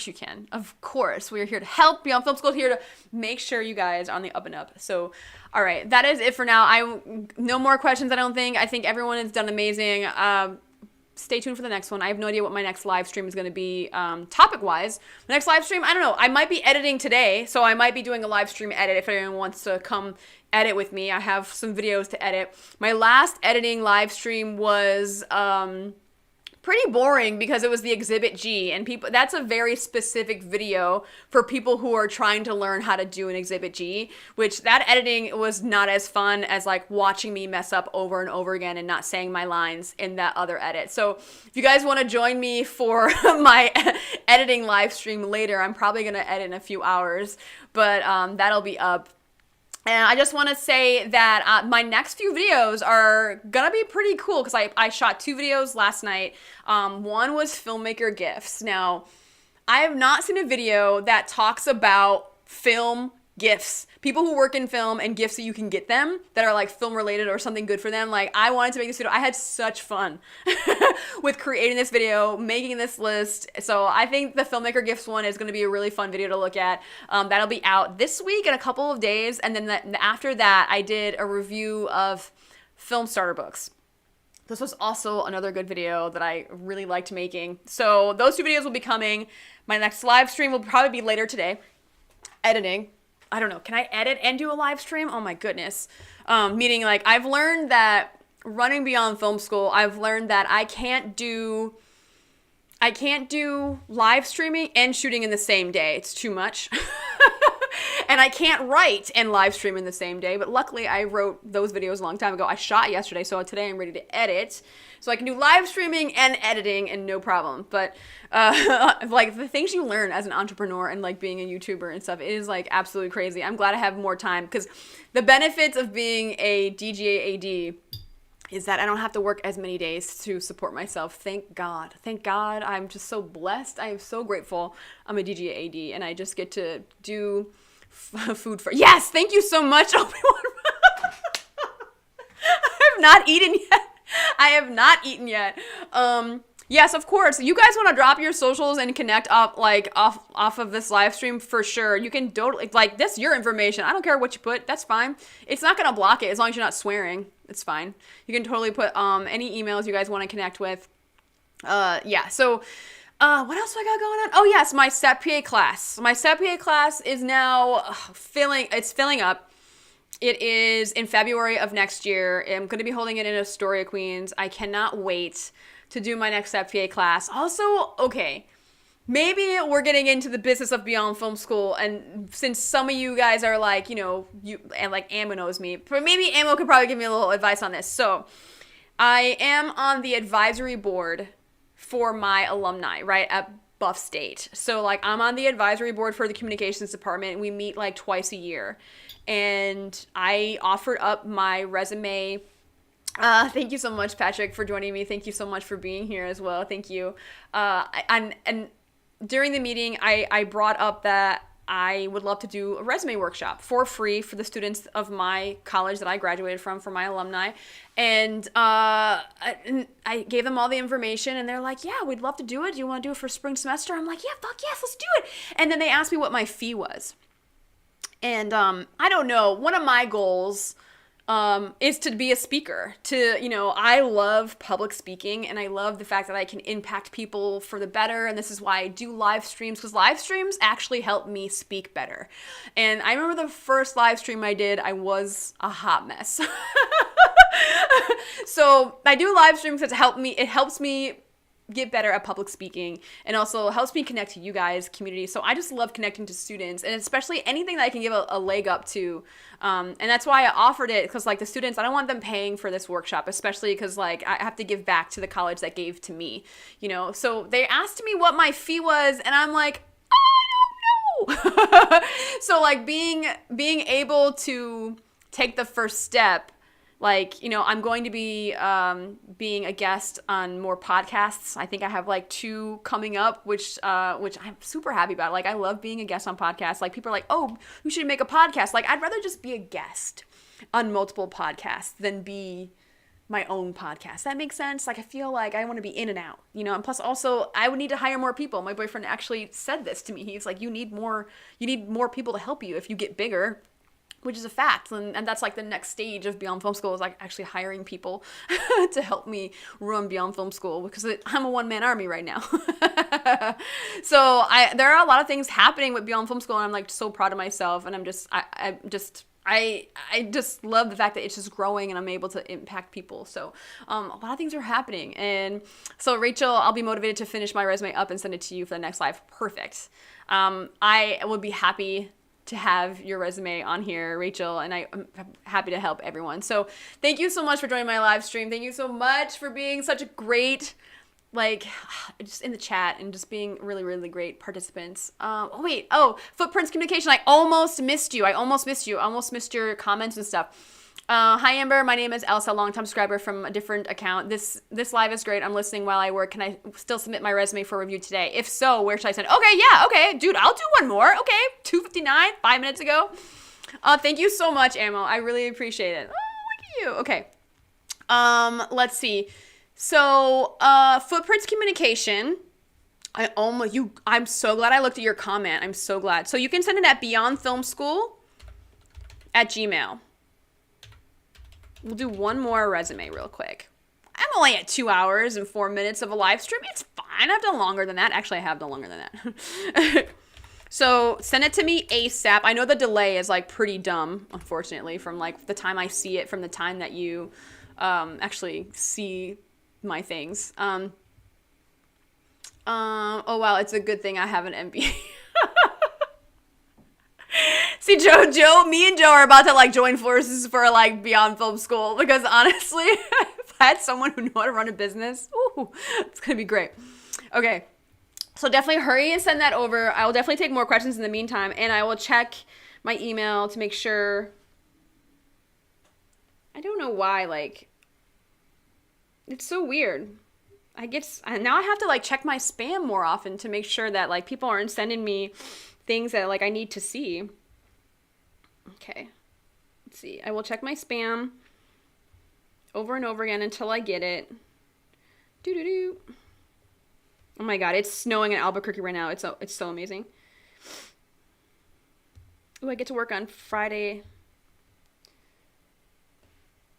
you can. Of course, we are here to help. Beyond Film School here to make sure you guys are on the up and up. So, all right, that is it for now. No more questions. I think everyone has done amazing. Stay tuned for the next one. I have no idea what my next live stream is going to be topic-wise. The next live stream, I don't know. I might be editing today, so I might be doing a live stream edit if anyone wants to come edit with me. I have some videos to edit. My last editing live stream was pretty boring because it was the Exhibit G, and that's a very specific video for people who are trying to learn how to do an Exhibit G, which that editing was not as fun as like watching me mess up over and over again and not saying my lines in that other edit. So if you guys want to join me for my editing live stream later. I'm probably going to edit in a few hours, but that'll be up. And I just want to say that my next few videos are going to be pretty cool because I shot 2 videos last night. One was filmmaker gifts. Now, I have not seen a video that talks about film gifts, people who work in film and gifts that you can get them that are like film related or something good for them. Like, I wanted to make this video. I had such fun with creating this video, making this list. So I think the filmmaker gifts one is going to be a really fun video to look at. That'll be out this week in a couple of days. And then after that, I did a review of film starter books. This was also another good video that I really liked making. So those 2 videos will be coming. My next live stream will probably be later today. Editing. I don't know. Can I edit and do a live stream? Oh my goodness. Meaning, like, I've learned that running Beyond Film School, I've learned that I can't do live streaming and shooting in the same day. It's too much. And I can't write and live stream in the same day. But luckily, I wrote those videos a long time ago. I shot yesterday, so today I'm ready to edit. So I can do live streaming and editing and no problem. But like, the things you learn as an entrepreneur and like being a YouTuber and stuff, it is like absolutely crazy. I'm glad I have more time because the benefits of being a DGA AD is that I don't have to work as many days to support myself. Thank God. Thank God. I'm just so blessed. I am so grateful I'm a DGA AD and I just get to do food for... Yes! Thank you so much, Obi-Wan. I have not eaten yet. I have not eaten yet. Yes, of course. You guys want to drop your socials and connect up, like, off of this live stream for sure. You can totally, like, this your information. I don't care what you put. That's fine. It's not going to block it as long as you're not swearing. It's fine. You can totally put any emails you guys want to connect with. Yeah, so... what else do I got going on? Oh, yes, my Set PA class. My Set PA class is now filling up. It is in February of next year. I'm going to be holding it in Astoria, Queens. I cannot wait to do my next Set PA class. Also, okay, maybe we're getting into the business of Beyond Film School, and since some of you guys are like, you know, and like Ammo knows me, but maybe Ammo could probably give me a little advice on this. So, I am on the advisory board for my alumni, right, at Buff State. So, like, I'm on the advisory board for the communications department. We meet, like, twice a year. And I offered up my resume. Thank you so much, Patrick, for joining me. Thank you so much for being here as well. Thank you. And during the meeting, I brought up that I would love to do a resume workshop for free for the students of my college that I graduated from, for my alumni. And I gave them all the information, and they're like, yeah, we'd love to do it. Do you want to do it for spring semester? I'm like, yeah, fuck yes, let's do it. And then they asked me what my fee was. And I don't know, one of my goals is to be a speaker. I love public speaking, and I love the fact that I can impact people for the better, and this is why I do live streams, because live streams actually help me speak better. And I remember the first live stream I did, I was a hot mess. So I do live streams because it helps me get better at public speaking, and also helps me connect to you guys, community. So I just love connecting to students, and especially anything that I can give a leg up to. And that's why I offered it, because like the students, I don't want them paying for this workshop, especially because like I have to give back to the college that gave to me, So they asked me what my fee was, and I'm like, I don't know. So like being able to take the first step. Like, I'm going to be being a guest on more podcasts. I think I have like 2 coming up, which I'm super happy about. Like, I love being a guest on podcasts. Like, people are like, oh, you should make a podcast. Like, I'd rather just be a guest on multiple podcasts than be my own podcast. That makes sense? Like, I feel like I want to be in and out, and plus also I would need to hire more people. My boyfriend actually said this to me. He's like, you need more people to help you if you get bigger. Which is a fact, and that's like the next stage of Beyond Film School is like actually hiring people to help me run Beyond Film School, because I'm a one-man army right now. So there are a lot of things happening with Beyond Film School, and I'm like so proud of myself, and I just love the fact that it's just growing and I'm able to impact people. So a lot of things are happening, and so Rachel, I'll be motivated to finish my resume up and send it to you for the next live. Perfect. I would be happy to have your resume on here, Rachel, and I'm happy to help everyone. So thank you so much for joining my live stream. Thank you so much for being such a great like just in the chat and just being really, really great participants. Footprints Communication. I almost missed you. I almost missed your comments and stuff. Hi Amber, my name is Elsa, longtime subscriber from a different account. This live is great. I'm listening while I work. Can I still submit my resume for review today? If so, where should I send it? Okay, yeah, okay. Dude, I'll do one more. Okay, 2:59, 5 minutes ago. Thank you so much, Ammo. I really appreciate it. Oh, look at you. Okay. Let's see. So, Footprints Communication. I'm so glad I looked at your comment. I'm so glad. So you can send it at beyondfilmschool@gmail.com. We'll do one more resume real quick. I'm only at 2 hours and 4 minutes of a live stream. It's fine. I've done longer than that. Actually, I have done longer than that. So send it to me ASAP. I know the delay is like pretty dumb, unfortunately, from like the time I see it from the time that you actually see my things. Oh wow, it's a good thing I have an MBA. See, me and Joe are about to like join forces for like Beyond Film School because honestly, if I had someone who knew how to run a business, ooh, it's gonna be great. Okay, so definitely hurry and send that over. I will definitely take more questions in the meantime, and I will check my email to make sure. I don't know why, like, it's so weird. Now I have to like check my spam more often to make sure that like people aren't sending me things that like I need to see. Okay, let's see. I will check my spam over and over again until I get it. Oh my god, it's snowing in Albuquerque right now. It's so amazing. Oh, I get to work on Friday.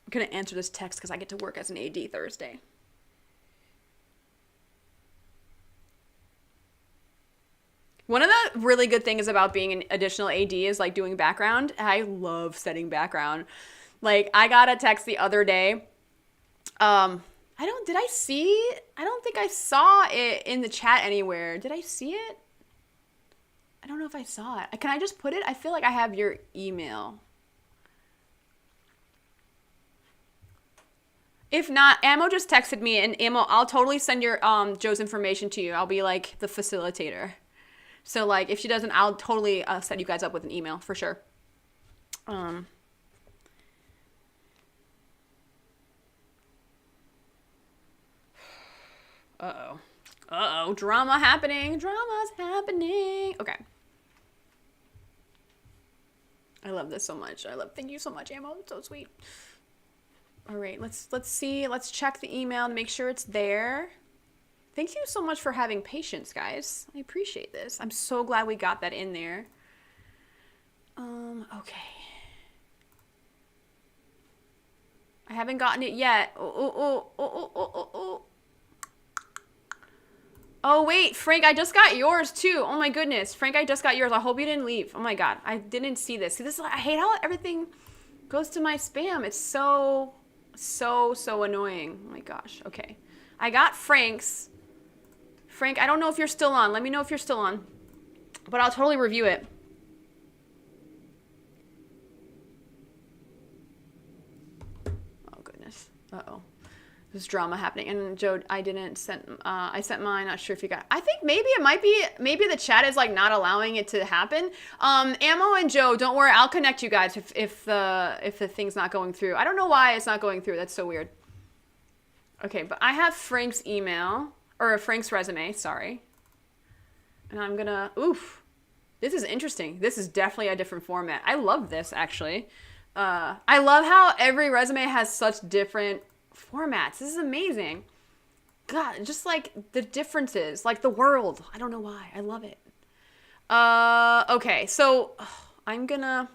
I'm gonna answer this text because I get to work as an AD Thursday. One of the really good things about being an additional AD is like doing background. I love setting background. Like I got a text the other day. I don't think I saw it in the chat anywhere. Did I see it? I don't know if I saw it. Can I just put it? I feel like I have your email. If not, Ammo just texted me, and Ammo, I'll totally send your Joe's information to you. I'll be like the facilitator. So, like, if she doesn't, I'll totally set you guys up with an email, for sure. Uh-oh. Uh-oh. Drama happening. Drama's happening. Okay. I love this so much. Thank you so much, Ammo. It's so sweet. All right, let's see. Let's check the email and make sure it's there. Thank you so much for having patience, guys. I appreciate this. I'm so glad we got that in there. Okay. I haven't gotten it yet. Oh, wait, Frank, I just got yours, too. Oh, my goodness. Frank, I just got yours. I hope you didn't leave. Oh, my God. I didn't see this. See, I hate how everything goes to my spam. It's so annoying. Oh, my gosh. Okay. I got Frank's. Frank, I don't know if you're still on. Let me know if you're still on. But I'll totally review it. Oh, goodness. Uh-oh. There's drama happening. And Joe, I sent mine. Not sure if you got. I think maybe the chat is like not allowing it to happen. Ammo and Joe, don't worry. I'll connect you guys if the thing's not going through. I don't know why it's not going through. That's so weird. Okay, but I have Frank's email. Or Frank's resume, sorry. And I'm gonna, this is interesting. This is definitely a different format. I love this, actually. I love how every resume has such different formats. This is amazing. God, just like the differences, like the world. I don't know why. I love it. Okay, so I don't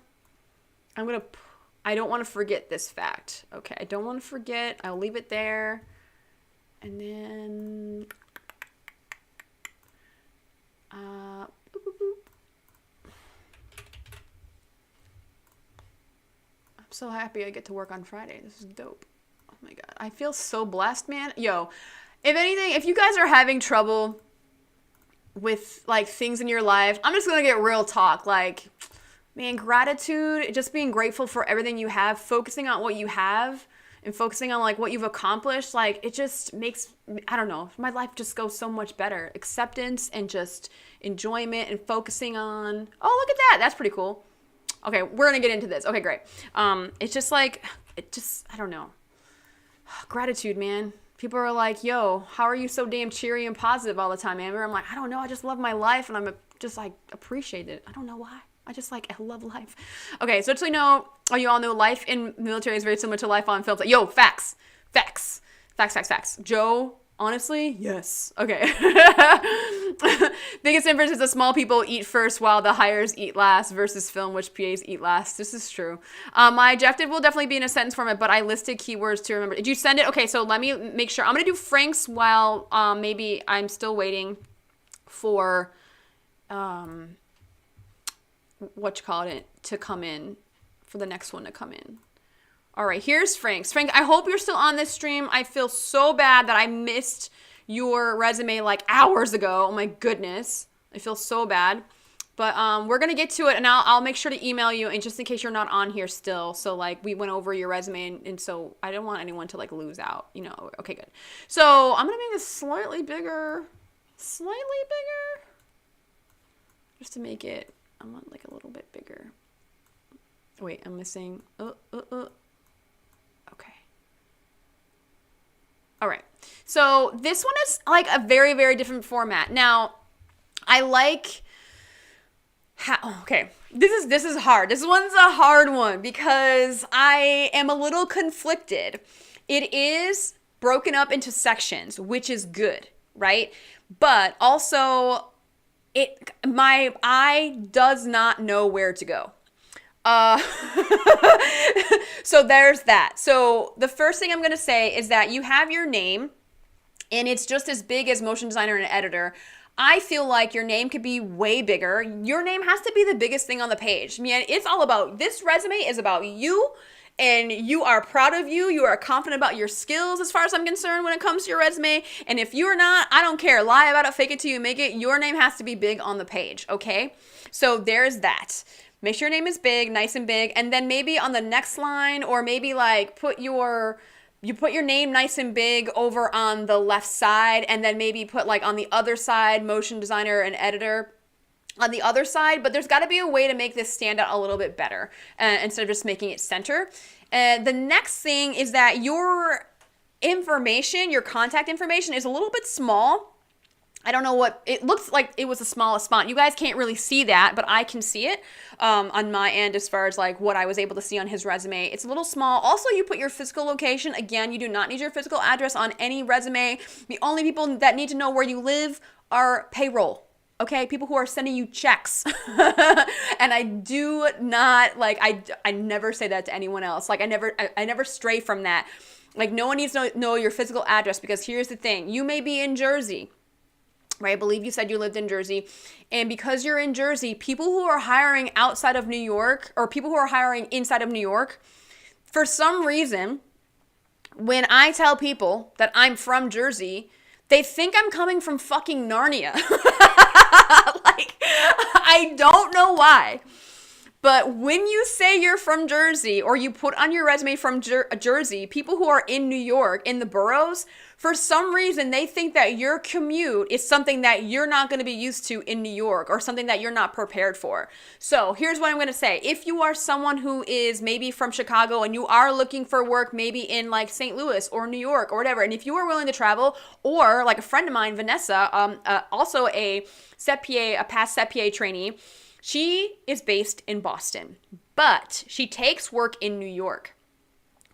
want to forget this fact. Okay, I don't want to forget. I'll leave it there. And then, boop, boop, boop. I'm so happy I get to work on Friday. This is dope. Oh my God. I feel so blessed, man. Yo, if anything, if you guys are having trouble with like things in your life, I'm just going to get real talk. Like, man, gratitude, just being grateful for everything you have, focusing on what you have and focusing on like what you've accomplished, like it just makes, I don't know, my life just goes so much better. Acceptance and just enjoyment and focusing on, oh, look at that. That's pretty cool. Okay, we're going to get into this. Okay, great. It's just like, I don't know. Gratitude, man. People are like, yo, how are you so damn cheery and positive all the time, Amber? I'm like, I don't know. I just love my life and I'm just like appreciate it. I don't know why. I love life. Okay, so just so you know, you all know life in the military is very similar to life on films. Like, yo, facts. Joe, honestly, yes. Okay. Biggest difference is the small people eat first while the hires eat last versus film, which PAs eat last. This is true. My objective will definitely be in a sentence format, but I listed keywords to remember. Did you send it? Okay, so let me make sure. I'm going to do Frank's while maybe I'm still waiting for to come in, for the next one to come in. All right, here's Frank's. Frank, I hope you're still on this stream. I feel so bad that I missed your resume like hours ago. Oh my goodness. I feel so bad. But we're going to get to it, and I'll make sure to email you, and just in case you're not on here still. So like we went over your resume, and so I don't want anyone to like lose out, you know. Okay, good. So I'm going to make this slightly bigger. Just to make it, I want like a little bit bigger. Wait, I'm missing. Okay. All right. So this one is like a very, very different format. Now, I like okay. This is hard. This one's a hard one because I am a little conflicted. It is broken up into sections, which is good, right? But also my eye does not know where to go. So there's that. So the first thing I'm going to say is that you have your name and it's just as big as motion designer and editor. I feel like your name could be way bigger. Your name has to be the biggest thing on the page. Man, it's all about, this resume is about you, and you are proud of you. You are confident about your skills as far as I'm concerned when it comes to your resume. And if you're not, I don't care. Lie about it, fake it till you make it. Your name has to be big on the page, okay? So there's that. Make sure your name is big, nice and big. And then maybe on the next line, or maybe like you put your name nice and big over on the left side, and then maybe put like on the other side, motion designer and editor on the other side. But there's got to be a way to make this stand out a little bit better instead of just making it center. The next thing is that your information, your contact information is a little bit small. I don't know what, it looks like it was the smallest font. You guys can't really see that, but I can see it on my end as far as like what I was able to see on his resume. It's a little small. Also, you put your physical location. Again, you do not need your physical address on any resume. The only people that need to know where you live are payroll. Okay, people who are sending you checks. And I do not, like, I never say that to anyone else. Like, I never stray from that. Like, no one needs to know your physical address, because here's the thing. You may be in Jersey, right? I believe you said you lived in Jersey. And because you're in Jersey, people who are hiring outside of New York, or people who are hiring inside of New York, for some reason, when I tell people that I'm from Jersey, they think I'm coming from fucking Narnia. Like, I don't know why. But when you say you're from Jersey, or you put on your resume from Jersey, people who are in New York, in the boroughs, for some reason, they think that your commute is something that you're not going to be used to in New York, or something that you're not prepared for. So here's what I'm going to say. If you are someone who is maybe from Chicago and you are looking for work maybe in like St. Louis or New York or whatever, and if you are willing to travel, or like a friend of mine, Vanessa, also a past Set PA trainee, she is based in Boston, but she takes work in New York,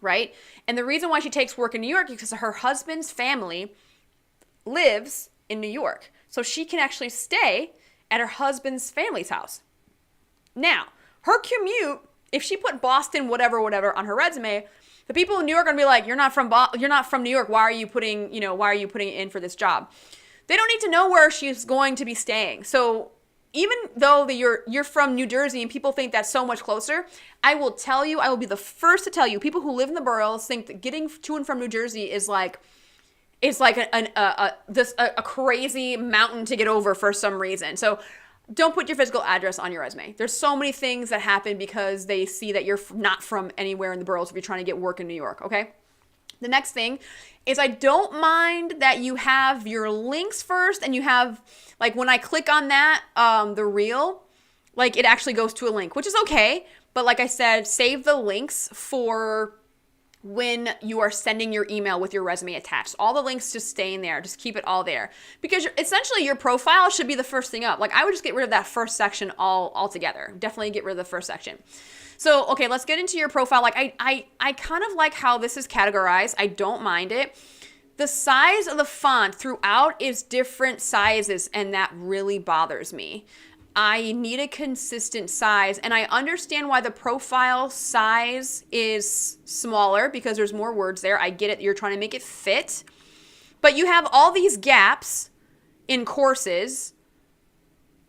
right? And the reason why she takes work in New York is because her husband's family lives in New York. So she can actually stay at her husband's family's house. Now, her commute, if she put Boston, whatever, on her resume, the people in New York are gonna be like, you're not from New York. Why are you putting it in for this job? They don't need to know where she's going to be staying. So even though you're from New Jersey and people think that's so much closer, I will be the first to tell you, people who live in the boroughs think that getting to and from New Jersey is like a crazy mountain to get over for some reason. So don't put your physical address on your resume. There's so many things that happen because they see that you're not from anywhere in the boroughs if you're trying to get work in New York, okay? The next thing is I don't mind that you have your links first and you have, like when I click on that, the reel, like it actually goes to a link, which is okay. But like I said, save the links for when you are sending your email with your resume attached. All the links just stay in there. Just keep it all there. Because essentially your profile should be the first thing up. Like I would just get rid of that first section altogether. Definitely get rid of the first section. So, okay, let's get into your profile. Like I kind of like how this is categorized. I don't mind it. The size of the font throughout is different sizes, and that really bothers me. I need a consistent size, and I understand why the profile size is smaller because there's more words there. I get it. You're trying to make it fit. But you have all these gaps in courses,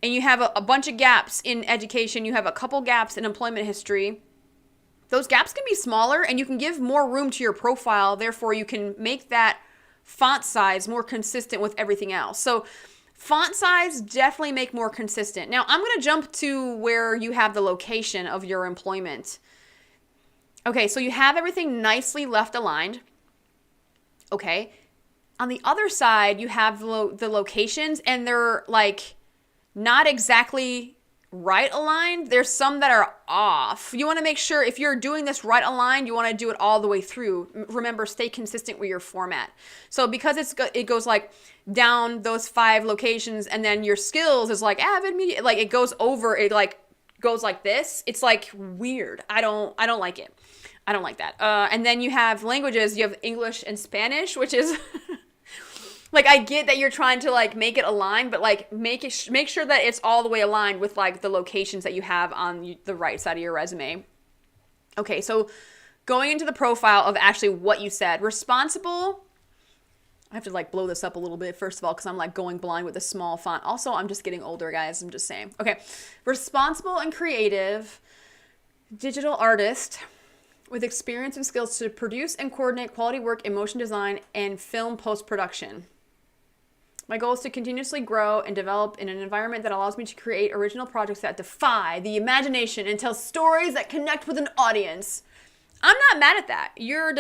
and you have a bunch of gaps in education. You have a couple gaps in employment history. Those gaps can be smaller, and you can give more room to your profile. Therefore, you can make that font size more consistent with everything else. So font size definitely make more consistent. Now, I'm going to jump to where you have the location of your employment. Okay, so you have everything nicely left aligned. Okay. On the other side, you have the locations, and they're like not exactly right aligned. There's some that are off. You want to make sure if you're doing this right aligned, you want to do it all the way through. Remember, stay consistent with your format. So because it goes like down those 5 locations, and then your skills is like avid media, like it goes over, it like goes like this. It's like weird. I don't like it. I don't like that. And then you have languages. You have English and Spanish, which is like, I get that you're trying to like make it align, but like make sure that it's all the way aligned with like the locations that you have on the right side of your resume. Okay, so going into the profile of actually what you said, responsible. I have to like blow this up a little bit first of all because I'm like going blind with a small font. Also, I'm just getting older, guys. I'm just saying. Okay, responsible and creative, digital artist with experience and skills to produce and coordinate quality work in motion design and film post-production. My goal is to continuously grow and develop in an environment that allows me to create original projects that defy the imagination and tell stories that connect with an audience. I'm not mad at that. You're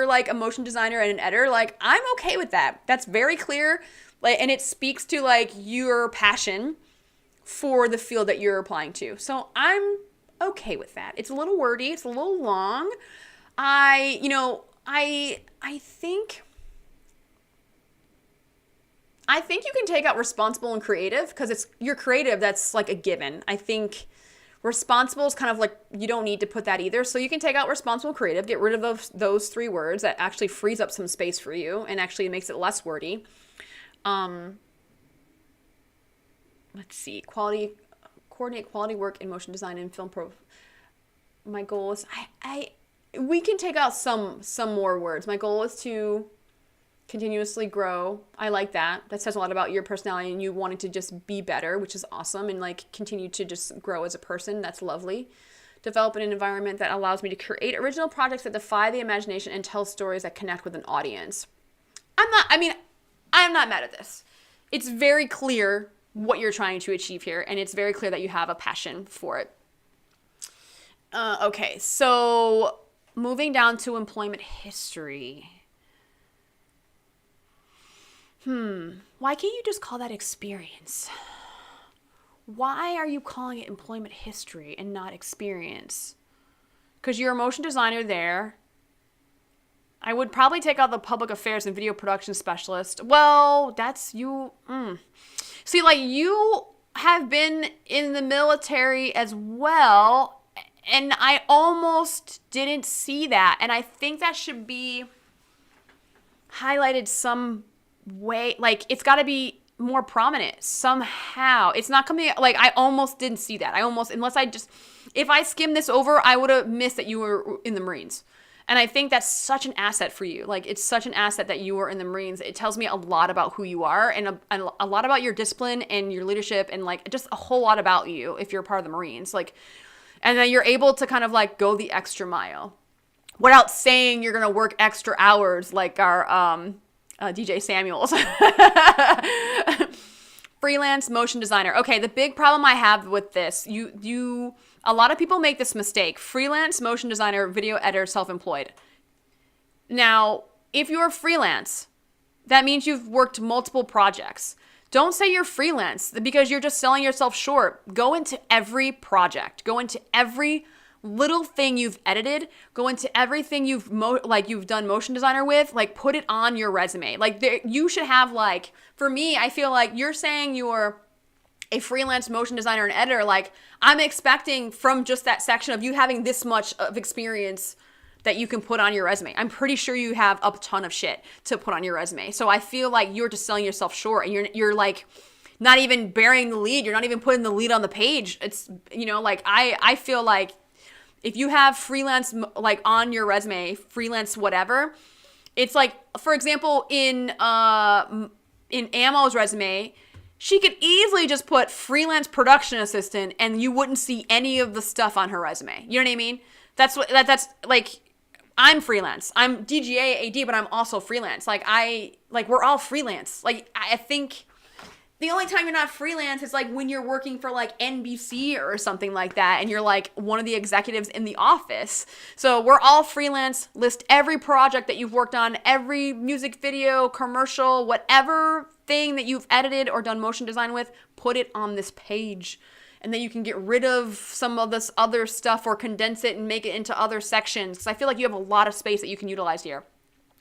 like a motion designer and an editor. Like, I'm okay with that. That's very clear. Like, and it speaks to like your passion for the field that you're applying to. So I'm okay with that. It's a little wordy. It's a little long. I think you can take out responsible and creative because you're creative. That's like a given. I think responsible is kind of like, you don't need to put that either. So you can take out responsible and creative, get rid of those 3 words. That actually frees up some space for you and actually makes it less wordy. Let's see, coordinate quality work in motion design and film pro. My goal is, we can take out some more words. My goal is to continuously grow. I like that. That says a lot about your personality and you wanting to just be better, which is awesome, and like continue to just grow as a person. That's lovely. Develop in an environment that allows me to create original projects that defy the imagination and tell stories that connect with an audience. I'm not mad at this. It's very clear what you're trying to achieve here, and it's very clear that you have a passion for it. Okay, so moving down to employment history. Why can't you just call that experience? Why are you calling it employment history and not experience? Because you're a motion designer there. I would probably take out the public affairs and video production specialist. Well, that's you. See, like, you have been in the military as well, and I almost didn't see that. And I think that should be highlighted some way. Like, it's got to be more prominent somehow. It's not coming, like, I almost didn't see that. If I skimmed this over, I would have missed that you were in the Marines. And I think that's such an asset for you. Like, it's such an asset that you were in the Marines. It tells me a lot about who you are and a lot about your discipline and your leadership and, like, just a whole lot about you if you're part of the Marines. Like, and then you're able to kind of, like, go the extra mile without saying you're going to work extra hours like our DJ Samuels. Freelance motion designer. Okay, the big problem I have with this, a lot of people make this mistake. Freelance motion designer, video editor, self-employed. Now, if you're freelance, that means you've worked multiple projects. Don't say you're freelance because you're just selling yourself short. Go into every project. Go into every little thing you've edited. Go into everything you've done motion designer with. Like, put it on your resume. Like, you should have, like, for me, I feel like you're saying you're a freelance motion designer and editor. Like, I'm expecting from just that section of you having this much of experience that you can put on your resume. I'm pretty sure you have a ton of shit to put on your resume. So I feel like you're just selling yourself short, and you're like not even bearing the lead. You're not even putting the lead on the page. It's, like, I feel like if you have freelance, like, on your resume, freelance whatever, it's like, for example, in Ammo's resume, she could easily just put freelance production assistant and you wouldn't see any of the stuff on her resume. You know what I mean? That's like, I'm freelance. I'm DGA AD, but I'm also freelance. Like, we're all freelance. Like, I think the only time you're not freelance is like when you're working for like NBC or something like that, and you're like one of the executives in the office. So we're all freelance. List every project that you've worked on, every music video, commercial, whatever thing that you've edited or done motion design with, put it on this page. And then you can get rid of some of this other stuff or condense it and make it into other sections. Because I feel like you have a lot of space that you can utilize here.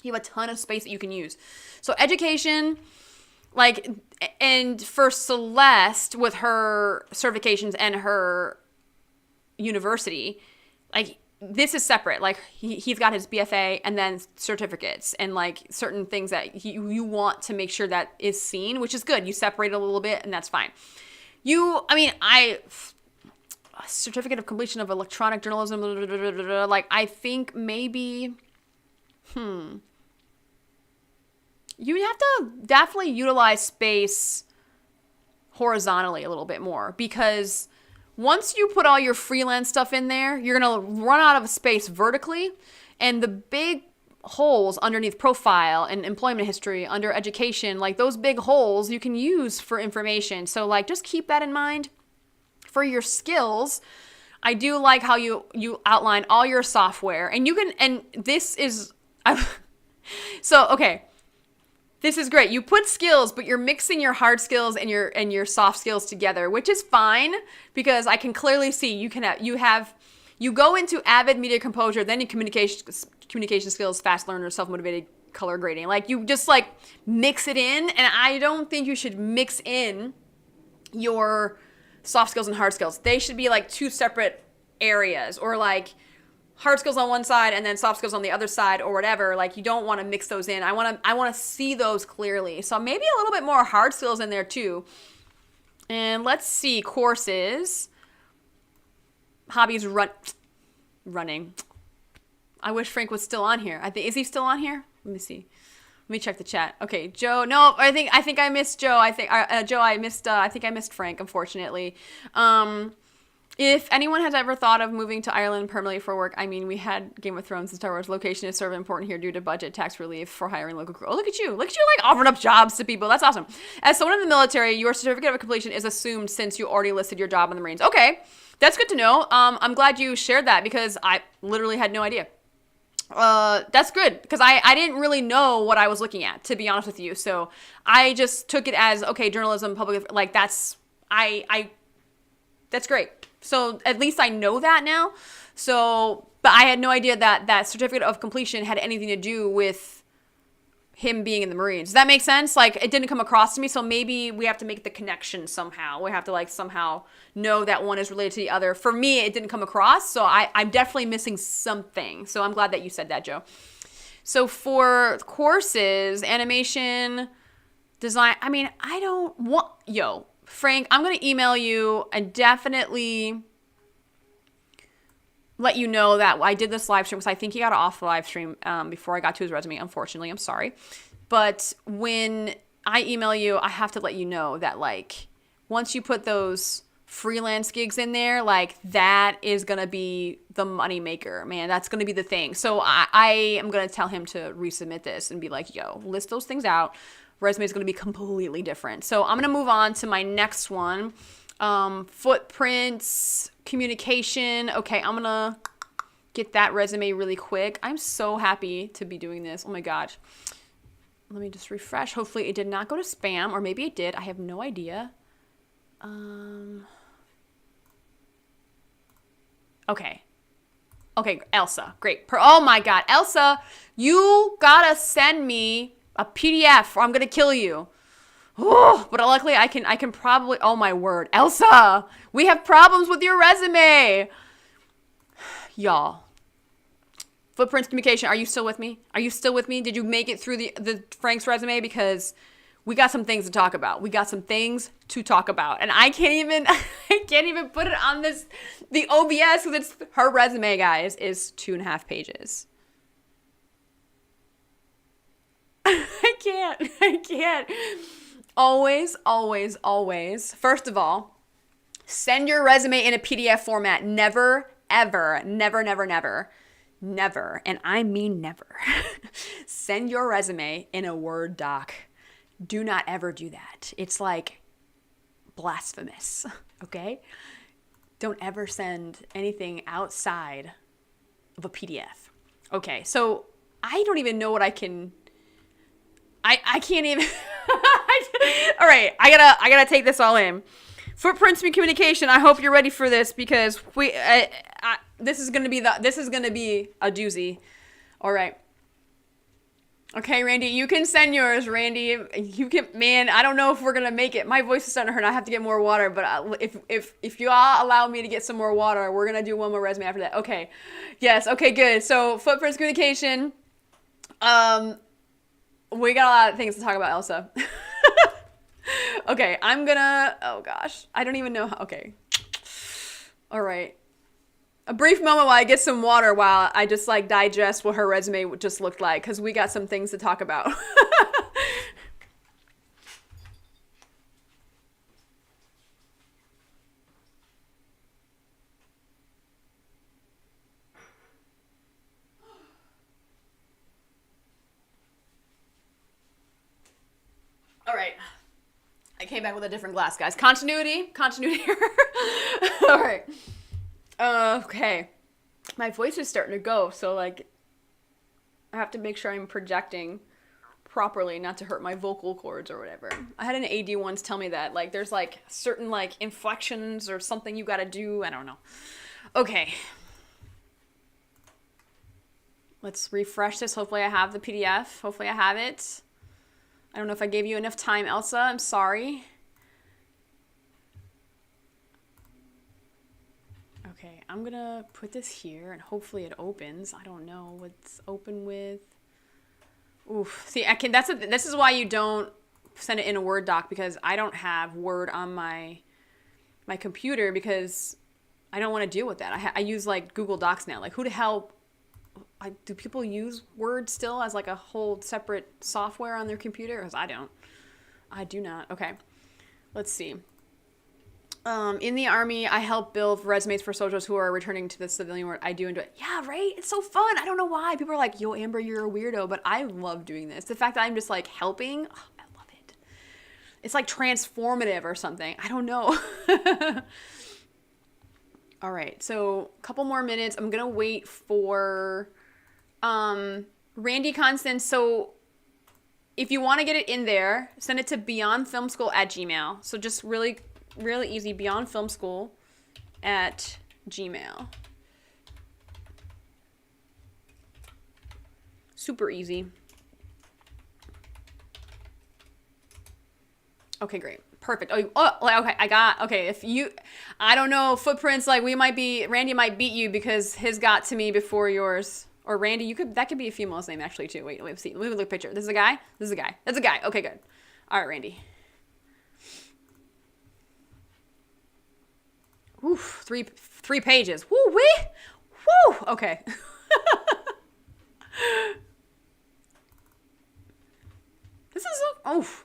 You have a ton of space that you can use. So education, like, and for Celeste with her certifications and her university, like, this is separate. Like, he's got his BFA and then certificates and like certain things that you want to make sure that is seen, which is good. You separate a little bit and that's fine. Certificate of completion of electronic journalism, like, I think maybe, you have to definitely utilize space horizontally a little bit more, because once you put all your freelance stuff in there, you're going to run out of space vertically, and the big holes underneath profile and employment history under education, like those big holes you can use for information. So like, just keep that in mind. For your skills, I do like how you outline all your software, and you can, and this is, so, okay. This is great. You put skills, but you're mixing your hard skills and your soft skills together, which is fine, because I can clearly see you go into avid media composure, then you communication skills, fast learner, self-motivated, color grading. Like, you just like mix it in, and I don't think you should mix in your soft skills and hard skills. They should be like two separate areas, or like hard skills on one side and then soft skills on the other side, or whatever. Like, you don't want to mix those in. I want to see those clearly. So maybe a little bit more hard skills in there too. And let's see, courses, hobbies, running. I wish Frank was still on here. Is he still on here? Let me see. Let me check the chat. Okay, Joe. No, I think I missed Joe. I think I missed Frank, unfortunately. If anyone has ever thought of moving to Ireland permanently for work, I mean, we had Game of Thrones and Star Wars. Location is sort of important here due to budget, tax relief for hiring local crew. Oh, look at you, like offering up jobs to people. That's awesome. As someone in the military, your certificate of completion is assumed since you already listed your job in the Marines. Okay, that's good to know. I'm glad you shared that, because I literally had no idea. That's good, because I didn't really know what I was looking at, to be honest with you. So I just took it as, okay, journalism, public, like, that's great. So at least I know that now. So, but I had no idea that certificate of completion had anything to do with him being in the Marines. Does that make sense? Like, it didn't come across to me. So maybe we have to make the connection somehow. We have to like somehow know that one is related to the other. For me, it didn't come across. So I'm definitely missing something. So I'm glad that you said that, Joe. So for courses, animation, design, I mean, Frank, I'm going to email you and definitely let you know that I did this live stream, because I think he got off the live stream before I got to his resume. Unfortunately, I'm sorry. But when I email you, I have to let you know that, like, once you put those freelance gigs in there, like, that is going to be the money maker, man. That's going to be the thing. So I am going to tell him to resubmit this and be like, yo, list those things out. Resume is going to be completely different. So I'm going to move on to my next one. Footprints, communication. Okay, I'm going to get that resume really quick. I'm so happy to be doing this. Oh my gosh. Let me just refresh. Hopefully it did not go to spam, or maybe it did. I have no idea. Okay. Okay, Elsa. Great. Oh my God. Elsa, you gotta send me a PDF or I'm gonna kill you. Oh, but luckily I can probably, oh my word. Elsa, we have problems with your resume. Y'all. Footprints Communication, are you still with me? Are you still with me? Did you make it through the Frank's resume? Because we got some things to talk about. We got some things to talk about. And I can't even put it on the OBS because it's her resume, guys, is 2.5 pages. I can't. Always, always, always. First of all, send your resume in a PDF format. Never, ever, never, never, never, never, and I mean never, send your resume in a Word doc. Do not ever do that. It's like blasphemous, okay? Don't ever send anything outside of a PDF. Okay, so I don't even know what I can... I can't even... All right, I gotta take this all in. Footprints in Communication. I hope you're ready for this because this is gonna be a doozy. All right. Okay, Randy, you can send yours. Randy, you can. Man, I don't know if we're gonna make it. My voice is starting to hurt. I have to get more water. But if you all allow me to get some more water, we're gonna do one more resume after that. Okay. Yes. Okay. Good. So Footprints Communication. We got a lot of things to talk about, Elsa. Okay, I'm gonna, oh gosh, I don't even know how, okay. All right. A brief moment while I get some water while I just like digest what her resume just looked like, because we got some things to talk about. All right. I came back with a different glass, guys. Continuity here. All right. Okay. My voice is starting to go, so like I have to make sure I'm projecting properly not to hurt my vocal cords or whatever. I had an AD once tell me that like there's like certain like inflections or something you got to do. I don't know. Okay. Let's refresh this. Hopefully I have the PDF. Hopefully I have it. I don't know if I gave you enough time, Elsa. I'm sorry. Okay, I'm gonna put this here and hopefully it opens. I don't know what's open with. Oof. See, this is why you don't send it in a Word doc, because I don't have Word on my computer because I don't want to deal with that. I use like Google Docs now. Like who the hell... do people use Word still as like a whole separate software on their computer? Because I don't. I do not. Okay. Let's see. In the Army, I help build resumes for soldiers who are returning to the civilian world. I do enjoy it. Yeah, right? It's so fun. I don't know why. People are like, yo, Amber, you're a weirdo. But I love doing this. The fact that I'm just like helping, oh, I love it. It's like transformative or something. I don't know. All right. So a couple more minutes. I'm going to wait for... Randy Constance, so if you want to get it in there, send it to beyondfilmschool@gmail. So just really easy, beyondfilmschool@gmail. Super easy. Okay, great. Perfect. Okay, I don't know, Footprints, like Randy might beat you because his got to me before yours. Or Randy, that could be a female's name actually too. Wait, see. Let me look at the picture. This is a guy? That's a guy. Okay, good. All right, Randy. Oof, three pages. Woo wee. Woo. Okay. This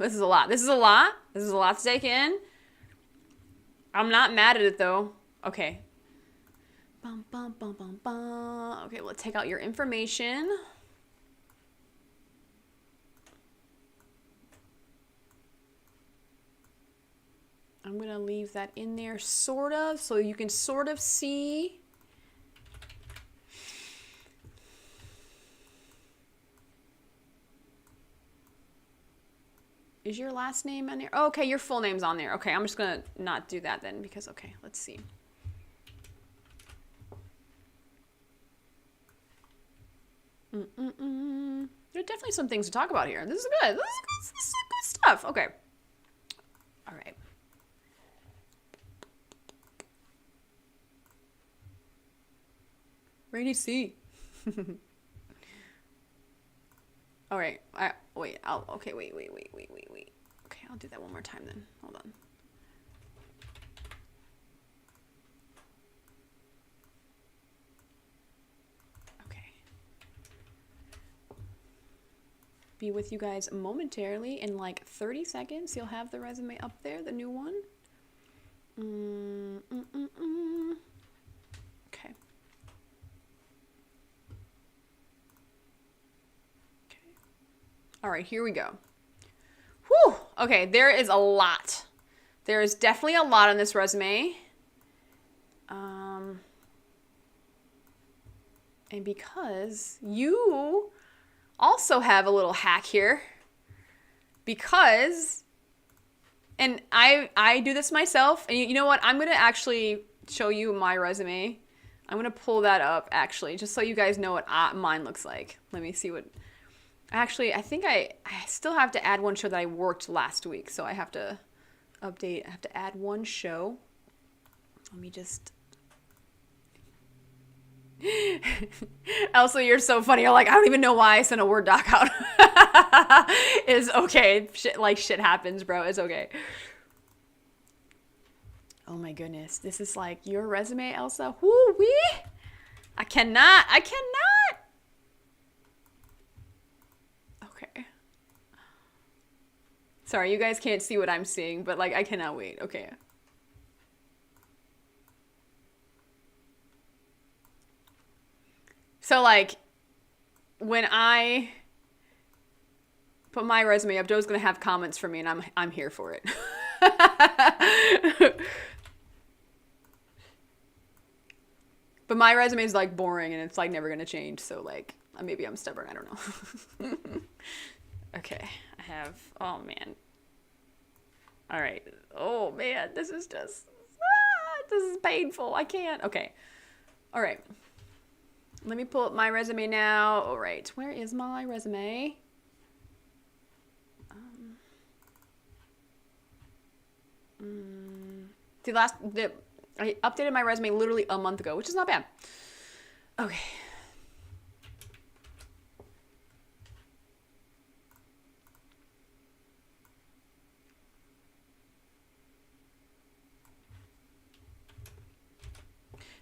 is a lot. This is a lot to take in. I'm not mad at it though. Okay. Bum, bum, bum, bum, bum. Okay, let's take out your information. I'm going to leave that in there sort of, so you can sort of see. Is your last name on there? Oh, okay, your full name's on there. Okay, I'm just gonna not do that then because, okay, let's see. There are definitely some things to talk about here. This is good. This is good stuff. Okay. All right. Rainy C. All right. Wait. Okay. Wait. Okay, I'll do that one more time then. Hold on. Okay. Be with you guys momentarily. In like 30 seconds, you'll have the resume up there, the new one. Okay. All right, here we go. Whew. Okay, there is a lot. There is definitely a lot on this resume. And because you also have a little hack here, because, and I do this myself, and you know what? I'm going to actually show you my resume. I'm going to pull that up, actually, just so you guys know what mine looks like. Let me see what... Actually, I think I still have to add one show that I worked last week, so I have to update. I have to add one show. Let me just... Elsa, you're so funny. You're like, I don't even know why I sent a Word doc out. It's okay. Shit happens, bro. It's okay. Oh my goodness. This is like your resume, Elsa. Woo-wee. I cannot. Okay. Sorry, you guys can't see what I'm seeing, but like I cannot wait. Okay. So like when I put my resume up, Joe's gonna have comments for me, and I'm here for it. But my resume is like boring, and it's like never gonna change. So like maybe I'm stubborn. I don't know. Okay, I have. Oh man. All right. Oh man, this is just. This is painful. I can't. Okay. All right. Let me pull up my resume now. All right, where is my resume? I updated my resume literally a month ago, which is not bad. Okay.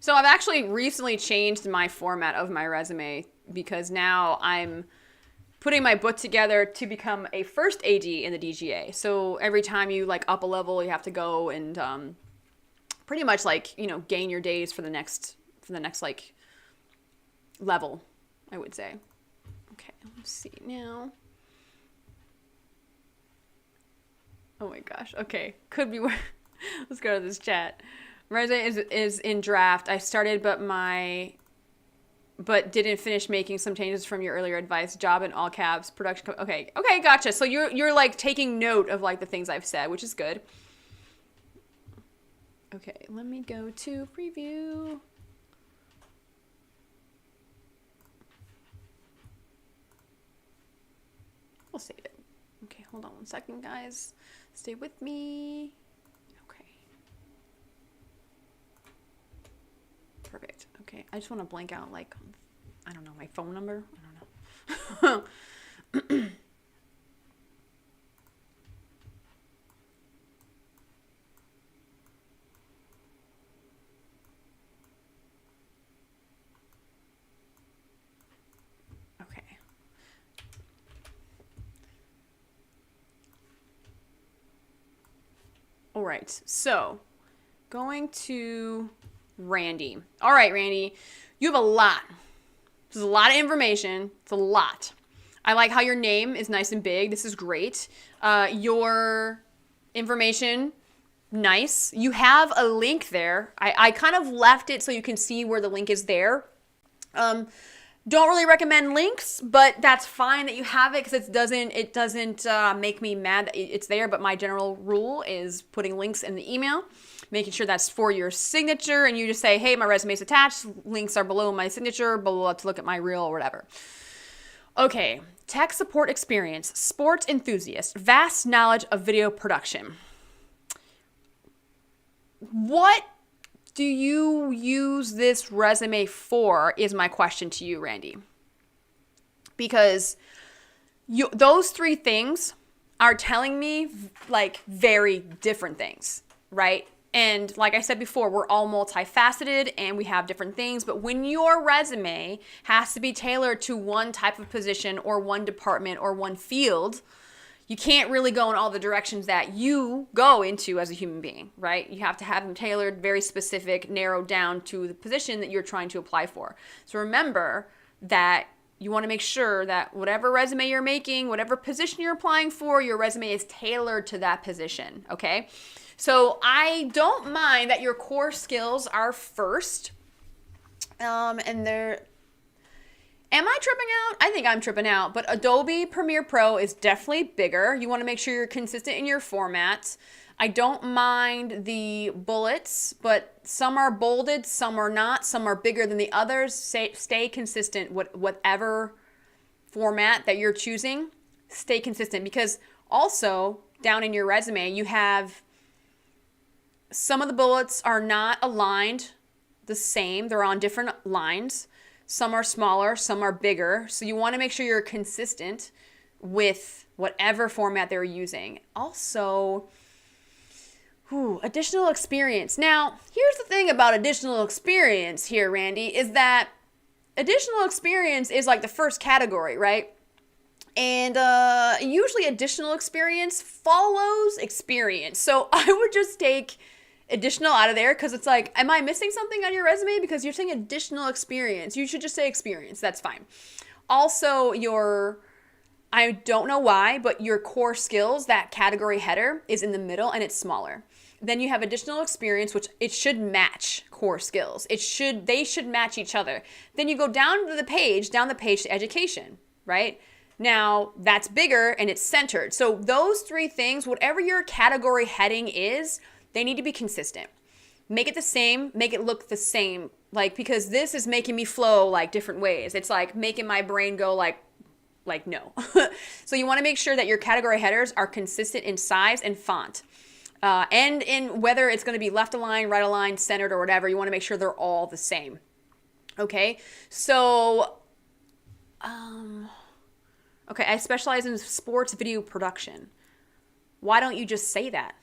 So I've actually recently changed my format of my resume because now I'm putting my book together to become a first AD in the DGA. So every time you like up a level, you have to go and pretty much like, you know, gain your days for the next like level, I would say. Okay, let's see now. Oh my gosh. Okay, could be. Let's go to this chat. Resume is in draft. I started, but didn't finish making some changes from your earlier advice. Job in all caps. Production. Okay, gotcha. So you're like taking note of like the things I've said, which is good. Okay, let me go to preview. We'll save it. Okay, hold on one second, guys. Stay with me. Perfect. Okay. I just want to blank out, like, I don't know, my phone number. I don't know. Okay. All right. So, going to Randy. All right, Randy, you have a lot. This is a lot of information. It's a lot. I like how your name is nice and big. This is great. Your information, nice. You have a link there. I kind of left it so you can see where the link is there. Don't really recommend links, but that's fine that you have it because it doesn't make me mad that it's there. But my general rule is putting links in the email, making sure that's for your signature, and you just say, hey, my resume's attached, links are below my signature, blah, blah, blah, to look at my reel or whatever. Okay, tech support experience, sports enthusiast, vast knowledge of video production. What do you use this resume for is my question to you, Randy. Because those three things are telling me like very different things, right? And like I said before, we're all multifaceted and we have different things. But when your resume has to be tailored to one type of position or one department or one field, you can't really go in all the directions that you go into as a human being, right? You have to have them tailored, very specific, narrowed down to the position that you're trying to apply for. So remember that you want to make sure that whatever resume you're making, whatever position you're applying for, your resume is tailored to that position, okay? So I don't mind that your core skills are first, and they're... Am I tripping out? I think I'm tripping out, but Adobe Premiere Pro is definitely bigger. You want to make sure you're consistent in your format. I don't mind the bullets, but some are bolded, some are not, some are bigger than the others. Stay consistent with whatever format that you're choosing. Stay consistent, because also down in your resume, you have some of the bullets are not aligned the same. They're on different lines. Some are smaller, some are bigger. So you want to make sure you're consistent with whatever format they're using. Also, additional experience. Now, here's the thing about additional experience here, Randy, is that additional experience is like the first category, right? And usually additional experience follows experience. So I would just take additional out of there, because it's like, am I missing something on your resume? Because you're saying additional experience. You should just say experience. That's fine. Also, I don't know why, but your core skills, that category header is in the middle and it's smaller. Then you have additional experience, which it should match core skills. They should match each other. Then you go down the page to education, right? Now, that's bigger and it's centered. So those three things, whatever your category heading is, they need to be consistent. Make it the same, make it look the same. Like, because this is making me flow like different ways. It's like making my brain go like no. So you want to make sure that your category headers are consistent in size and font. And in whether it's going to be left aligned, right aligned, centered, or whatever, you want to make sure they're all the same. Okay? So, okay, I specialize in sports video production. Why don't you just say that?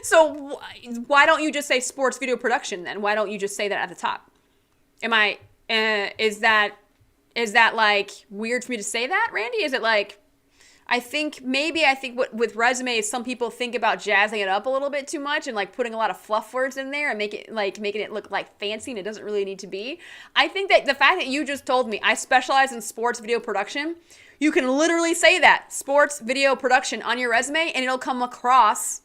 So why don't you just say sports video production then? Why don't you just say that at the top? Is that like weird for me to say that, Randy? Is it like, I think what with resumes, some people think about jazzing it up a little bit too much and like putting a lot of fluff words in there and making it look like fancy, and it doesn't really need to be. I think that the fact that you just told me I specialize in sports video production, you can literally say that, sports video production, on your resume, and it'll come across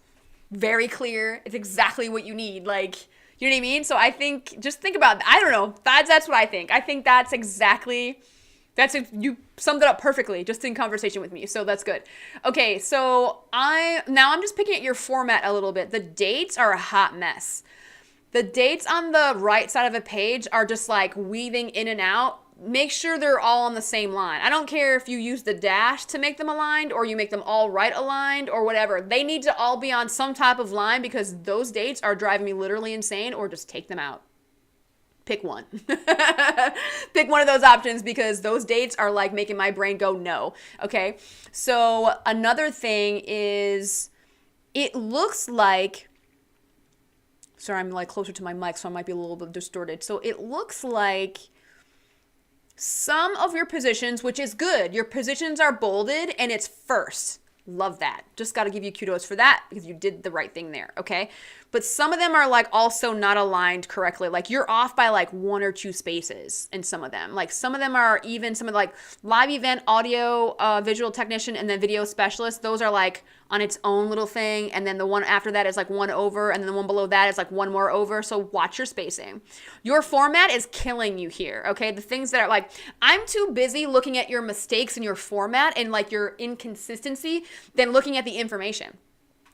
very clear. It's exactly what you need. Like, you know what I mean? So I think, just think about that. I don't know. That's what I think. I think you summed it up perfectly just in conversation with me. So that's good. Okay, so I'm just picking at your format a little bit. The dates are a hot mess. The dates on the right side of a page are just like weaving in and out. Make sure they're all on the same line. I don't care if you use the dash to make them aligned or you make them all right aligned or whatever. They need to all be on some type of line, because those dates are driving me literally insane, or just take them out. Pick one. Pick one of those options, because those dates are like making my brain go no. Okay. So another thing is, it looks like, sorry, I'm like closer to my mic, so I might be a little bit distorted. So it looks like some of your positions, which is good, your positions are bolded and it's first. Love that. Just got to give you kudos for that, because you did the right thing there, okay? But some of them are like also not aligned correctly. Like, you're off by like 1 or 2 spaces in some of them. Like, some of them are even, some of like live event audio, visual technician, and then video specialist. Those are like on its own little thing, and then the one after that is like one over, and then the one below that is like one more over. So watch your spacing. Your format is killing you here, okay? The things that are like, I'm too busy looking at your mistakes in your format and like your inconsistency than looking at the information.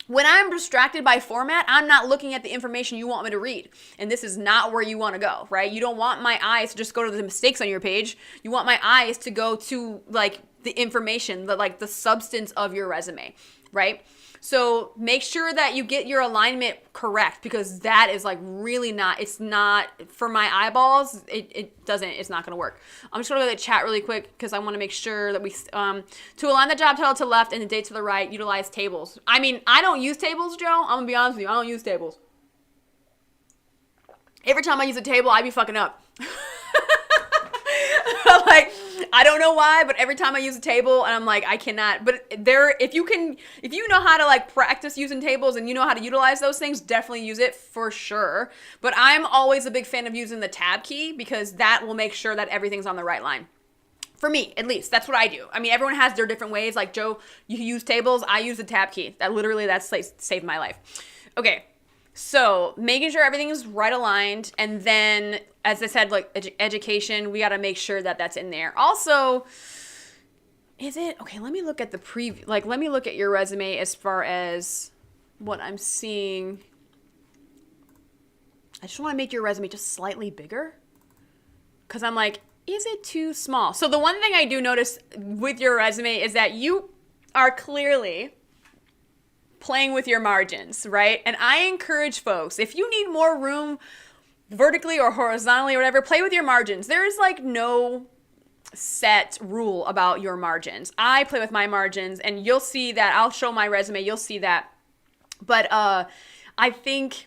When I'm distracted by format, I'm not looking at the information you want me to read. And this is not where you want to go, right? You don't want my eyes to just go to the mistakes on your page. You want my eyes to go to like the information, the substance of your resume, right? So make sure that you get your alignment correct, because that is like really not, it's not, for my eyeballs, it's not going to work. I'm just going to go to the chat really quick because I want to make sure that we, to align the job title to the left and the date to the right, utilize tables. I mean, I don't use tables, Joe. I'm going to be honest with you. I don't use tables. Every time I use a table, I be fucking up. Like, I don't know why, but every time I use a table and I'm like, I cannot, but if you know how to like practice using tables and you know how to utilize those things, definitely use it for sure. But I'm always a big fan of using the tab key because that will make sure that everything's on the right line. For me, at least, that's what I do. I mean, everyone has their different ways. Like Joe, you use tables, I use the tab key. That's like saved my life. Okay. So making sure everything is right aligned. And then, as I said, like education, we got to make sure that that's in there. Also, is it, okay, let me look at the preview. Like, let me look at your resume as far as what I'm seeing. I just want to make your resume just slightly bigger. Because I'm like, is it too small? So the one thing I do notice with your resume is that you are clearly playing with your margins, right? And I encourage folks, if you need more room vertically or horizontally or whatever, play with your margins. There is like no set rule about your margins. I play with my margins, and you'll see that. I'll show my resume, you'll see that. But I think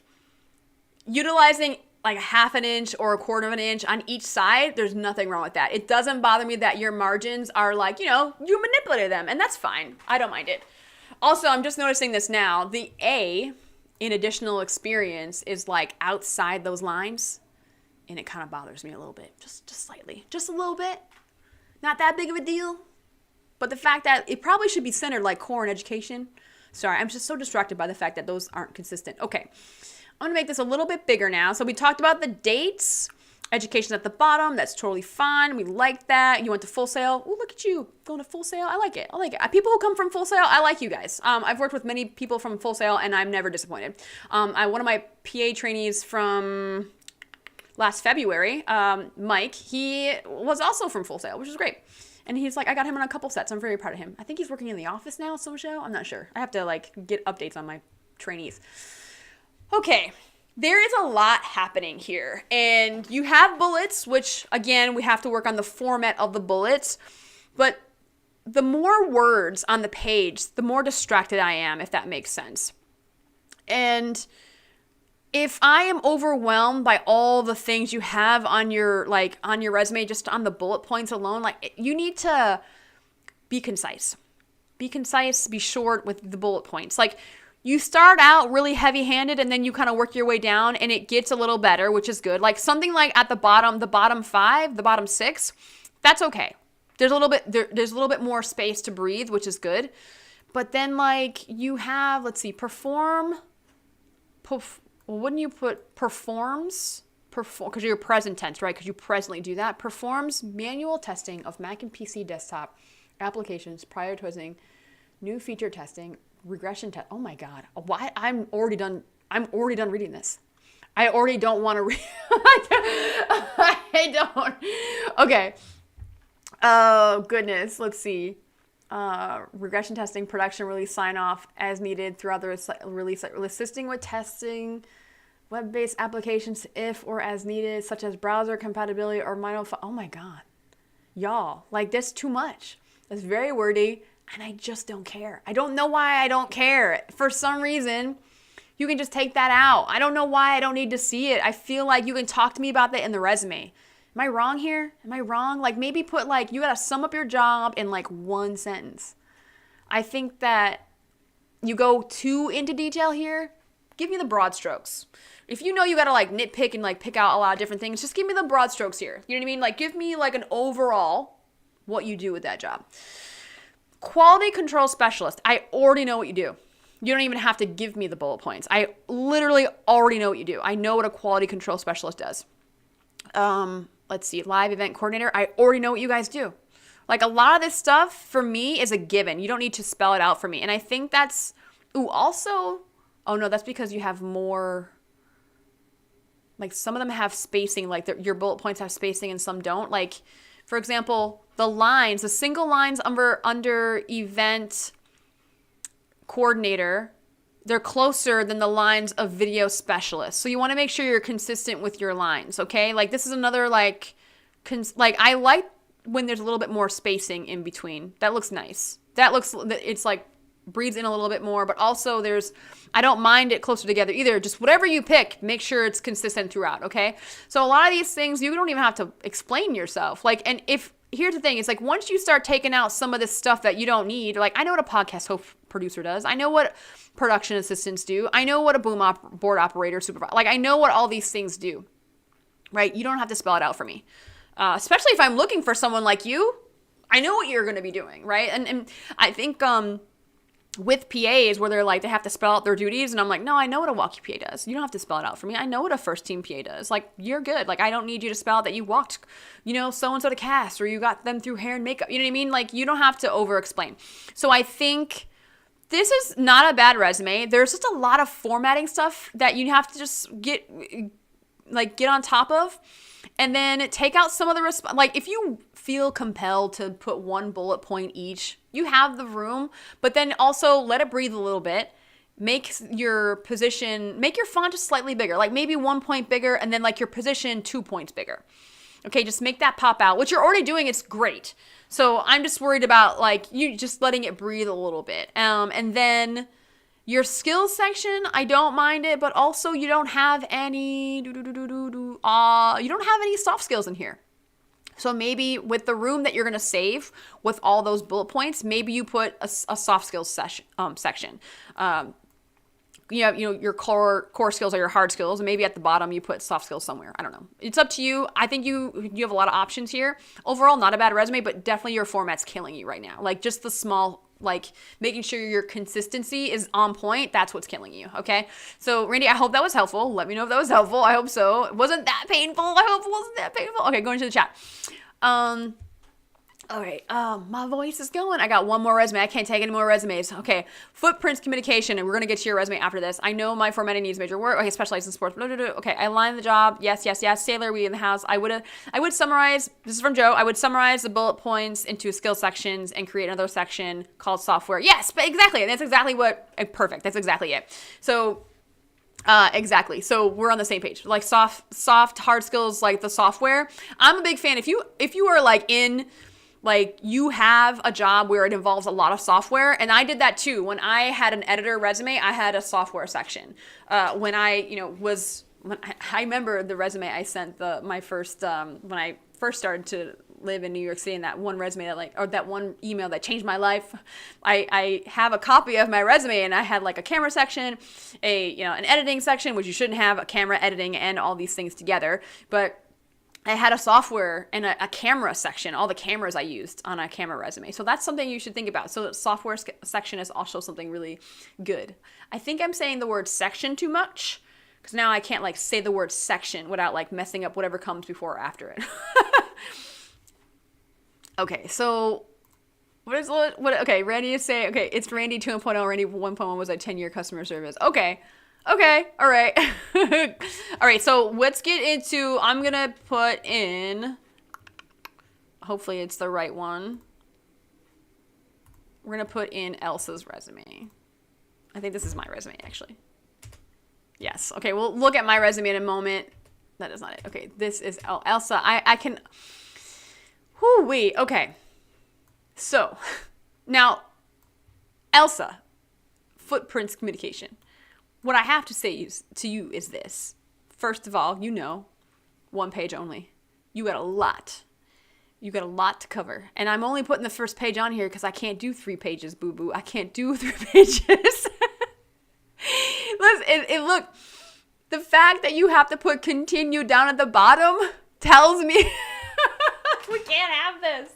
utilizing like a half an inch or a quarter of an inch on each side, there's nothing wrong with that. It doesn't bother me that your margins are like, you manipulated them, and that's fine. I don't mind it. Also, I'm just noticing this now. The A in additional experience is like outside those lines, and it kind of bothers me a little bit, just slightly, just a little bit. Not that big of a deal, but the fact that it probably should be centered like core and education. Sorry, I'm just so distracted by the fact that those aren't consistent. Okay, I'm gonna make this a little bit bigger now. So we talked about the dates. Education's at the bottom. That's totally fine. We like that. You went to Full Sail. Oh, look at you going to Full Sail. I like it. People who come from Full Sail, I like you guys. I've worked with many people from Full Sail, and I'm never disappointed. One of my PA trainees from last February, Mike, he was also from Full Sail, which is great. And he's like, I got him on a couple sets. I'm very proud of him. I think he's working in the office now, some show. I'm not sure. I have to like get updates on my trainees. Okay. There is a lot happening here, and you have bullets, which again, we have to work on the format of the bullets, but the more words on the page, the more distracted I am, if that makes sense. And if I am overwhelmed by all the things you have on your resume, just on the bullet points alone, like you need to be concise. Be concise, be short with the bullet points. Like, you start out really heavy-handed and then you kind of work your way down and it gets a little better, which is good. Like something like at the bottom 5, the bottom 6, that's okay. There's a little bit more space to breathe, which is good. But then like you have, let's see, wouldn't you put performs? Because you're present tense, right? Because you presently do that. Performs manual testing of Mac and PC desktop applications, prioritizing new feature testing, regression test. Oh my God. Why? I'm already done reading this. I already don't want to read. I don't. Okay. Oh goodness. Let's see. Regression testing, production release sign off as needed throughout the release, assisting with testing web-based applications if or as needed, such as browser compatibility or minor. Oh my God. Y'all, like that's too much. That's very wordy. And I just don't care. I don't know why I don't care. For some reason, you can just take that out. I don't know why I don't need to see it. I feel like you can talk to me about that in the resume. Am I wrong here? Am I wrong? Like maybe put like, you gotta sum up your job in like one sentence. I think that you go too into detail here. Give me the broad strokes. If you know you gotta like nitpick and like pick out a lot of different things, just give me the broad strokes here. You know what I mean? Like give me like an overall what you do with that job. Quality control specialist. I already know what you do. You don't even have to give me the bullet points. I literally already know what you do. I know what a quality control specialist does. Let's see, live event coordinator. I already know what you guys do. Like a lot of this stuff for me is a given. You don't need to spell it out for me. And I think that's, also, oh no, that's because you have more, like some of them have spacing, like your bullet points have spacing and some don't. Like, for example, the single lines under event coordinator, they're closer than the lines of video specialist. So you want to make sure you're consistent with your lines, okay? Like this is another I like when there's a little bit more spacing in between. That looks nice. It's like breathes in a little bit more, but also I don't mind it closer together either. Just whatever you pick, make sure it's consistent throughout, okay? So a lot of these things, you don't even have to explain yourself. Here's the thing, it's like once you start taking out some of this stuff that you don't need, like I know what a podcast host producer does. I know what production assistants do. I know what a board operator supervisor, like I know what all these things do, right? You don't have to spell it out for me. Especially if I'm looking for someone like you, I know what you're going to be doing, right? And I think with PAs where they have to spell out their duties, and I'm like, no, I know what a walkie PA does. You don't have to spell it out for me. I know what a first team PA does. Like, you're good. Like, I don't need you to spell out that you walked, so-and-so to cast, or you got them through hair and makeup. You know what I mean? Like, you don't have to over-explain. So I think this is not a bad resume. There's just a lot of formatting stuff that you have to just get on top of. And then take out some of the if you feel compelled to put one bullet point each, you have the room, but then also let it breathe a little bit. Make your font just slightly bigger, like maybe 1 point bigger, and then like your position 2 points bigger. Okay, just make that pop out. What you're already doing is great. So I'm just worried about you just letting it breathe a little bit. And then your skills section, I don't mind it, but also you don't have any soft skills in here. So maybe with the room that you're going to save with all those bullet points, maybe you put a soft skills section. Your core skills are your hard skills, and maybe at the bottom you put soft skills somewhere. I don't know. It's up to you. I think you have a lot of options here. Overall, not a bad resume, but definitely your format's killing you right now. Like just the small, making sure your consistency is on point. That's what's killing you. Okay. So Randy, I hope that was helpful. Let me know if that was helpful. I hope so. It wasn't that painful. I hope it wasn't that painful. Okay. Going into the chat. All right. My voice is going. I got one more resume. I can't take any more resumes. Okay. Footprints communication. And we're going to get to your resume after this. I know my formatting needs major work. Okay. Specialized in sports. Okay. I line the job. Yes. Sailor, we in the house. I would summarize. This is from Joe. I would summarize the bullet points into skill sections and create another section called software. Yes, but exactly. And that's exactly perfect. That's exactly it. So, exactly. So we're on the same page. Like soft, hard skills, like the software. I'm a big fan. If you are you have a job where it involves a lot of software, and I did that too. When I had an editor resume, I had a software section. When I remember the resume I sent when I first started to live in New York City, and that one resume that one email that changed my life. I have a copy of my resume, and I had a camera section, an editing section, which you shouldn't have a camera, editing, and all these things together, but I had a software and a camera section, all the cameras I used on a camera resume. So that's something you should think about. So the software section is also something really good. I think I'm saying the word section too much, because now I can't say the word section without messing up whatever comes before or after it. Okay, so okay, Randy is saying, okay, it's Randy 2.0, Randy 1.1 was a 10-year customer service. Okay, all right. All right, so let's get into, I'm going to put in, hopefully it's the right one. We're going to put in Elsa's resume. I think this is my resume, actually. Yes, okay, we'll look at my resume in a moment. That is not it. Okay, this is Elsa. I can, okay. So, now, Elsa, footprints communication. What I have to say to you is this. First of all, one page only. You got a lot. You got a lot to cover. And I'm only putting the first page on here because I can't do 3 pages, boo-boo. I can't do 3 pages. Listen, look, the fact that you have to put continue down at the bottom tells me We can't have this.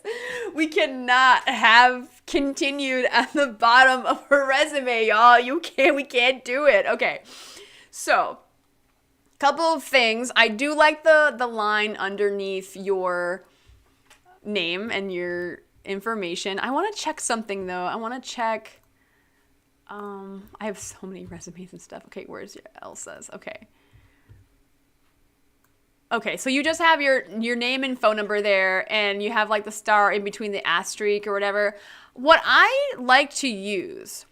We cannot have continued at the bottom of her resume, y'all. We can't do it. Okay. So, couple of things. I do like the line underneath your name and your information. I want to check something though. I want to check. I have so many resumes and stuff. Okay, where's your Elsa's? Okay. Okay, so you just have your name and phone number there, and you have like the star in between the asterisk or whatever. What I like to use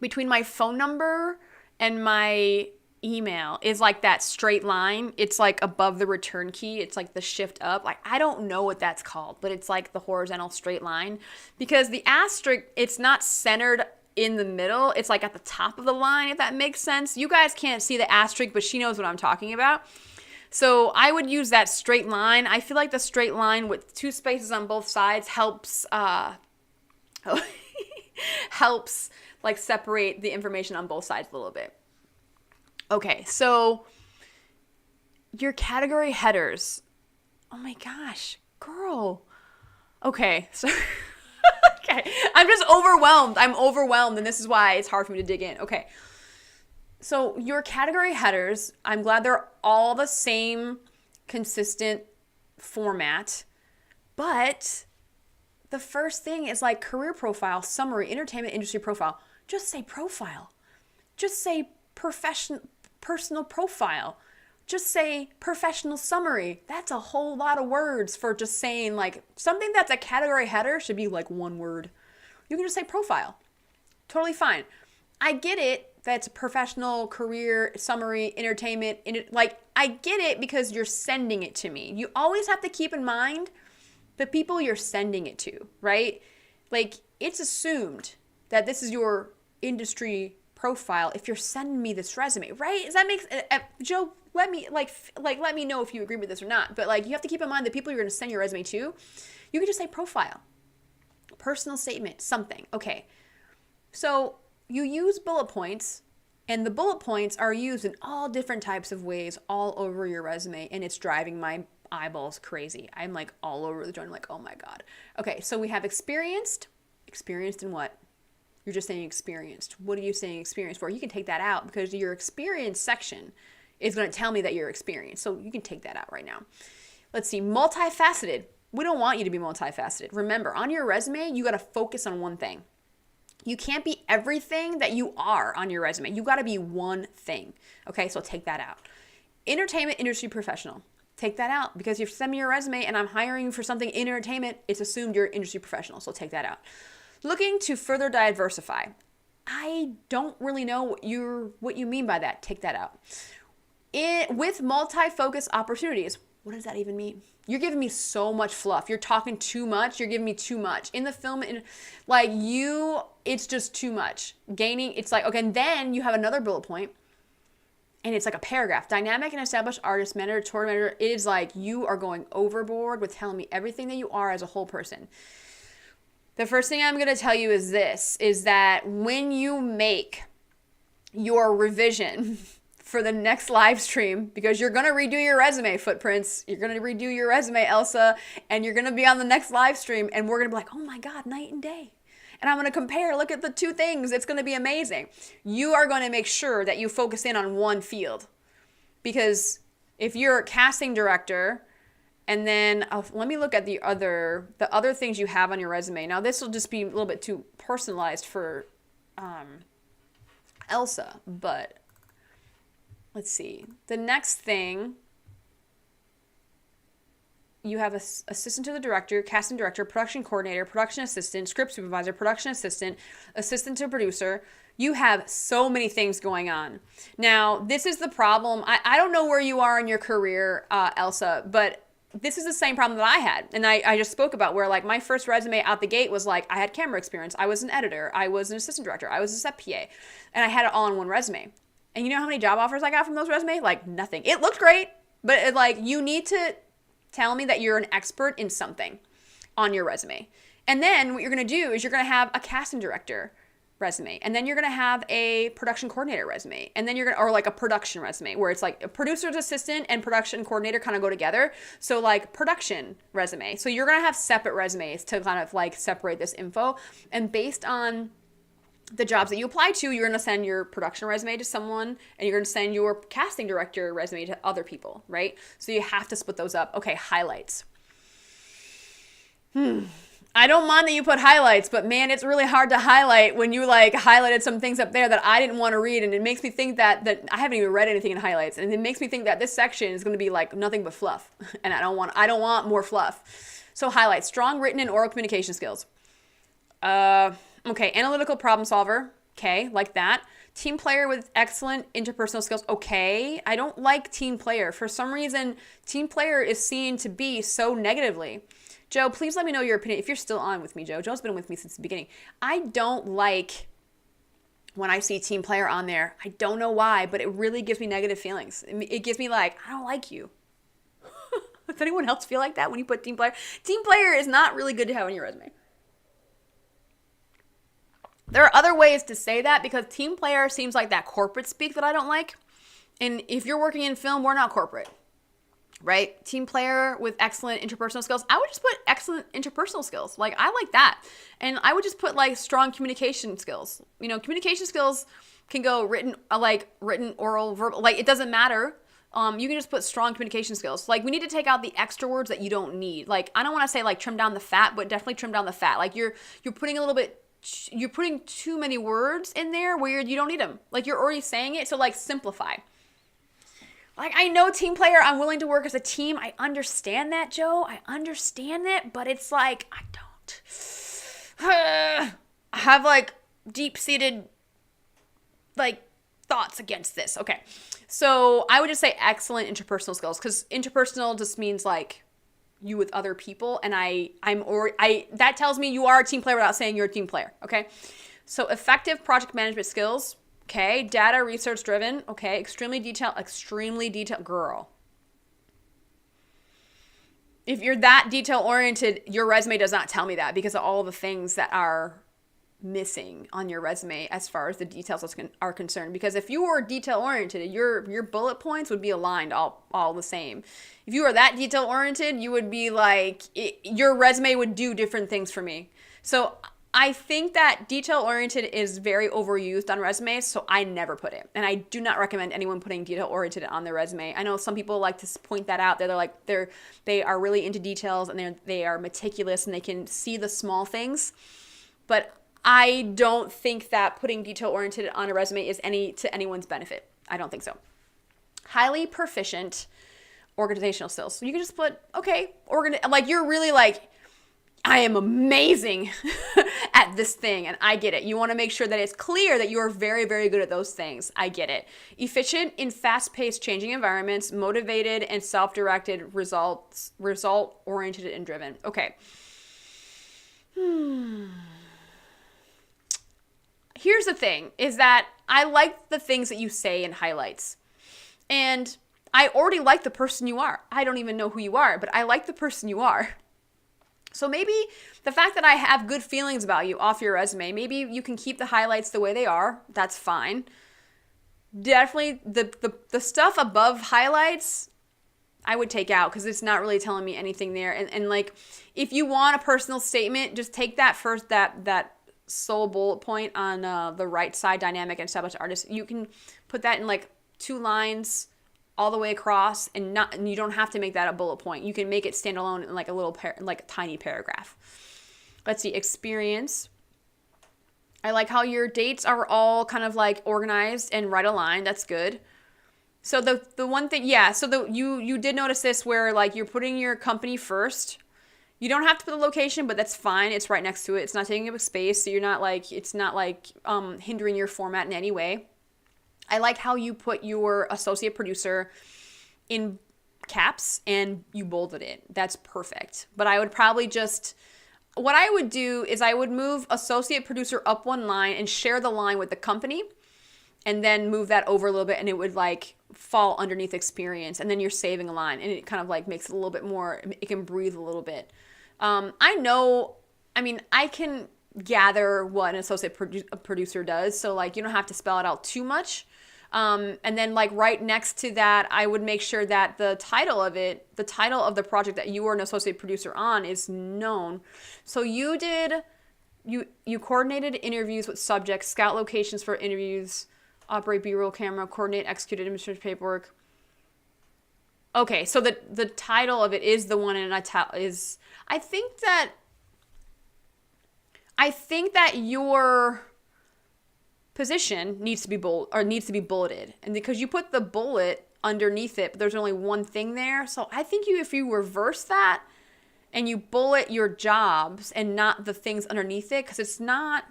between my phone number and my email is like that straight line. It's like above the return key. It's like the shift up. Like, I don't know what that's called, but it's like the horizontal straight line, because the asterisk, it's not centered in the middle. It's like at the top of the line, if that makes sense. You guys can't see the asterisk, but she knows what I'm talking about. So I would use that straight line. I feel like the straight line with two spaces on both sides helps helps like separate the information on both sides a little bit. Okay, so your category headers. Oh my gosh, girl. Okay, so okay, I'm just overwhelmed. I'm overwhelmed, and this is why it's hard for me to dig in. Okay. So your category headers, I'm glad they're all the same consistent format, but the first thing is like career profile, summary, entertainment industry profile. Just say profile. Just say personal profile. Just say professional summary. That's a whole lot of words for just saying like something that's a category header should be like one word. You can just say profile. Totally fine. I get it. That's professional, career, summary, entertainment. Like, I get it because you're sending it to me. You always have to keep in mind the people you're sending it to, right? Like, it's assumed that this is your industry profile if you're sending me this resume, right? Does that make Joe, let me let me know if you agree with this or not. But like, you have to keep in mind the people you're going to send your resume to. You can just say profile, personal statement, something. Okay. So you use bullet points, and the bullet points are used in all different types of ways all over your resume, and it's driving my eyeballs crazy. I'm like all over the joint. I'm like, oh my God. Okay, so we have experienced. Experienced in what? You're just saying experienced. What are you saying experienced for? You can take that out because your experience section is going to tell me that you're experienced. So you can take that out right now. Let's see, multifaceted. We don't want you to be multifaceted. Remember, on your resume, you got to focus on one thing. You can't be everything that you are on your resume. You got to be one thing. Okay, so take that out. Entertainment industry professional. Take that out because if you send me your resume and I'm hiring you for something in entertainment, it's assumed you're industry professional. So take that out. Looking to further diversify. I don't really know what you mean by that. Take that out. With multi-focus opportunities. What does that even mean? You're giving me so much fluff. You're talking too much. You're giving me too much. In the film, it's just too much. It's like, okay, and then you have another bullet point, and it's like a paragraph. Dynamic and established artist, manager, tour manager. It is like you are going overboard with telling me everything that you are as a whole person. The first thing I'm going to tell you is this, is that when you make your revision for the next live stream, because you're going to redo your resume, Footprints. You're going to redo your resume, Elsa, and you're going to be on the next live stream, and we're going to be like, oh my God, night and day. And I'm going to compare, look at the two things. It's going to be amazing. You are going to make sure that you focus in on one field. Because if you're a casting director, and then let me look at the other things you have on your resume. Now, this will just be a little bit too personalized for Elsa, but let's see. The next thing, you have assistant to the director, casting director, production coordinator, production assistant, script supervisor, production assistant, assistant to producer. You have so many things going on. Now, this is the problem. I don't know where you are in your career, Elsa, but this is the same problem that I had. And I just spoke about where like my first resume out the gate was like, I had camera experience. I was an editor. I was an assistant director. I was a set PA. And I had it all in one resume. And you know how many job offers I got from those resumes? Like nothing. It looked great, but you need to tell me that you're an expert in something on your resume. And then what you're going to do is you're going to have a casting director resume. And then you're going to have a production coordinator resume. And then you're going to, or like a production resume where it's like a producer's assistant and production coordinator kind of go together. So like production resume. So you're going to have separate resumes to kind of like separate this info. And based on the jobs that you apply to, you're going to send your production resume to someone and you're going to send your casting director resume to other people, right? So you have to split those up. Okay, highlights. I don't mind that you put highlights, but man, it's really hard to highlight when you like highlighted some things up there that I didn't want to read. And it makes me think that I haven't even read anything in highlights. And it makes me think that this section is going to be like nothing but fluff. And I don't want more fluff. So highlights, strong written and oral communication skills. Okay, analytical problem solver. Okay, like that. Team player with excellent interpersonal skills. Okay, I don't like team player. For some reason, team player is seen to be so negatively. Joe, please let me know your opinion. If you're still on with me, Joe. Joe's been with me since the beginning. I don't like when I see team player on there. I don't know why, but it really gives me negative feelings. It gives me like, I don't like you. Does anyone else feel like that when you put team player? Team player is not really good to have on your resume. There are other ways to say that because team player seems like that corporate speak that I don't like. And if you're working in film, we're not corporate. Right? Team player with excellent interpersonal skills. I would just put excellent interpersonal skills. Like, I like that. And I would just put like strong communication skills. You know, communication skills can go written, oral, verbal. Like, it doesn't matter. You can just put strong communication skills. Like, we need to take out the extra words that you don't need. Like, I don't want to say like trim down the fat, but definitely trim down the fat. Like, you're putting you're putting too many words in there where you don't need them. Like, you're already saying it. So like, simplify. Like, I know team player, I'm willing to work as a team. I understand that, Joe. I understand it, but it's like, I don't have like deep-seated like thoughts against this. Okay. So I would just say excellent interpersonal skills because interpersonal just means like you with other people. And that tells me you are a team player without saying you're a team player. Okay. So effective project management skills. Okay, data research driven. Okay, extremely detailed, girl. If you're that detail oriented, your resume does not tell me that because of all the things that are missing on your resume as far as the details are concerned. Because if you were detail oriented, your bullet points would be aligned all the same. If you were that detail oriented, you would be like, your resume would do different things for me. So I think that detail-oriented is very overused on resumes, so I never put it. And I do not recommend anyone putting detail-oriented on their resume. I know some people like to point that out. They are really into details and they are meticulous and they can see the small things. But I don't think that putting detail-oriented on a resume is to anyone's benefit. I don't think so. Highly proficient organizational skills. So you can just put, okay, like you're really like, I am amazing at this thing, and I get it. You want to make sure that it's clear that you are very, very good at those things. I get it. Efficient in fast-paced, changing environments, motivated and self-directed, result-oriented and driven. Okay. Here's the thing, is that I like the things that you say in highlights. And I already like the person you are. I don't even know who you are, but I like the person you are. So maybe the fact that I have good feelings about you off your resume, maybe you can keep the highlights the way they are. That's fine. Definitely the stuff above highlights, I would take out because it's not really telling me anything there. And like, if you want a personal statement, just take that first, that sole bullet point on the right side, dynamic and established artist. You can put that in like 2 lines all the way across, and you don't have to make that a bullet point. You can make it stand alone in like a little like a tiny paragraph. Let's see, experience. I like how your dates are all kind of like organized and right aligned. That's good. So the one thing, yeah. So you did notice this where like you're putting your company first. You don't have to put the location, but that's fine. It's right next to it. It's not taking up space, so it's not like hindering your format in any way. I like how you put your associate producer in caps and you bolded it. That's perfect. But I would probably what I would do is I would move associate producer up 1 line and share the line with the company and then move that over a little bit and it would like fall underneath experience and then you're saving a line and it kind of like makes it a little bit more, it can breathe a little bit. I can gather what an associate producer does. So like you don't have to spell it out too much. And then like right next to that, I would make sure that the title of the project that you were an associate producer on is known. So you coordinated interviews with subjects, scout locations for interviews, operate B-roll camera, coordinate, executed administrative paperwork. Okay, so the title of it is the one in is, I think that your position needs to be bulleted, and because you put the bullet underneath it, but there's only one thing there. So I think if you reverse that and you bullet your jobs and not the things underneath it, because it's not.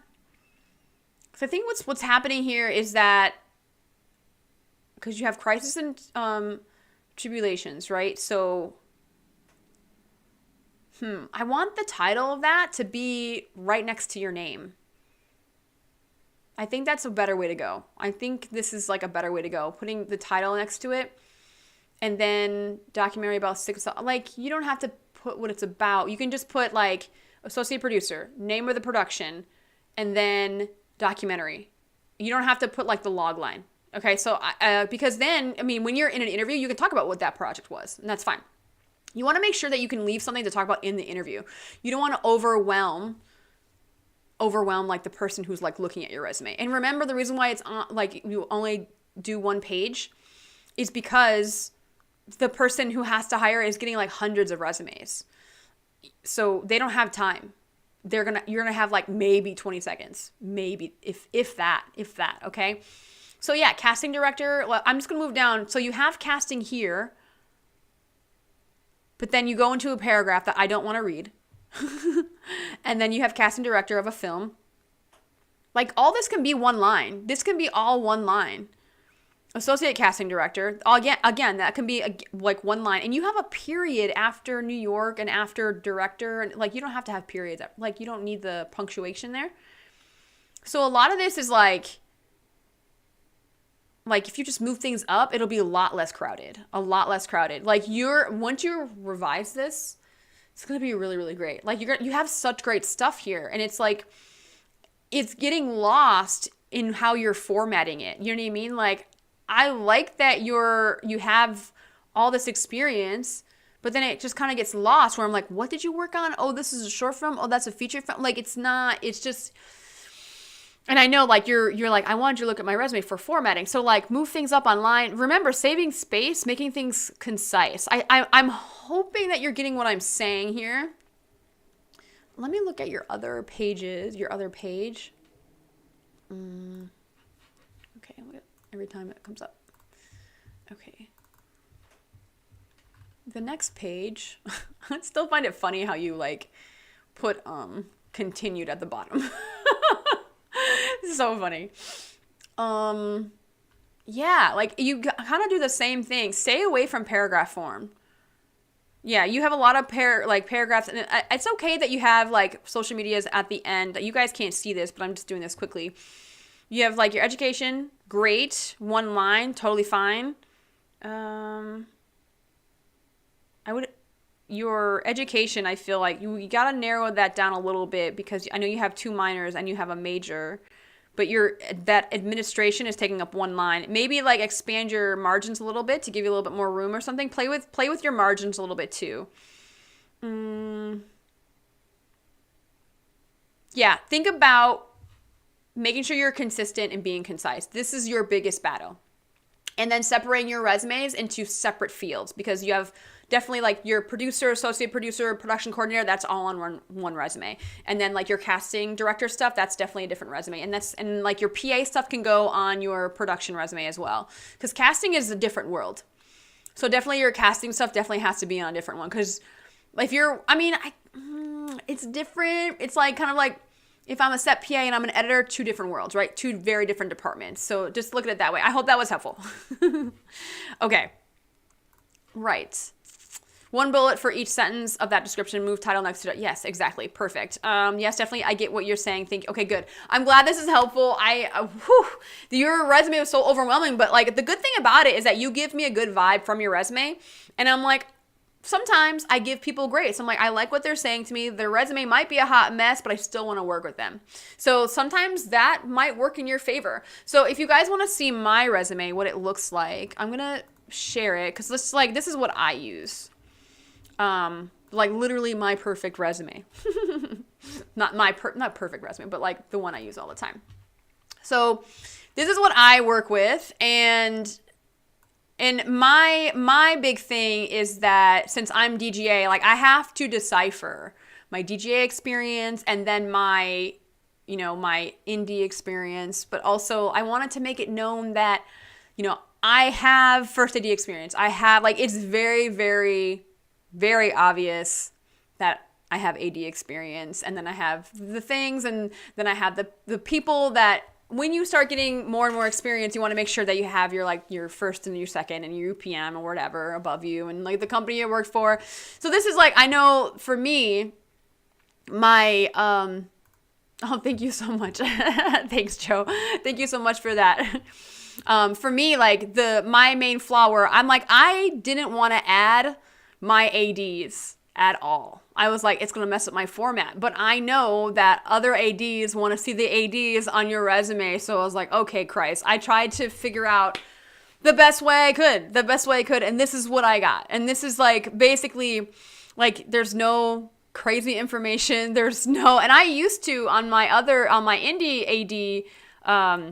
Because I think what's happening here is that because you have crisis and tribulations, right? So I want the title of that to be right next to your name. I think that's a better way to go. I think this is like a better way to go. Putting the title next to it, and then documentary about like you don't have to put what it's about. You can just put like associate producer, name of the production, and then documentary. You don't have to put like the log line. Okay, so because then, I mean, when you're in an interview, you can talk about what that project was, and that's fine. You want to make sure that you can leave something to talk about in the interview. You don't want to overwhelm like the person who's like looking at your resume. And remember, the reason why it's like you only do one page is because the person who has to hire is getting like hundreds of resumes. So they don't have time. You're going to have like maybe 20 seconds, maybe if that, okay? So yeah, casting director, well, I'm just going to move down. So you have casting here, but then you go into a paragraph that I don't want to read. And then you have casting director of a film. Like all this can be one line. This can be all one line. Associate casting director. Again, that can be like one line. And you have a period after New York and after director. And like you don't have to have periods. Like you don't need the punctuation there. So a lot of this is like if you just move things up, it'll be a lot less crowded. Like once you revise this, it's going to be really, really great. Like you have such great stuff here, and it's like it's getting lost in how you're formatting it. You know what I mean? Like I like that you have all this experience, but then it just kind of gets lost where I'm like, what did you work on? Oh, this is a short film. Oh, that's a feature film. Like it's just. And I know like you're like, I wanted you to look at my resume for formatting. So like move things up online. Remember, saving space, making things concise. I'm hoping that you're getting what I'm saying here. Let me look at your other pages, your other page. Okay, every time it comes up. Okay. The next page, I still find it funny how you like put continued at the bottom. So funny. Yeah, like you kind of do the same thing. Stay away from paragraph form. Yeah, you have a lot of paragraphs, and it's okay that you have like social medias at the end. You guys can't see this, but I'm just doing this quickly. You have like your education, great, one line, totally fine. Your education, I feel like you gotta narrow that down a little bit because I know you have 2 minors and you have a major. But that administration is taking up one line. Maybe like expand your margins a little bit to give you a little bit more room or something. Play with your margins a little bit too. Yeah, think about making sure you're consistent and being concise. This is your biggest battle. And then separating your resumes into separate fields because you have definitely like your producer, associate producer, production coordinator, that's all on one resume. And then like your casting director stuff, that's definitely a different resume. And like your PA stuff can go on your production resume as well. Because casting is a different world. So definitely your casting stuff definitely has to be on a different one. Because if it's different. It's like kind of like if I'm a set PA and I'm an editor, 2 different worlds, right? 2 very different departments. So just look at it that way. I hope that was helpful. Okay. Right. 1 bullet for each sentence of that description. Move title next to it. Yes, exactly. Perfect. Yes, definitely. I get what you're saying. Okay, good. I'm glad this is helpful. Your resume was so overwhelming, but like the good thing about it is that you give me a good vibe from your resume, and I'm like, sometimes I give people grace. I'm like, I like what they're saying to me. Their resume might be a hot mess, but I still want to work with them. So sometimes that might work in your favor. So if you guys want to see my resume, what it looks like, I'm going to share it because this is what I use. Like literally my perfect resume. Not perfect resume, but like the one I use all the time. So this is what I work with, and my big thing is that since I'm DGA, like I have to decipher my DGA experience and then my indie experience, but also I wanted to make it known that, I have first AD experience. I have, like, it's very, very, very obvious that I have AD experience, and then I have the things, and then I have the people that when you start getting more and more experience, you want to make sure that you have your first and your second and your UPM or whatever above you and like the company you worked for. So this is like, I know for me, my, oh, thank you so much. Thanks, Joe. Thank you so much for that. For me, like my main flaw where I'm like, I didn't want to add my ADs at all. I was like, it's going to mess up my format. But I know that other ADs want to see the ADs on your resume. So I was like, okay, Christ. I tried to figure out the best way I could. And this is what I got. And this is like, basically, like, there's no crazy information. And I used to, on my indie AD,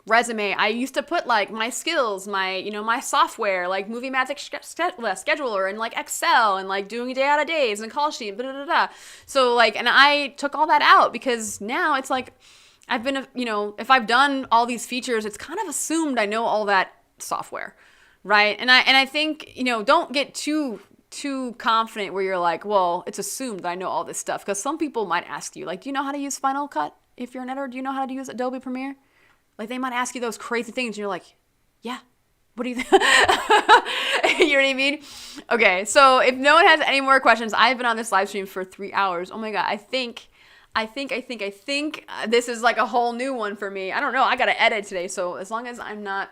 resume, I used to put like my skills, my software, like Movie Magic Scheduler and like Excel and like doing day out of days and call sheet, blah, blah, blah, blah. So like, and I took all that out because now it's like, I've been, if I've done all these features, it's kind of assumed I know all that software, right? And I think, don't get too confident where you're like, well, it's assumed that I know all this stuff, because some people might ask you, like, do you know how to use Final Cut? If you're an editor, do you know how to use Adobe Premiere? Like, they might ask you those crazy things, and you're like, yeah, what do you think? You know what I mean? Okay, so if no one has any more questions, I've been on this live stream for 3 hours. Oh my God, I think this is like a whole new one for me. I don't know, I gotta edit today, so as long as I'm not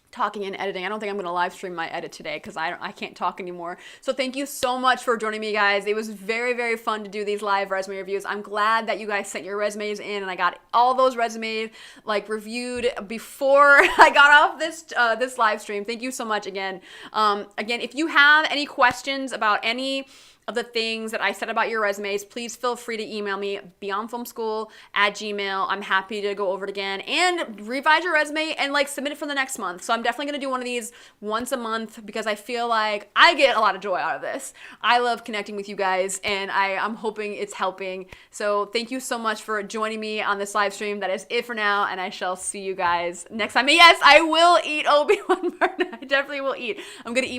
talking and editing, I don't think I'm gonna live stream my edit today because I can't talk anymore. So thank you so much for joining me, guys. It was very, very fun to do these live resume reviews. I'm glad that you guys sent your resumes in, and I got all those resumes like reviewed before I got off this live stream. Thank you so much again. Again, if you have any questions about any of the things that I said about your resumes, please feel free to email me, beyondfilmschool@gmail.com. I'm happy to go over it again and revise your resume and like submit it for the next month. So I'm definitely gonna do one of these once a month because I feel like I get a lot of joy out of this. I love connecting with you guys, and I'm hoping it's helping. So thank you so much for joining me on this live stream. That is it for now, and I shall see you guys next time. And yes, I will eat Obi-Wan Martin. I definitely will eat. I'm gonna eat